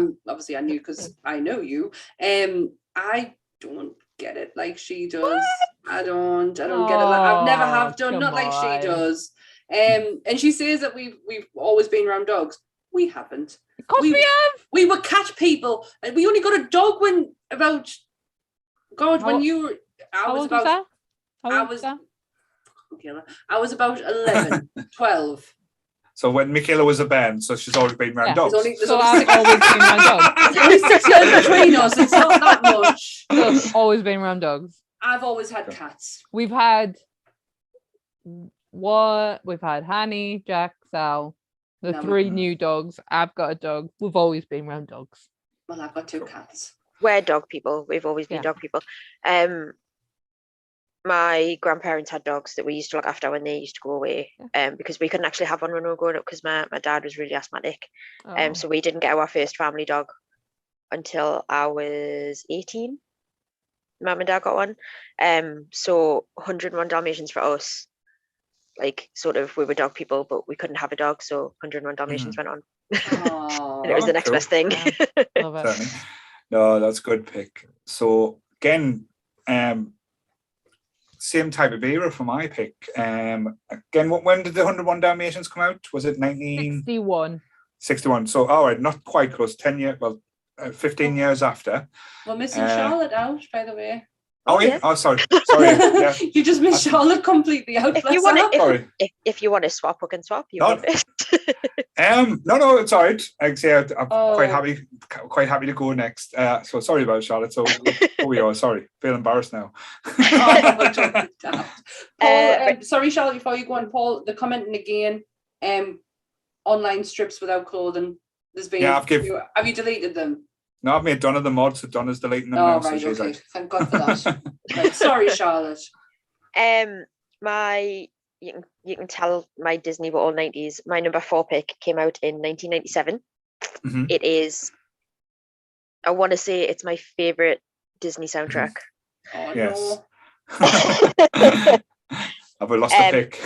knew because I know you. I don't get it like she does. What? I don't get it. I've never have done. Not like she does. And she says that we've always been around dogs. We haven't. Of course we have. We were cat people, and we only got a dog when you were. I was about 11, 12. So when Michaela was a bairn, so she's always been around dogs. I've always been around dogs. There's only 6 years between us. It's not that much. I've always been around dogs. I've always had cats. We've had Hanny, Jack, Sal, the 3 new dogs. I've got a dog. We've always been around dogs. Well, I've got 2 cats. We're dog people. We've always been dog people. My grandparents had dogs that we used to look after when they used to go away, because we couldn't actually have one when we were growing up because my dad was really asthmatic. So we didn't get our first family dog until I was 18. Mum and Dad got one. So 101 Dalmatians for us, like sort of we were dog people, but we couldn't have a dog, so 101 Dalmatians went on. And it was the next best thing. Love it. No, that's a good pick. So again, same type of era for my pick. Again, when did the 101 Dalmatians come out? Was it 1961? 61. So, all right, not quite close. 10 years. Well, 15 years after. We're missing Charlotte out, by the way. Oh, yeah. Oh, sorry. Yeah. You just missed Charlotte completely out. If you want to, Sorry. if you want to swap, we can swap. You No. want it? No, it's all right. Like I say, I'm Oh. quite happy to go next. So sorry about it, Charlotte. So oh, we are sorry. Feel embarrassed now. Oh, don't be daft. Paul, Right. sorry, Charlotte, before you go on, Paul, they're commenting again. Online strips without clothing. There's been. Yeah, have you deleted them? No, I've made Donna the mod, so Donna's deleting them Oh, now. right, So she's okay. Thank God for that. Right, sorry, Charlotte. You can tell my Disney were all 90s. My number 4 pick came out in 1997. Mhm. It is, I want to say it's my favorite Disney soundtrack. Oh, Yes. no. Have we lost a pick?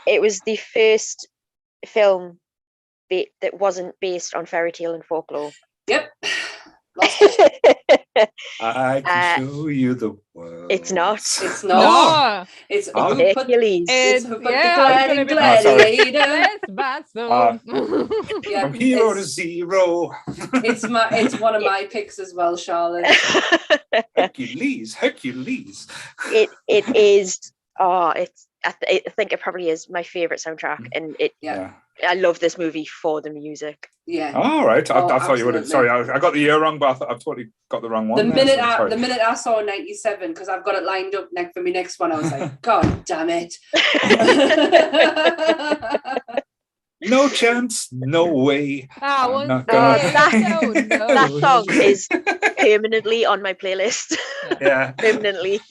It was the first film that wasn't based on fairy tale and folklore. Yep. Lost it. I can show you the world. It's not. It's not. No. It's Oh. who put Hercules. it's who put Yeah, the I was gonna be like, gladiator. Let's buy some. Yeah, From hero to zero. it's one of my picks as well, Charlotte. Hercules. It is. Oh, I think it probably is my favorite soundtrack, and Yeah. I love this movie for the music. Yeah. All right. Oh, I thought you would have. Sorry, absolutely. I got the year wrong, but I've totally got the wrong one. The there, minute I saw 97, because I've got it lined up next for my next one, I was like, God damn it. No chance, no way. I I'm not want gonna- That song is permanently on my playlist. Yeah, Permanently.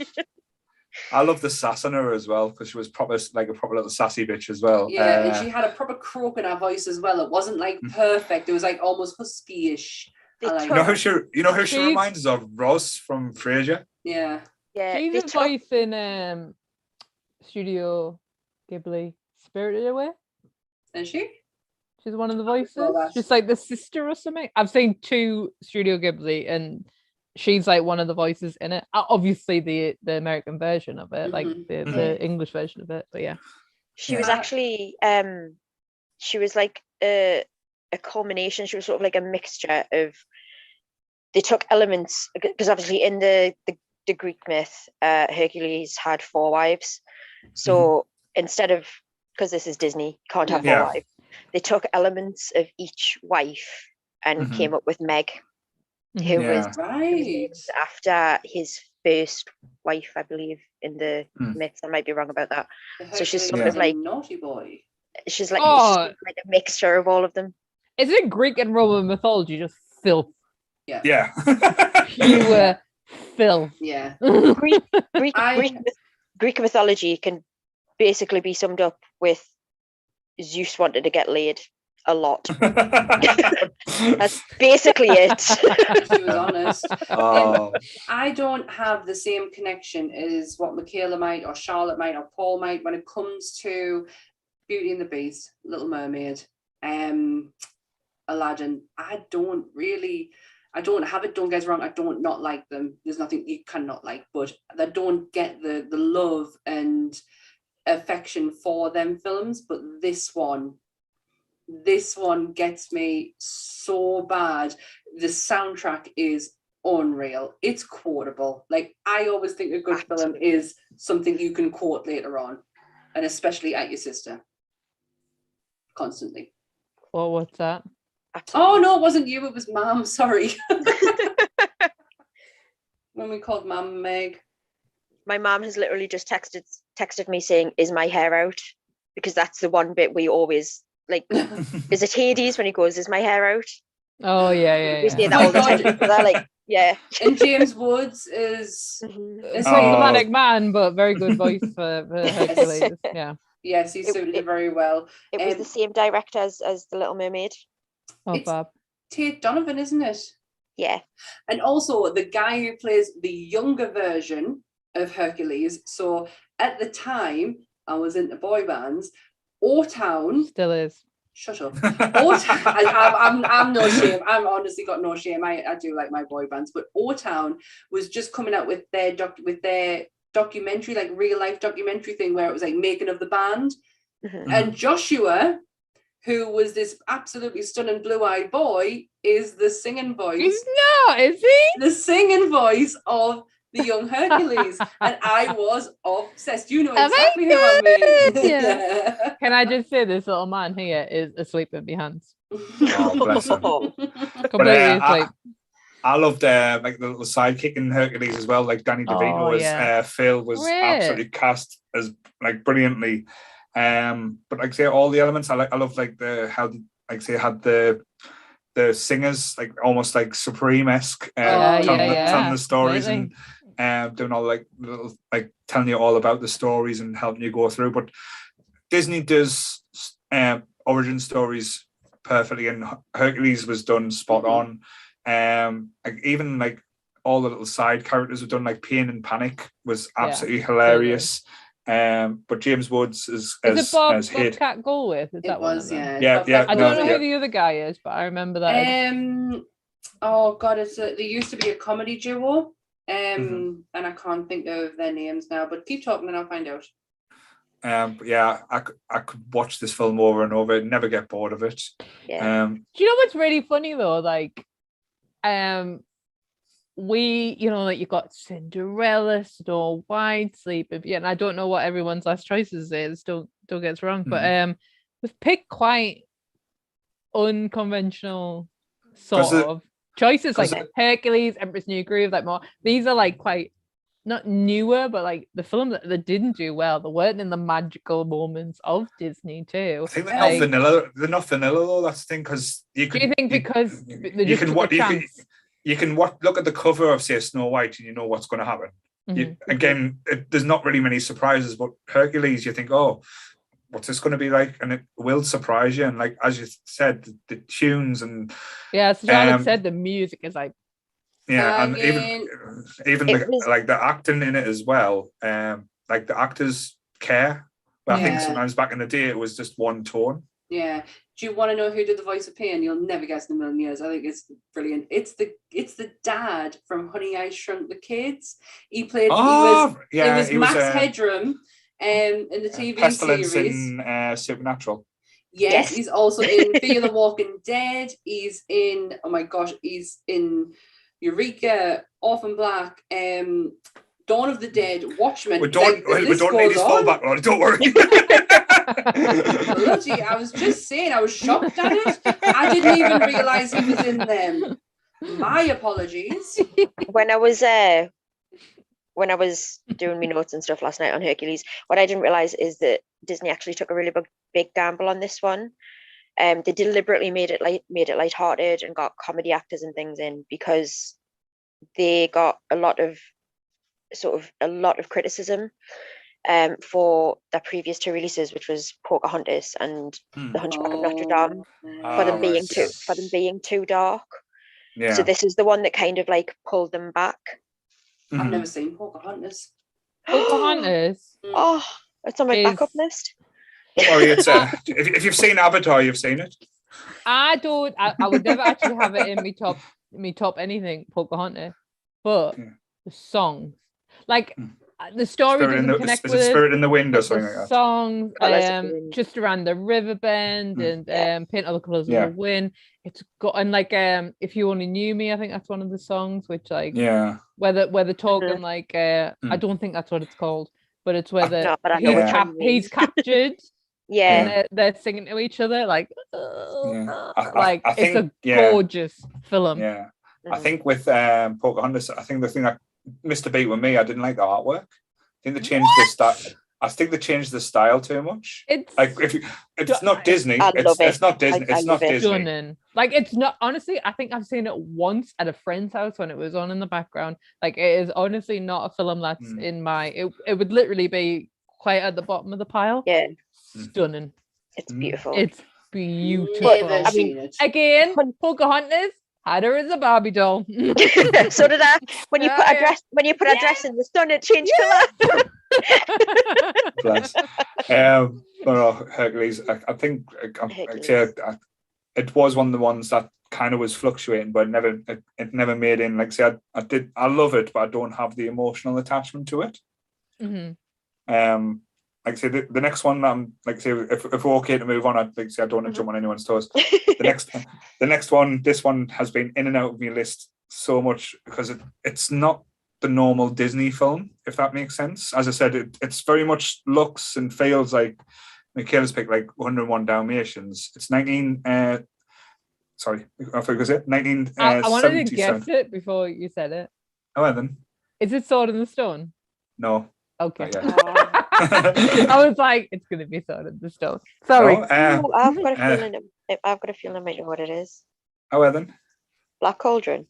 I love the sass on her as well because she was proper little sassy bitch as well. Yeah, and she had a proper croak in her voice as well. It wasn't like perfect. It was like almost husky-ish. They I like You know that. who she She's- reminds us of? Ross from Frasier. Yeah. Yeah, She's they a took- voice in Studio Ghibli Spirited Away. Is she? She's one of the voices. that. She's like the sister or something. I've seen 2 Studio Ghibli, and she's like one of the voices in it. Obviously, the American version of it, like Mhm. the English version of it. But yeah, She was Yeah. actually she was like a culmination. She was sort of like a mixture of. They took elements because obviously in the Greek myth, Hercules had 4 wives. So instead of, because this is Disney, can't have 4 Yeah. wives. They took elements of each wife and came up with Meg, who was Right. named after his first wife, I believe, in the myths. I might be wrong about that. So she's Hercules sort was of a like- naughty boy. She's like, Oh. she's like a mixture of all of them. isn't Greek and Roman mythology just filth? Yeah. Pure filth. Yeah. Greek I- Greek mythology can basically be summed up with Zeus wanted to get laid a lot. That's basically it. She was honest. Oh, I don't have the same connection as what Michaela might or Charlotte might or Paul might when it comes to Beauty and the Beast, Little Mermaid, Aladdin. I don't have it, don't get us wrong, I don't not like them. There's nothing you cannot like, but I don't get the love and affection for them films. But this one gets me so bad. The soundtrack is unreal. It's quotable. Like, I always think a good film is something you can quote later on, and especially at your sister constantly. Or what's that? Absolutely. Oh no, it wasn't you, it was Mum. Sorry. When we called Mum Meg. My mom has literally just texted me saying, "Is my hair out?" Because that's the one bit we always like. Is it Hades when he goes, "Is my hair out?" Oh yeah. We say Oh that my all the time. God. They're like, yeah. And James Woods is A so- problematic man, but very good voice for Hercules. Yeah. yes, he suited it very well. It was the same director as the Little Mermaid. Oh, It's- Bob. Tate Donovan, isn't it? Yeah. And also the guy who plays the younger version of Hercules. So at the time, I was into boy bands. O-Town, Still is. shut up. O-Town, I'm no shame. I'm honestly got no shame. I do like my boy bands, but O-Town was just coming out with their documentary, like real life documentary thing where it was like making of the band. Mhm. And Joshua who was this absolutely stunning blue-eyed boy, is the singing voice. He's not, is he? The singing voice of the young Hercules. And I was obsessed. You know Oh my exactly who I mean. God, yeah. Can I just say this little man here is asleep in my hands. Oh, bless him. Completely asleep. I loved like the little sidekick in Hercules as well. Like Danny DeVito as Phil was absolutely cast as like brilliantly. But like I say, all the elements I love like how like say had the singers like almost like Supreme-esque telling the stories Completely. and doing all like little like telling you all about the stories and helping you go through. But Disney does origin stories perfectly, and Hercules was done spot on. Like even like all the little side characters were done, like Pain and Panic was absolutely hilarious. But James Woods as Bobcat Goldthwait? Is that one of them? Yeah. I don't know who the other guy is, but I remember that. Oh God, they used to be a comedy duo. And I can't think of their names now, but keep talking and I'll find out. But yeah, I could watch this film over and over, never get bored of it. Yeah. Do you know what's really funny though? Like, we, you know, like you got Cinderella, Snow White, Sleeping Beauty, and I don't know what everyone's last choices is. Don't get us wrong, but we've picked quite unconventional sort of choices, like Hercules, Emperor's New Groove, like more. These are like quite not newer, but like the film that they didn't do well. They weren't in the magical moments of Disney too. I think they're not vanilla. They're not vanilla though. That's the thing, because you could. Do you think because you can look at the cover of say Snow White and you know what's going to happen. There's not really many surprises, but Hercules, you think, oh, what's this going to be like? And it will surprise you. And like as you said, the tunes and as Charlotte said, the music is like. Yeah, and even the acting in it as well. Like the actors care, but I think sometimes back in the day it was just one tone. Yeah. Do you want to know who did the voice of Pain? You'll never guess in a million years. I think it's brilliant. It's the dad from Honey, I Shrunk the Kids. He played. He was Max Headroom, in the TV Pestilence series in Supernatural. Yes, he's also in Fear the Walking Dead. He's in. Oh my gosh, he's in Eureka, Orphan Black, Dawn of the Dead, Watchmen. We don't need his full background. Don't worry. Bloody, I was just saying, I was shocked at it. I didn't even realise he was in them. My apologies. When I was doing my notes and stuff last night on Hercules, what I didn't realise is that Disney actually took a really big gamble on this one. They deliberately made it lighthearted and got comedy actors and things in, because they got a lot of criticism for their previous two releases, which was Pocahontas and The Hunchback of Notre Dame, for them being too dark. Yeah. So this is the one that kind of like pulled them back. I've never seen Pocahontas. Pocahontas? Oh, it's on my backup list. Don't worry, it's if you've seen Avatar, you've seen it. I would never actually have it in me top anything Pocahontas, but the songs, like the story doesn't connect with it. Spirit in the Wind or something like that. Songs, just around the river bend and Paint All the Colours of the Wind. It's got, and like If You Only Knew Me, I think that's one of the songs, which like where they're talking like I don't think that's what it's called, but it's where he's captured. And they're singing to each other like I think it's a gorgeous film. I think with Pocahontas, I think the thing that missed a beat with me, I didn't like the artwork. I think they changed the style. I think they changed the style too much. It's like it's not Disney. It's not Disney. It's not Disney. Stunning. Like it's not, honestly, I think I've seen it once at a friend's house when it was on in the background. Like it is honestly not a film that's in my it would literally be quite at the bottom of the pile. Stunning. It's beautiful. It's beautiful. I mean, again, Pocahontas had her as a Barbie doll. So did I. When you put a dress in the sun, it changed colour. Bless. Hercules. I think it was one of the ones that kind of was fluctuating, but it never made in. Like say, I love it, but I don't have the emotional attachment to it. like I say, the next one, like I say, if we're okay to move on, I'd like say I don't want to jump on anyone's toes. The next one, this one has been in and out of my list so much because it's not the normal Disney film, if that makes sense. As I said, it's very much looks and feels like Michaela's picked, like 101 Dalmatians. It's 19. Sorry, I forgot to say 19. I wanted to guess it before you said it. Oh, well then. Is it Sword in the Stone? No. Okay. Not yet. I was like, it's gonna be Sword in the Stone. Sorry. No, I've got a feeling. I've got a feeling I might know what it is. oh, well then. Black Cauldron.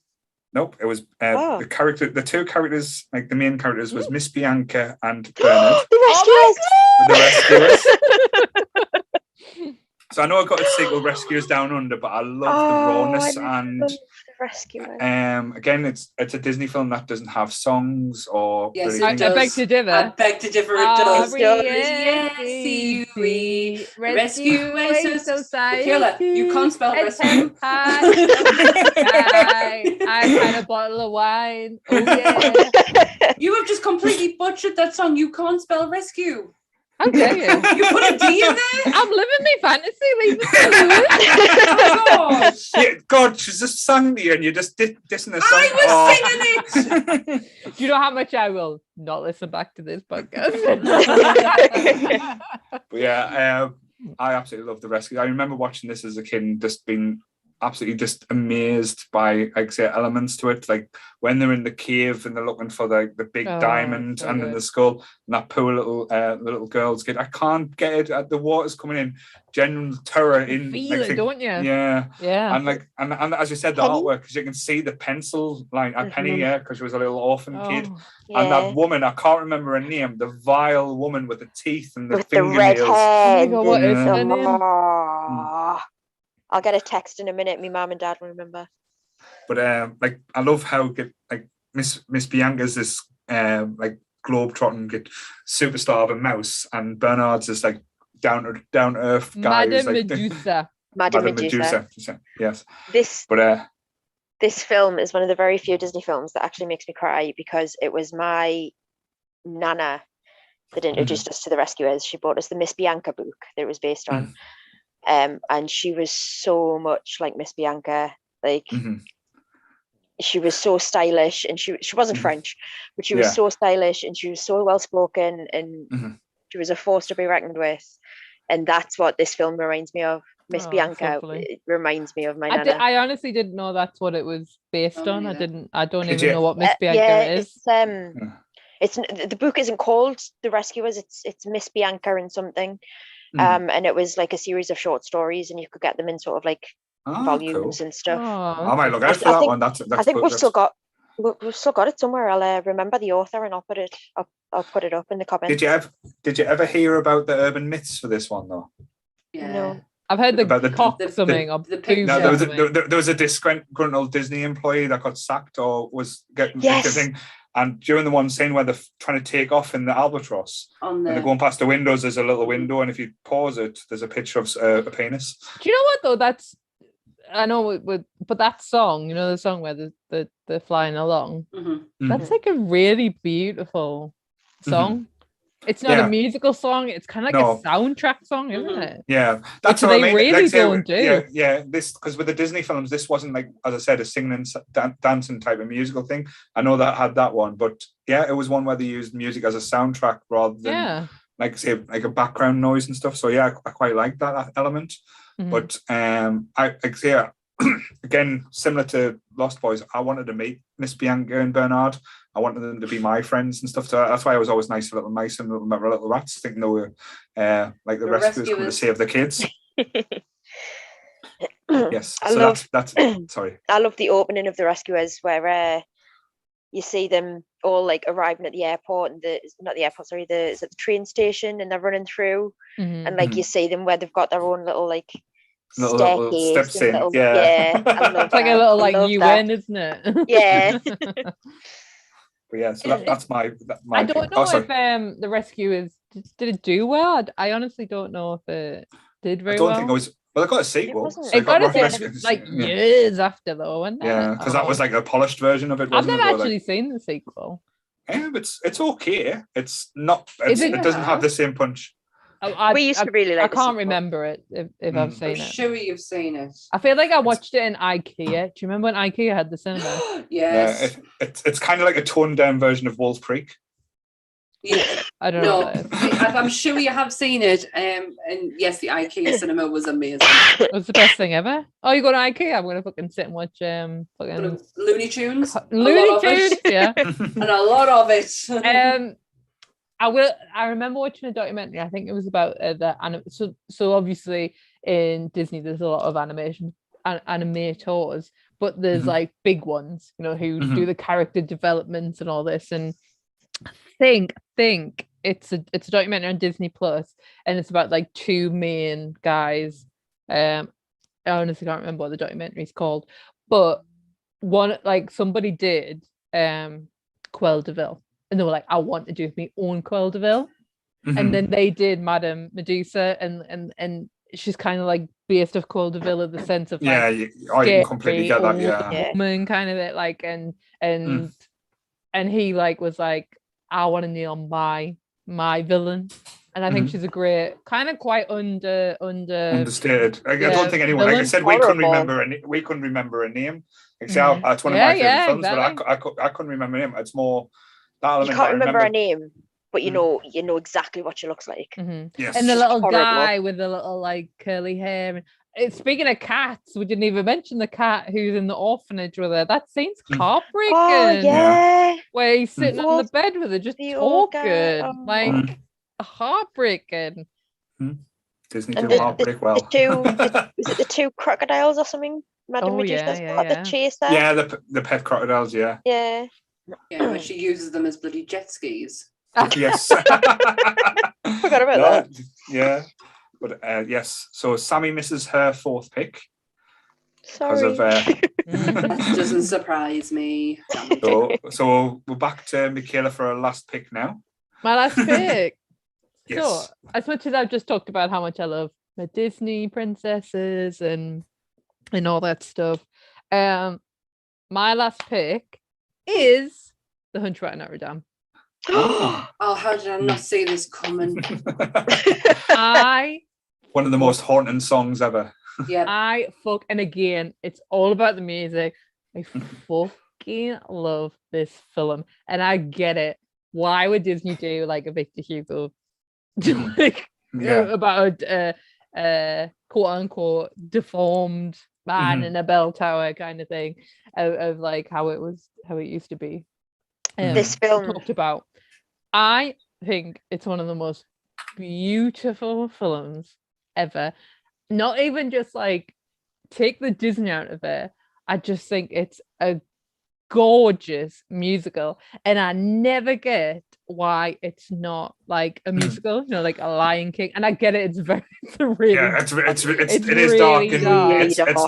Nope, it was the two characters, like the main characters, was Miss Bianca and Bernard. The rescuers. The Rescuers. So I know I got a sequel, Rescuers Down Under, but I love the rawness and the Rescuers. again, it's a Disney film that doesn't have songs or. Yes, I it does. beg to differ. I beg to differ. It does. Rescue Society. Michaela, you can't spell rescue. I had a bottle of wine. Oh yeah. You have just completely butchered that song. You can't spell rescue. How dare you? You put a D in there? I'm living my fantasy. Leave it Oh my gosh. Yeah, God, she's just sang to you and you're just dissing the song. I was singing it. Do you know how much I will not listen back to this podcast? But yeah, I absolutely love The Rescue. I remember watching this as a kid and just being absolutely just amazed by, like, say, elements to it, like when they're in the cave and they're looking for the big diamond and then the skull and that poor little girl's kid. I can't get it. The water's coming in, general terror in. Feel it, don't you? Yeah. Yeah. And as you said, the artwork, because you can see the pencil line at Penny, because she was a little orphan kid, and that woman, I can't remember her name, the vile woman with the teeth and the fingernails. The red hair. Oh my God, what is her name? I'll get a text in a minute. My mum and dad will remember. But like, I love how Miss Bianca's this like globe-trotting superstar of a mouse, and Bernard's this like down to earth guy. Madame like, Medusa. Madame Medusa. Yes. This film is one of the very few Disney films that actually makes me cry, because it was my nana that introduced us to the Rescuers. She bought us the Miss Bianca book that it was based on. And she was so much like Miss Bianca, like she was so stylish, and she wasn't French, but she was so stylish, and she was so well spoken, and she was a force to be reckoned with. And that's what this film reminds me of. Miss Bianca, it reminds me of my nana. I honestly didn't know that's what it was based on. I don't even know what Miss Bianca is. It's the book isn't called The Rescuers, it's Miss Bianca and something. And it was like a series of short stories, and you could get them in sort of like volumes and stuff. I might look out for that one. That's I think we've still got it somewhere. I'll remember the author and I'll put it up in the comments. Did you ever hear about the urban myths for this one though? Yeah. No. I've heard about the cock something or the there was a disgruntled Disney employee that got sacked or was getting thing. And during the one scene where they're trying to take off in the albatross, and they're going past the windows, there's a little window, and if you pause it, there's a picture of a penis. Do you know what though? But that song, you know, the song where they're flying along, that's like a really beautiful song. It's not a musical song. It's kind of like a soundtrack song, isn't it? Yeah, that's what what I mean. Really don't do. Yeah. This, because with the Disney films, this wasn't like, as I said, a singing and dancing type of musical thing. I know that had that one, but yeah, it was one where they used music as a soundtrack rather than like, say, like a background noise and stuff. So yeah, I quite like that element. But again, similar to Lost Boys, I wanted to meet Miss Bianca and Bernard. I wanted them to be my friends and stuff. So that's why I was always nice to little mice and little rats, thinking they were like the rescuers coming to save the kids. Yes. That's sorry. I love the opening of the Rescuers where you see them all like arriving at the airport and the train station, and they're running through, and like you see them where they've got their own little like little steps in. I love it's like a little like UN, isn't it? Yeah. But yeah, so that's my I don't know if the Rescuers did it do well. I honestly don't know if it did very well. I don't think it was. Well, it got a sequel. It got a sequel like years after though, wasn't it? Yeah, because that was like a polished version of it. I've never actually seen the sequel. It's okay. It's not. Is It it- doesn't have the same punch. We used to really like I the can't sequel. remember it if I've I'm seen it. sure you've seen it. I feel like I watched it in IKEA. Do you remember when IKEA had the cinema? Yes. It's kind of like a toned down version of Wolf Creek. Yeah. I don't know. No, What that is. I'm sure you have seen it. And yes, the IKEA cinema was amazing. It was the best thing ever. Oh, you go to IKEA? I'm gonna fucking sit and watch fucking Looney Tunes. Looney a lot of Tunes. it. Yeah. And a lot of it. I remember watching a documentary. I think it was about so obviously in Disney there's a lot of animators, but there's like big ones, who do the character development and all this. And I think it's a documentary on Disney Plus, and it's about like two main guys. I honestly can't remember what the documentary is called, but one, like, somebody did Quell Deville, and they were like, I want to do my own Quell Deville. And then they did Madame Medusa, and she's kind of like based off Quell Deville in the sense of I can completely get that. Yeah. woman kind of it, like, and he like was like, I want to nail my villain. And I think she's a great, kind of quite understated. I don't think anyone, like I said, we couldn't remember a name. Like, it's one of my favorite films, exactly. but I couldn't remember a name. It's more that element. You can't remember a name, but you know exactly what she looks like. Yes. And the little horrible. guy with the little like curly hair. Speaking of cats, we didn't even mention the cat who's in the orphanage with her. That scene's heartbreaking. Oh yeah. Where he's sitting on the bed with her, just the old guy. talking, like heartbreaking. Disney do heartbreak well. Was it the two crocodiles or something? Madame Medusa's got the chaser. Yeah, the pet crocodiles. Yeah. Yeah. Yeah, but she uses them as bloody jet skis. Yes. Forgot about that. Yeah. But yes, so Sammy misses her fourth pick. Sorry. That doesn't surprise me. So we're back to Michaela for her last pick now. My last pick. Yes. So, as much as I've just talked about how much I love my Disney princesses and all that stuff, my last pick is The Hunchback of Notre Dame. Oh, how did I not see this coming? One of the most haunting songs ever. Yeah. And again, it's all about the music. I fucking love this film, and I get it. Why would Disney do like a Victor Hugo, about a quote unquote deformed man in a bell tower kind of thing, of like how it used to be. This film talked about. I think it's one of the most beautiful films ever. Not even just like take the Disney out of it. I just think it's a gorgeous musical, and I never get why it's not like a musical, like a Lion King. And I get it; it's really it is really dark, and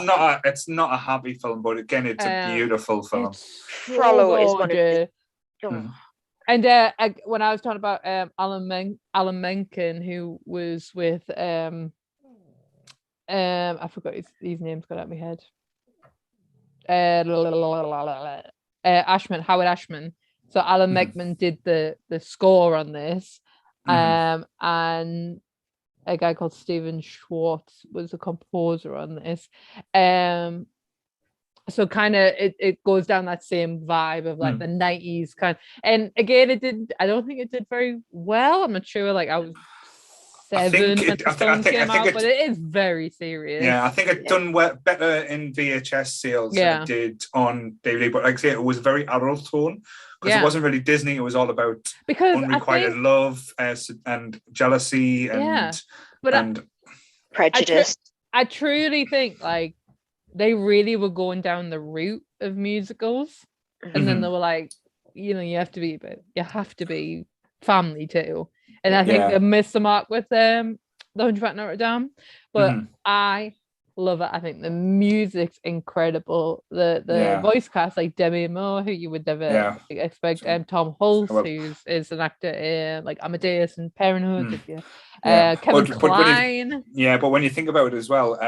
dark. it's not a happy film, but again, it's a beautiful film. Frollo is one of the. And when I was talking about Alan Menken, who was with I forgot his name's got out of my head. Howard Ashman. So Alan Menken did the score on this, and a guy called Stephen Schwartz was a composer on this. So kind of it goes down that same vibe of like the 90s kind. And again, I don't think it did very well. I'm not sure. Like I was 7 when the film came out, but it is very serious. Yeah, I think it done better in VHS sales than it did on DVD. But like I say, it was a very adult tone because it wasn't really Disney. It was all about unrequited love and jealousy and prejudice. I truly think like they really were going down the route of musicals, and then they were like, you have to be family too. And I think they missed the mark with the Hunchback of Notre Dame. But I love it. I think the music's incredible. The Yeah. voice cast, like Demi Moore, who you would never Yeah. expect, Tom Hulce, Well- is an actor in like Amadeus and Parenthood. If you, Yeah. Kevin But when Kline. but when you think about it as well,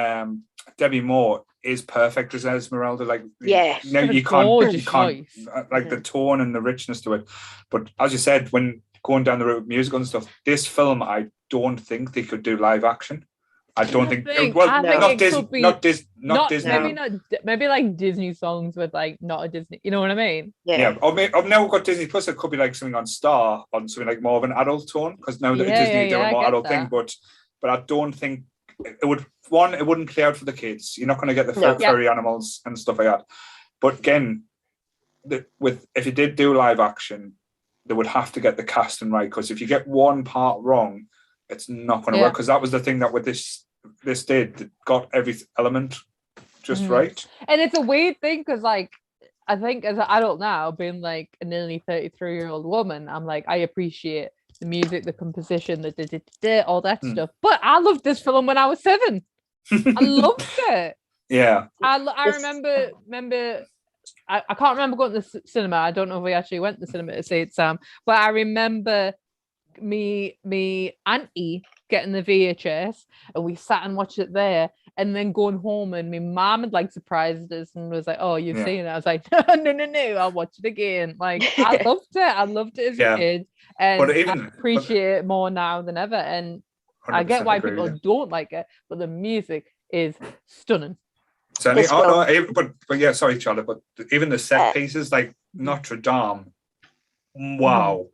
Debbie Moore is perfect as Esmeralda. Like, Yeah. no, Got a you can't, gorgeous voice. like the tone and the richness to it. But as you said, when going down the road with musical and stuff, this film, I don't think they could do live action. I don't think. Well, I think not it Disney, could be not Disney. maybe not maybe like Disney songs with like not a Disney. You know what I mean? Yeah. Or I've now got Disney Plus. It could be like something on Star on something like more of an adult tone, because now that Disney do a more adult thing. But I don't think it would. One, it wouldn't play out for the kids. You're not going to get the furry animals and stuff like that. But again, if you did do live action, they would have to get the casting right, because if you get one part wrong, it's not going to work. Because that was the thing that with this did got every element just right. And it's a weird thing, because like I think as an adult now, being like a nearly 33-year-old woman, I'm like, I appreciate the music, the composition, all that stuff. But I loved this film when I was 7. I loved it. Yeah. I remember I can't remember going to the cinema. I don't know if we actually went to the cinema to see it, Sam. But I remember me auntie getting the VHS, and we sat and watched it there, and then going home, and my mom had like surprised us and was like, "Oh, you've seen it?" I was like, "No, I'll watch it again." Like, I loved it as a kid, and I appreciate it more now than ever. And I get why people don't like it, but the music is stunning. Certainly. But yeah, sorry, Charlotte, but even the set pieces like Notre Dame, wow.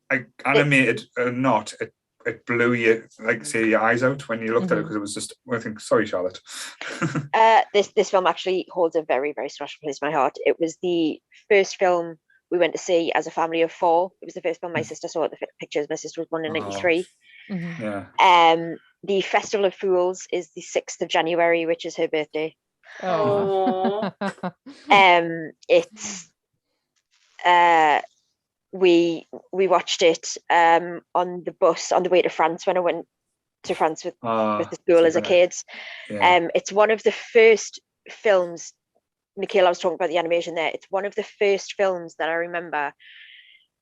Like, animated or not, it blew you, like, say, your eyes out when you looked at it, because it was just, I think, sorry, Charlotte. This film actually holds a very, very special place in my heart. It was the first film we went to see as a family of 4. It was the first film my sister saw at the pictures. My sister was born in 93. Yeah. The Festival of Fools is the 6th of January, which is her birthday. Oh. It's we watched it on the bus on the way to France when I went to France with the school as a kid. It's one of the first films. Michaela was talking about the animation there. It's one of the first films that I remember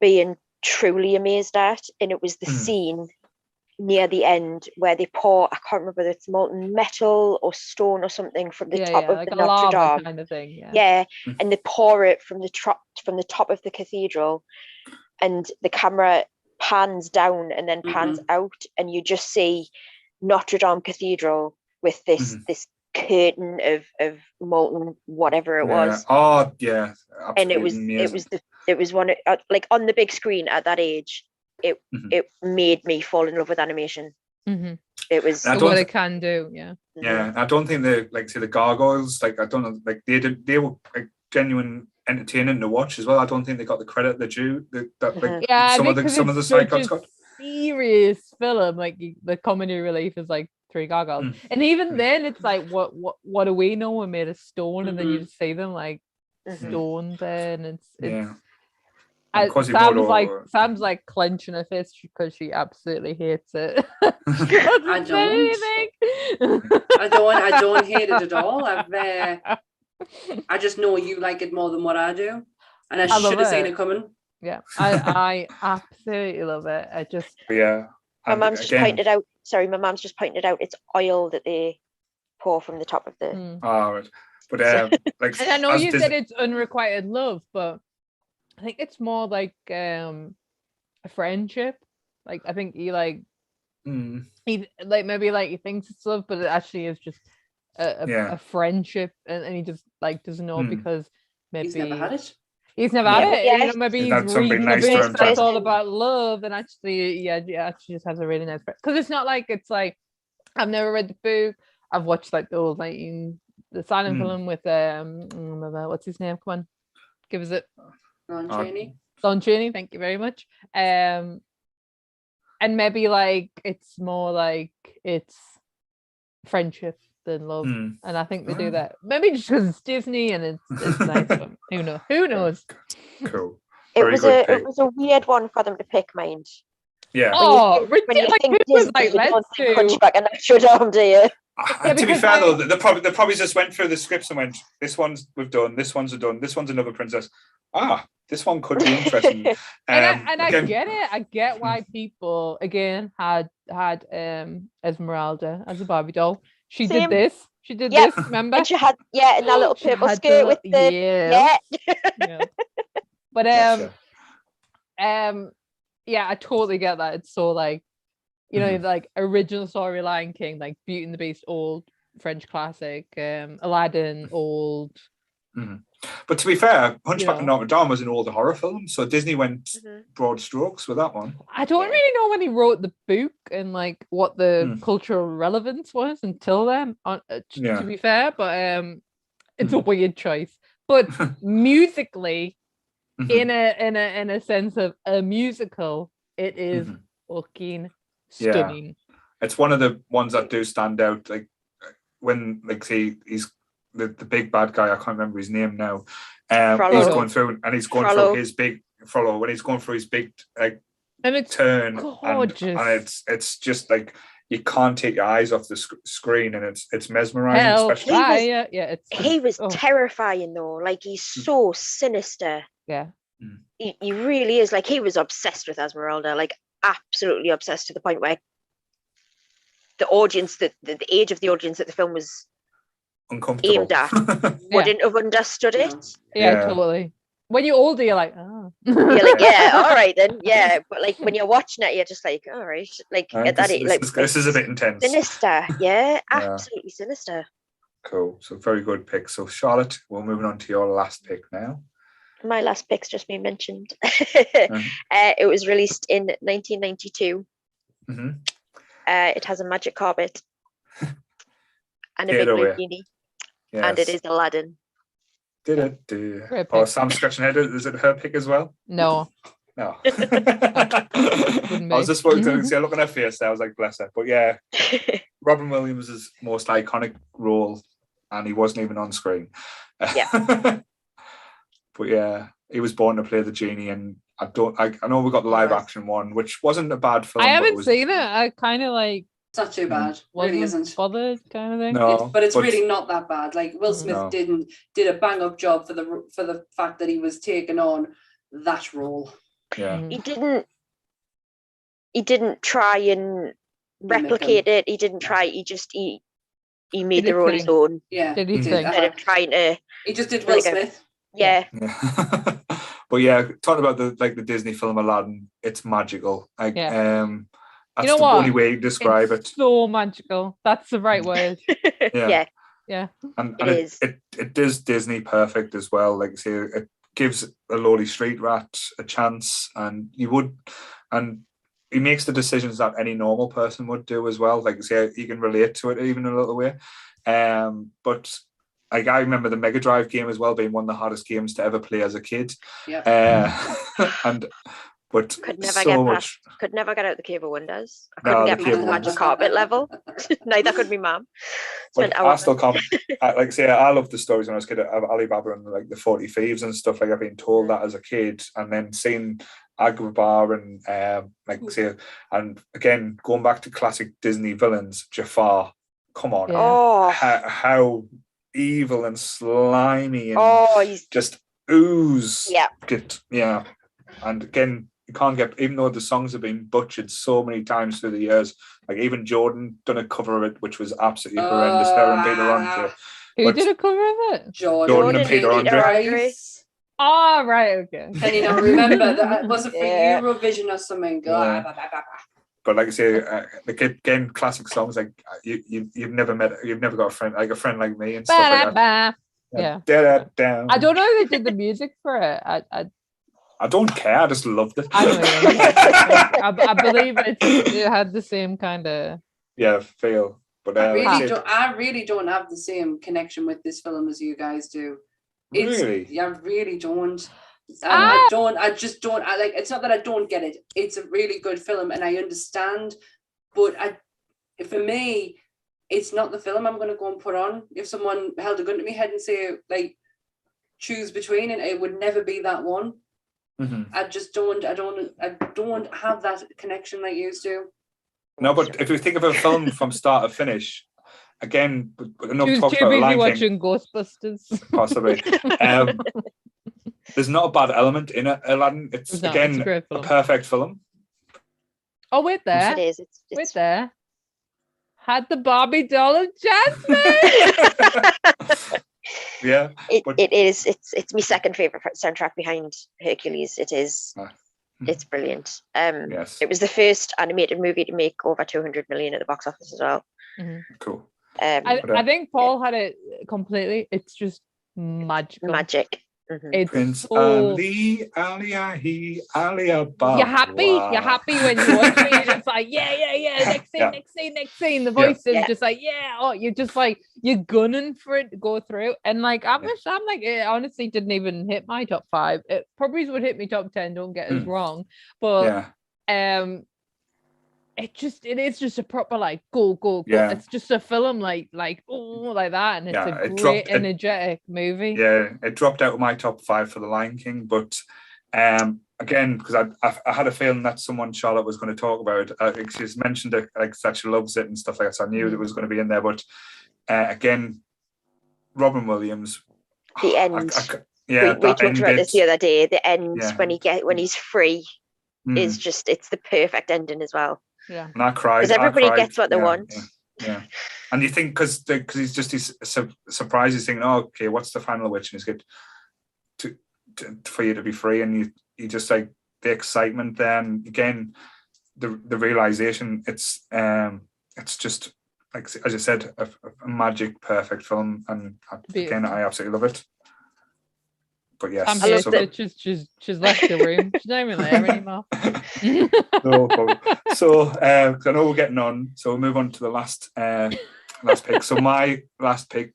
being truly amazed at, and it was the scene near the end where they pour, I can't remember whether it's molten metal or stone or something from the top of like the a Notre lava Dame kind of thing. And they pour it from the top of the cathedral, and the camera pans down and then pans out, and you just see Notre Dame Cathedral with this curtain of molten whatever it was. And it was one of, like, on the big screen at that age, it made me fall in love with animation. It was what it can do. I don't think they, like, say, the gargoyles, like, I don't know, like, they were like genuine entertaining to watch as well. I don't think they got the credit they're due. Some of the Cyclops got. Serious film, like the comedy relief is like 3 gargoyles, and even then it's like, what do we know? We're made of stone, and then you just see them like stone there, and it's Sam's like clenching her fist because she absolutely hates it. I don't hate it at all. I just know you like it more than what I do, and I should have seen it coming. Yeah, I absolutely love it. My mum's just pointed out. Sorry, my mum's just pointed out. It's oil that they pour from the top of the. Right. But like, and I know you said it's unrequited love, but I think it's more like a friendship. Like, I think he like he like, maybe like he thinks it's love, but it actually is just a friendship, and he just like doesn't know because maybe he's never had it. He's never had it. You know, maybe he's reading nice a book that's all about love, and actually, actually just has a really nice friend. Because it's not like, it's like, I've never read the book. I've watched like the old, like, the silent film with what's his name? Come on, give us it. Lon Chaney. Lon Chaney, thank you very much. And maybe like it's more like it's friendship than love, and I think they do that. Maybe just because it's Disney and it's nice. But who knows? Cool. It was a weird one for them to pick, mind. Yeah. When you think Disney, like, let's do Hunchback and Notre Dame, do you? Yeah, To be because fair, though, they probably just went through the scripts and went, "This one's we've done. This one's done. This one's another princess. This one could be interesting." I get it. I get why people again had Esmeralda as a Barbie doll. She Same. did this. She did Yep. this. Remember? And she had in that little She purple had skirt with the yeah. But Gotcha. yeah, I totally get that. It's so like, you know, Mhm. like original story Lion King, like Beauty and the Beast, old French classic, Aladdin, old. Mhm. But to be fair, Hunchback Yeah. of Notre Dame was an older horror film, so Disney went broad strokes with that one. I don't really know when he wrote the book and like what the cultural relevance was until then. To be fair, but it's a weird choice. But musically, in a sense of a musical, it is fucking stunning. Yeah. It's one of the ones that do stand out. Like when, like, say he's the big bad guy. I can't remember his name now. He's going through through his big Frollo when he's going through his big like and it's turn, gorgeous. and it's just like you can't take your eyes off the screen, and it's mesmerizing. Hell, especially he was terrifying though. Like he's so sinister. Yeah, he really is. Like he was obsessed with Esmeralda. Like absolutely obsessed to the point where the audience, the age of the audience that the film was uncomfortable aimed at wouldn't have understood it. Yeah, totally. When you're older, you're like, oh. You're like, yeah, all right then, yeah. But like when you're watching it, you're just like, all right, like at that age, this is a bit intense. Sinister, yeah, absolutely sinister. Cool. So very good pick. So Charlotte, we're moving on to your last pick now. My last pick's just been mentioned. It was released in 1992. It has a magic carpet and a big blue genie. Yes. And it is Aladdin. Oh, Sam's scratching her head. Is it her pick as well? No. I was just looking at her face there. I was like, bless her. But yeah, Robin Williams' most iconic role, and he wasn't even on screen. Yeah. But yeah, he was born to play the genie, and I know we got the live action one, which wasn't a bad film. I haven't seen it. I kind of like. It's not too bad. Really isn't bothered kind of thing. No, but it's really not that bad. Like Will Smith did a bang up job for the fact that he was taking on that role. Yeah, he didn't try and replicate it. He didn't try. He made the role his own. Yeah, did he did. Instead of trying to. He just did Will Smith. Yeah. But yeah, talking about the Disney film Aladdin, it's magical. Like that's the only way to describe it. So magical. That's the right word. Yeah. And it does Disney perfect as well. Like say, it gives a lowly street rat a chance, and he makes the decisions that any normal person would do as well. Like say, you can relate to it even a little way. But like I remember the Mega Drive game as well being one of the hardest games to ever play as a kid. Yeah. But could never get out the Cave of Wonders. I couldn't get past the magic carpet level. Neither could me mum. I still can't. Like say, I loved the stories when I was a kid of Alibaba and like the 40 Thieves and stuff. Like I've been told that as a kid, and then seeing Agrabah and like say, and again going back to classic Disney villains, Jafar. Come on, how evil and slimy and he's just ooze. Yeah. And again, you can't get, even though the songs have been butchered so many times through the years, like even Jordan done a cover of it, which was absolutely horrendous. Her and Peter Andre. Who did a cover of it? Jordan and Peter Andre. Oh, right, okay. Can you not remember that? Was it for Eurovision or something? But like I say, again, classic songs like you've never got a friend like me and stuff like that. Yeah. I don't know if they did the music for it. I don't care. I just loved it. I believe it had the same kind of feel. But I really don't have the same connection with this film as you guys do. Really? I really don't. I just don't. It's not that I don't get it. It's a really good film, and I understand. But for me, it's not the film I'm going to go and put on. If someone held a gun to my head and say, like, choose between, and it would never be that one. Mm-hmm. I don't have that connection like you do. No, but if you think of a film from start to finish, again, enough She was talked too about busy Lion King, watching Ghostbusters. possibly. There's not a bad element in it, Aladdin. It's It's not, again it's a great a film. perfect film. Oh, wait there. It is. Wait It's there. Had the Barbie doll of Jasmine. Yeah, it is. It's my second favorite soundtrack behind Hercules. It is. It's brilliant. yes, It was the first animated movie to make over 200 million at the box office as well. cool. I think Paul had it completely. It's just magical. Magic. Mhm. It's Prince so... Ali, Aliahi, Alibaba. You're happy when you watch it. You're just like, yeah. Next scene. The voice is just like, yeah. Oh, you're just like, you're gunning for it to go through. And like, I'm like, it honestly didn't even hit my top 5. It probably would hit me top 10. Don't get us wrong, but it is just a proper like go. Yeah. It's just a film like that, and it's a great energetic movie. Yeah, it dropped out of my top 5 for The Lion King, but again, because I had a feeling that someone Charlotte was going to talk about. She's mentioned it, like that she loves it and stuff like that. So I knew it was going to be in there, but again, Robin Williams. The end. We talked about this the other day. The end when he's free is just, it's the perfect ending as well. Yeah, and I cried because everybody gets what they want. Yeah, and you think because he's surprised, he's thinking, oh, okay, what's the final wish? And he's good for you to be free, and you just like the excitement. Then again, the realization. It's just like, as I said, a magic, perfect film, and again, I absolutely love it. But yes, I'm here. She's left the room. She's not even there anymore. No problem. So I know we're getting on, so we'll move on to the last pick. So my last pick,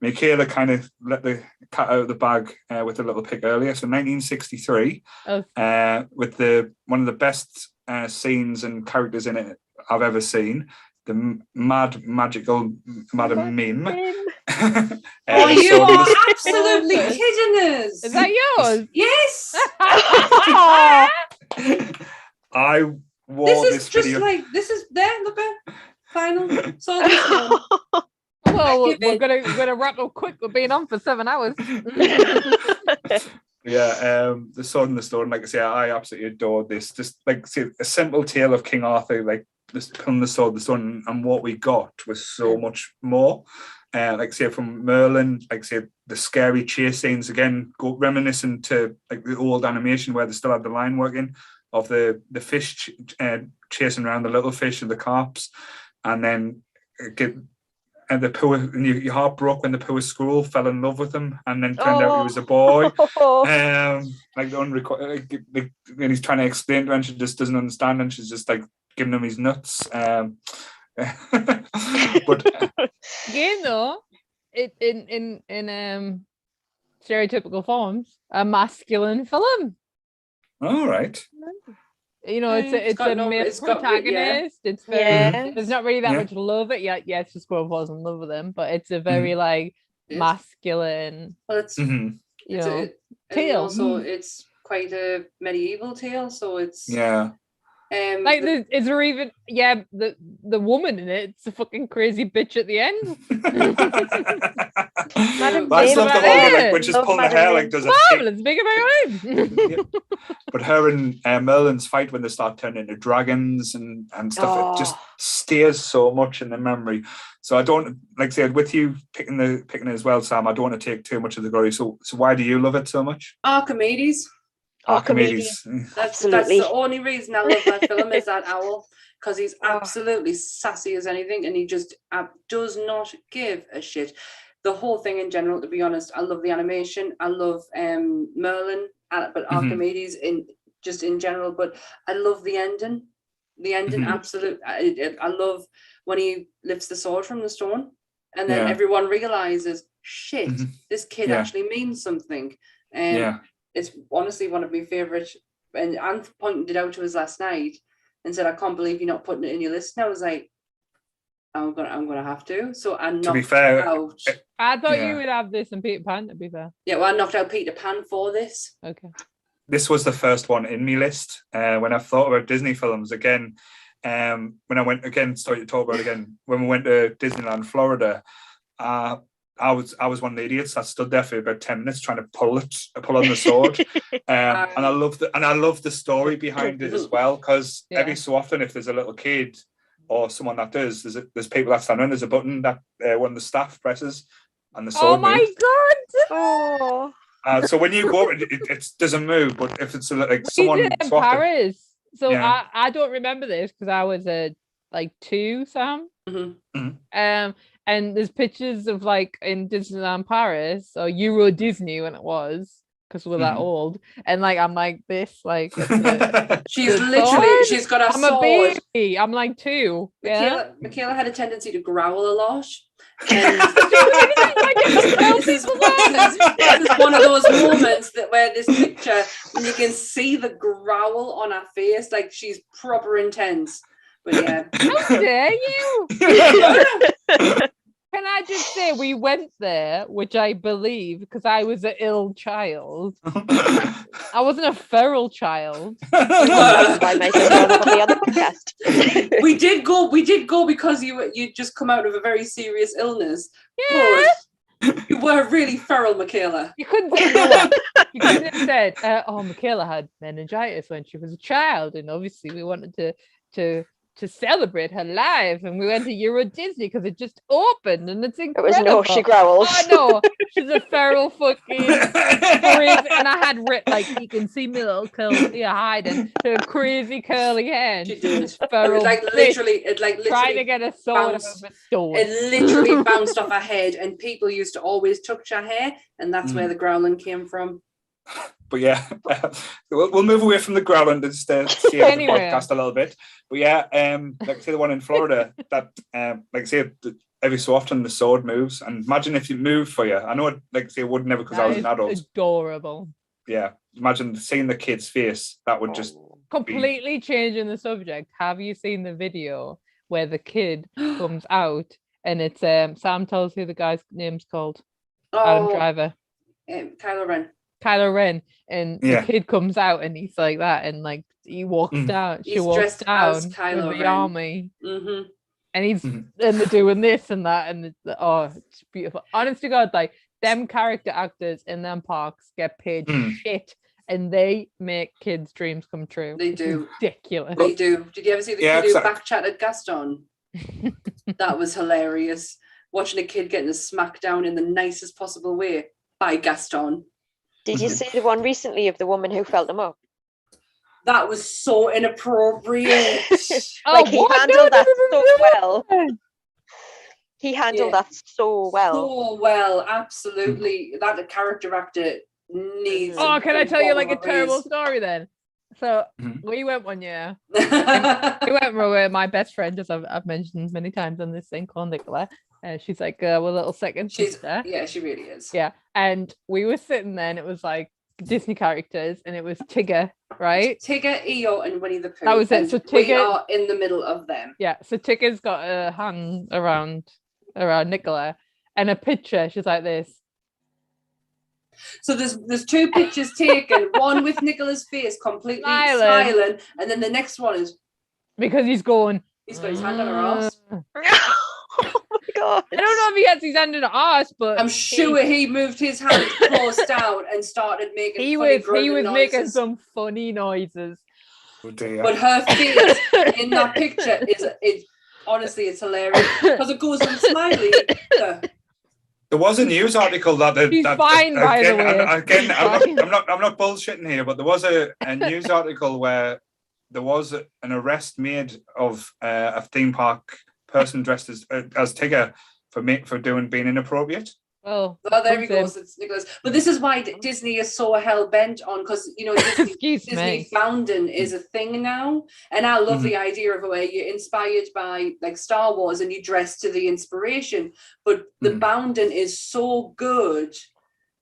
Michaela kind of let the cat out of the bag with a little pick earlier. So 1963, with one of the best scenes and characters in it I've ever seen. The magical Madam Mim. Oh, you are absolutely kidding us. Is that yours? Yes. I wore this video. This is there. Look at final. So this one. Well, we're gonna wrap up quick. We're being on for 7 hours. Yeah, the Sword in the Stone. Like I say, I absolutely adored this. Just like a simple tale of King Arthur, like from the Sword, the Stone, and what we got was so much more. Like say from Merlin, like say the scary chase scenes again, go reminiscent to like the old animation where they still had the line working of the fish chasing around the little fish and the carps, and then the poor, and your heart broke when the poor school fell in love with him, and then turned out he was a boy. Like when he's trying to explain to her, and she just doesn't understand, and she's just like giving him his nuts. But again, though, it in stereotypical forms, a masculine film. All right. You know, it's a male protagonist. It's very, there's not really that much love. Yes, the squirrel falls in love with him, but it's a very like masculine. Well, it's you know, tale. Also, it's quite a medieval tale, so it's like is there even the woman in it? It's a fucking crazy bitch at the end. That's not the one like, which is pulling her hair like does a let's make it But her and Merlin's fight when they start turning into dragons and stuff, it just stays so much in the memory. So I don't, like I said, with you picking it as well, Sam, I don't want to take too much of the glory. So why do you love it so much? Archimedes. That's the only reason I love that film is that owl, because he's absolutely sassy as anything, and he just does not give a shit. The whole thing in general, to be honest, I love the animation. I love Merlin, but Archimedes in general. But I love the ending. The ending, absolute. I love when he lifts the sword from the stone, and then everyone realizes, shit, this kid actually means something. It's honestly one of my favourite, and Anth pointed it out to us last night and said, I can't believe you're not putting it in your list. And I was like, I'm gonna have to. So I knocked to be fair, out. I thought you would have this and Peter Pan, to be fair. Yeah, well, I knocked out Peter Pan for this. Okay. This was the first one in my list. When I've thought about Disney films, again, when I went again, sorry to talk about it again, when we went to Disneyland, Florida, I was one of the idiots that stood there for about 10 minutes trying to pull on the sword. And I love the story behind it as well, because every so often, if there's a little kid or someone that does, there's people that stand on, there's a button that one of the staff presses, and the sword moves. Oh Oh, So when you go, it doesn't move. But if it's like someone we did it in so often- Paris. So Yeah. I don't remember this because I was like 2, Sam. Mhm. And there's pictures of like in Disneyland Paris or Euro Disney when it was, because we're that old. And like I'm like this, like She's the literally, sword? she's got a I'm a sword. baby. I'm like 2. Yeah. Michaela had a tendency to growl a lot. And this is one of those moments where this picture, when you can see the growl on her face, like she's proper intense. But yeah. How dare you? Can I just say we went there, which I believe because I was an ill child. I wasn't a feral child. by myself on the other podcast. we did go because you just come out of a very serious illness. Yeah. But you were really feral, Michaela. You couldn't say no. You couldn't have said, "Oh, Michaela had meningitis when she was a child," and obviously we wanted to celebrate her life, and we went to Euro Disney because it just opened, and it's incredible. It was no, she growls. Oh no, she's a feral fucking crazy, and I had like you can see me little curly hiding her crazy curly hair. She did. Feral It literally trying to get a sword out bounced. of a stone. It literally bounced off her head, and people used to always touch her hair, and that's where the growling came from. But yeah, we'll move away from the growling and just see Anyway. the podcast a little bit. But yeah, like I say, the one in Florida, that like I say, every so often the sword moves. And imagine if it moved for you. I know, like I say, it would never because I was an adult. Adorable. Yeah, imagine seeing the kid's face. That would just Completely changing the subject. Have you seen the video where the kid comes out and it's Sam tells who the guy's name's called? Adam Driver. Kylo Ren, and the kid comes out and he's like that, and like he walks down. She walks down with the army, and he's and they're doing this and that, and it's beautiful. Honest to God, like them character actors in them parks get paid shit, and they make kids' dreams come true. They do. Ridiculous. They do. Did you ever see the kid who backchatted Gaston? That was hilarious. Watching a kid getting a smackdown in the nicest possible way by Gaston. Did you see the one recently of the woman who felt him up? That was so inappropriate. Like he handled that so well. He handled that so well. So well, absolutely. That character actor needs. Oh, can I tell you like a terrible story then? So we went one year. We went with my best friend, as I've mentioned many times on this thing, called Nicola. She's like we're little second sister. Yeah, she really is. Yeah, and we were sitting there, and it was like Disney characters, and it was Tigger, right? Tigger, Eeyore, and Winnie the Pooh. That was it. So Tigger, we are in the middle of them. Yeah, so Tigger's got a hand around Nicola, and a picture. She's like this. So there's 2 pictures taken, one with Nicola's face completely smiling, and then the next one is because he's got his hand on her arse. Oh my God. I don't know if he has his hand in her arse, but I'm sure he moved his hand close down and started making he was making some funny noises. Oh dear. But her face in that picture is honestly, it's hilarious because it goes from smiley to... There was a news article He's fine, by the way. Again, I'm not bullshitting here, but there was a news article where there was an arrest made of a theme park person dressed as Tigger for being inappropriate. Well, there he goes. It's Nicholas. But this is why Disney is so hell bent on, because Disney bounding is a thing now, and I love the idea of where you're inspired by like Star Wars and you dress to the inspiration. But the bounding is so good.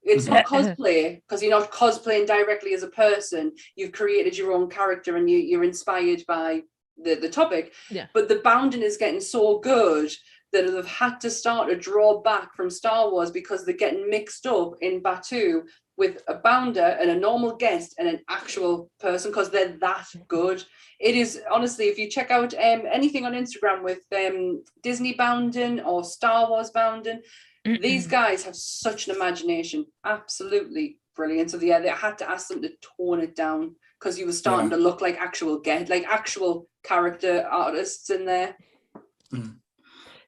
It's not cosplay, because you're not cosplaying directly as a person. You've created your own character and you're inspired by the topic. Yeah. But the bounding is getting so good that they've had to start to draw back from Star Wars because they're getting mixed up in Batuu with a bounder and a normal guest and an actual person, because they're that good. It is, honestly, if you check out anything on Instagram with Disney bounding or Star Wars bounding, these guys have such an imagination. Absolutely brilliant. So yeah, they had to ask them to tone it down because you were starting to look like actual character artists in there.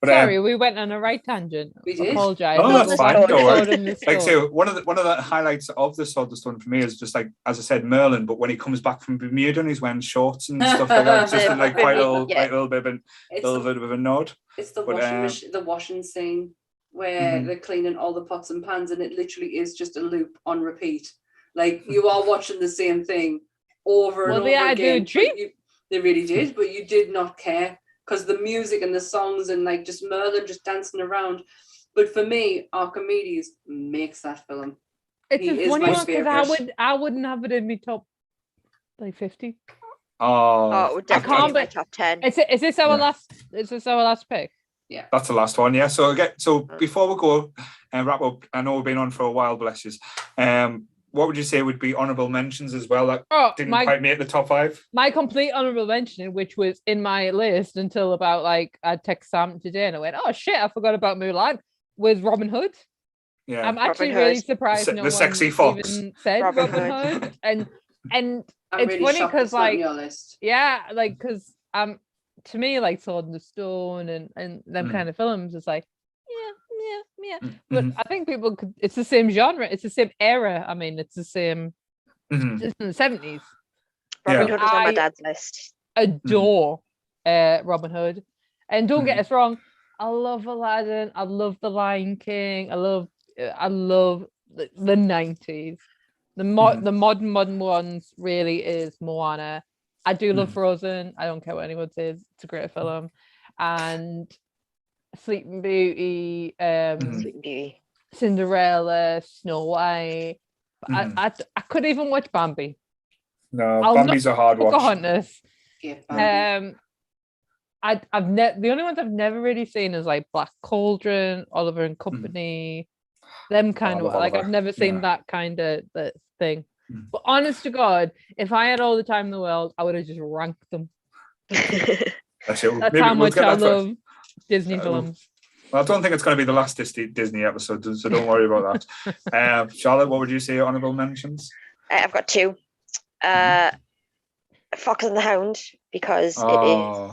But, Sorry, we went on a right tangent. We did. Apologise. Oh, that's fine. Don't worry. Like Like so, one of the highlights of the Sword of the Stone for me is just like, as I said, Merlin. But when he comes back from Bermuda and he's wearing shorts and stuff like that, it's just like quite a little bit of a nod. It's the washing machine, the washing scene where they're cleaning all the pots and pans, and it literally is just a loop on repeat. Like you are watching the same thing over and over again. They really did, but you did not care. Because the music and the songs and like just Merlin just dancing around. But for me, Archimedes makes that film. It's a funny one because I wouldn't have it in my top like 50. Oh, it would definitely be my top 10. Is this our last? Is this our last pick? Yeah, that's the last one. Yeah. So before we go and wrap up, I know we've been on for a while, bless you. What would you say would be honourable mentions as well that didn't quite make the top 5? My complete honourable mention, which was in my list until about like I text Sam today and I went, oh shit, I forgot about Mulan, was Robin Hood. Yeah, I'm actually really surprised the sexy fox even said Robin Hood. And I'm it's really funny because like your list. because to me like Sword in the Stone and them kind of films is like but I think people could, it's the same genre, it's the same era. I mean, it's the same just in the 70s. Robin Hood is on my dad's list. Adore Robin Hood. And don't get us wrong, I love Aladdin, I love The Lion King, I love the 90s. The modern ones really is Moana. I do love Frozen. I don't care what anyone says, it's a great film. And Sleeping Beauty, Cinderella, Snow White. I could even watch Bambi. No, Bambi's a hard watch. Pocahontas. Yeah, Bambi. The only ones I've never really seen is like Black Cauldron, Oliver and Company, them kind of like I've never seen that kind of thing. But honest to God, if I had all the time in the world, I would have just ranked them. That's how much I love Disney films. Well, I don't think it's going to be the last Disney episode, so don't worry about that. Charlotte, what would you say honourable mentions? I've got 2. Fox and the Hound, because it is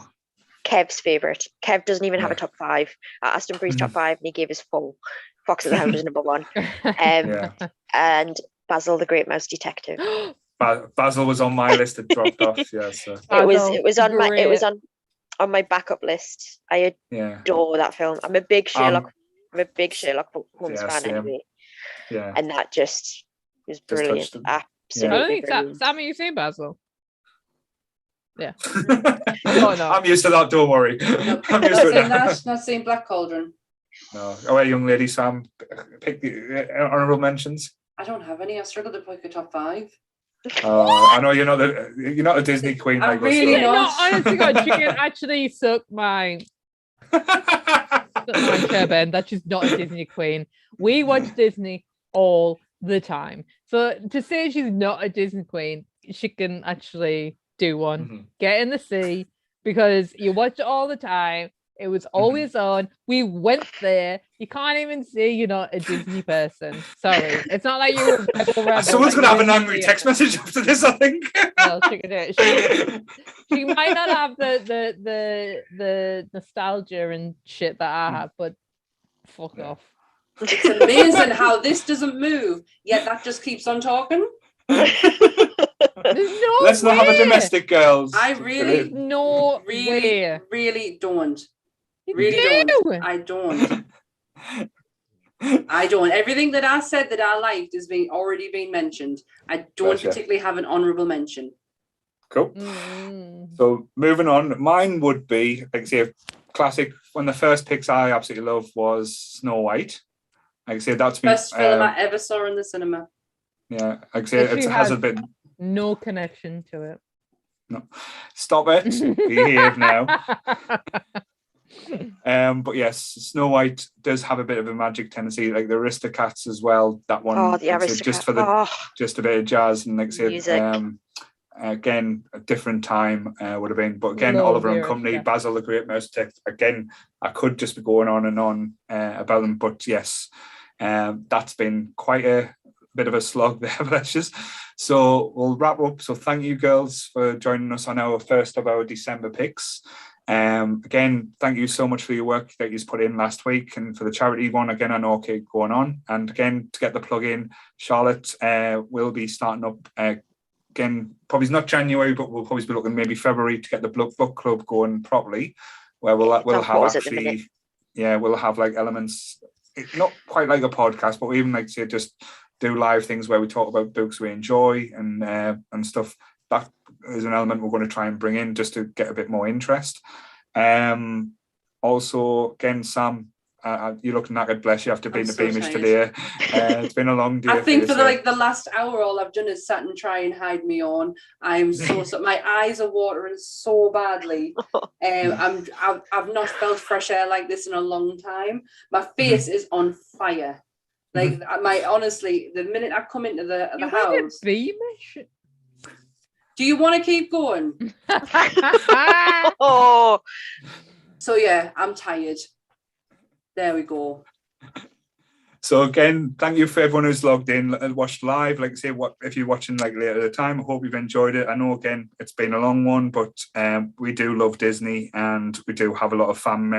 Kev's favourite. Kev doesn't even have a top 5. I asked him for his top 5 and he gave us 4. Fox and the Hound is number 1. And Basil the Great Mouse Detective. Basil was on my list, it dropped off. Yes, it was on my backup list. I adore that film. I'm a big Sherlock Holmes fan anyway. Yeah. And that just was brilliant. Absolutely. I don't think Sam, you seen Basil? Yeah. I'm used to that, don't worry. Not seen Black Cauldron. No. Oh, hey, young lady, Sam, pick the honourable mentions. I don't have any. I struggled to pick a top 5. I know you're not a Disney queen. I'm really not. Honestly, God, you can actually suck my Showman. That's just not a Disney queen. We watch Disney all the time. So to say she's not a Disney queen, she can actually do one. Get in the sea, because you watch it all the time. It was always on. We went there. You can't even say you're not a Disney person. Sorry. It's not like you're a rebel. Someone's going to have an angry text message after this, I think. Well, she could do it. She might not have the nostalgia and shit that I have, but fuck off. It's amazing how this doesn't move, yet that just keeps on talking. Let's not have a domestic, girls. I really don't. Really don't. I don't. Everything that I said that I liked is already been mentioned. I don't particularly have an honourable mention. Cool. So moving on, mine would be, like I say, classic. One of the first picks I absolutely loved was Snow White. Like I say, that's first film I ever saw in the cinema. Yeah, like I say, it has a bit. No connection to it. No, stop it. Behave now. But yes, Snow White does have a bit of a magic tendency, like the Aristocats as well. That one, Oh, the like I said, Aristocats. just for the just a bit of jazz, and like I said, Music. again, a different time would have been. But again, Love Oliver the and Company, Aristocats. Basil the Great Mouse Detective. Again, I could just be going on and on about them, but yes, that's been quite a bit of a slog there, Precious. So we'll wrap up. So thank you, girls, for joining us on our first of our December picks. Again, thank you so much for your work that you put in last week, and for the charity one. Again, I know okay going on. And again, to get the plug in, Charlotte will be starting up again. Probably not January, but we'll probably be looking maybe February to get the book club going properly, where we'll have actually, we'll have like elements, not quite like a podcast, but even like say just do live things where we talk about books we enjoy and stuff. That is an element we're going to try and bring in just to get a bit more interest. Also, again, Sam, you're looking knackered, bless you, after being the Beamish today. It's been a long day. I think for the last hour, all I've done is sat and try and hide me on. I'm so my eyes are watering so badly. I've not felt fresh air like this in a long time. My face is on fire. Like honestly, the minute I come into the house, Beamish. Do you want to keep going? Oh, so yeah, I'm tired. There we go. So again, thank you for everyone who's logged in and watched live. Like I say, if you're watching like later at the time, I hope you've enjoyed it. I know again it's been a long one, but we do love Disney, and we do have a lot of fond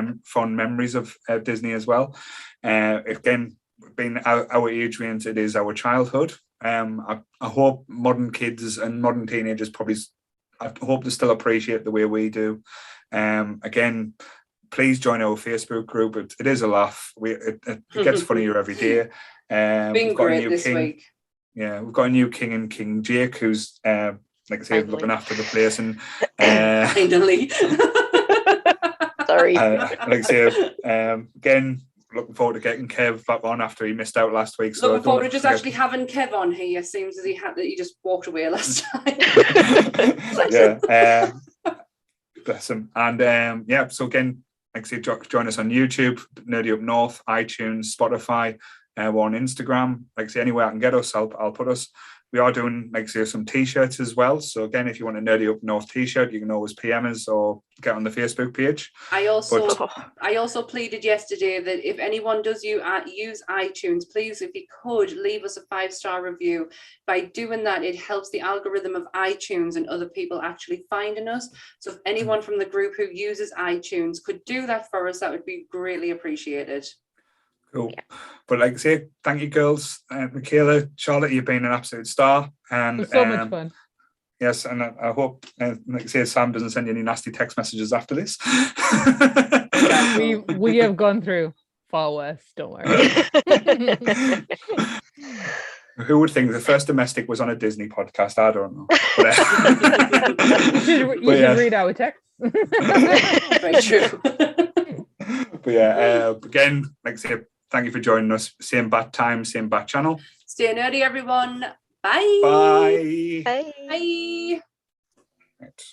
memories of Disney as well. Again, being our age range, it is our childhood. I hope modern kids and modern teenagers I hope they still appreciate the way we do. Again, please join our Facebook group. It is a laugh. It gets funnier every day. Been great this week. Yeah, we've got a new king and King Jake, who's like I say, looking after the place, and finally. Sorry. Like I say, again, looking forward to getting Kev back on after he missed out last week. So looking forward to just actually having Kev on here. Seems as he just walked away last time. Bless him. And so again, like I say, join us on YouTube, Nerdy Up North, iTunes, Spotify. We're on Instagram. Like I say, anywhere I can get us, I'll put us. We are doing, like I say, some t-shirts as well. So again, if you want a Nerdy Up North t-shirt, you can always PM us or get on the Facebook page. I also pleaded yesterday that if anyone does use iTunes, please, if you could, leave us a 5-star review. By doing that, it helps the algorithm of iTunes and other people actually finding us. So if anyone from the group who uses iTunes could do that for us, that would be greatly appreciated. Cool. But like I say, thank you, girls. Michaela, Charlotte, you've been an absolute star. And so much fun. Yes, and I hope, like I say, Sam doesn't send you any nasty text messages after this. we have gone through far worse, don't worry. Who would think the first domestic was on a Disney podcast? I don't know. You should read our text. Very true. But yeah, again, like I say, thank you for joining us. Same bat time, same bat channel. Stay nerdy, everyone. Bye. Bye. Bye. Bye. Right.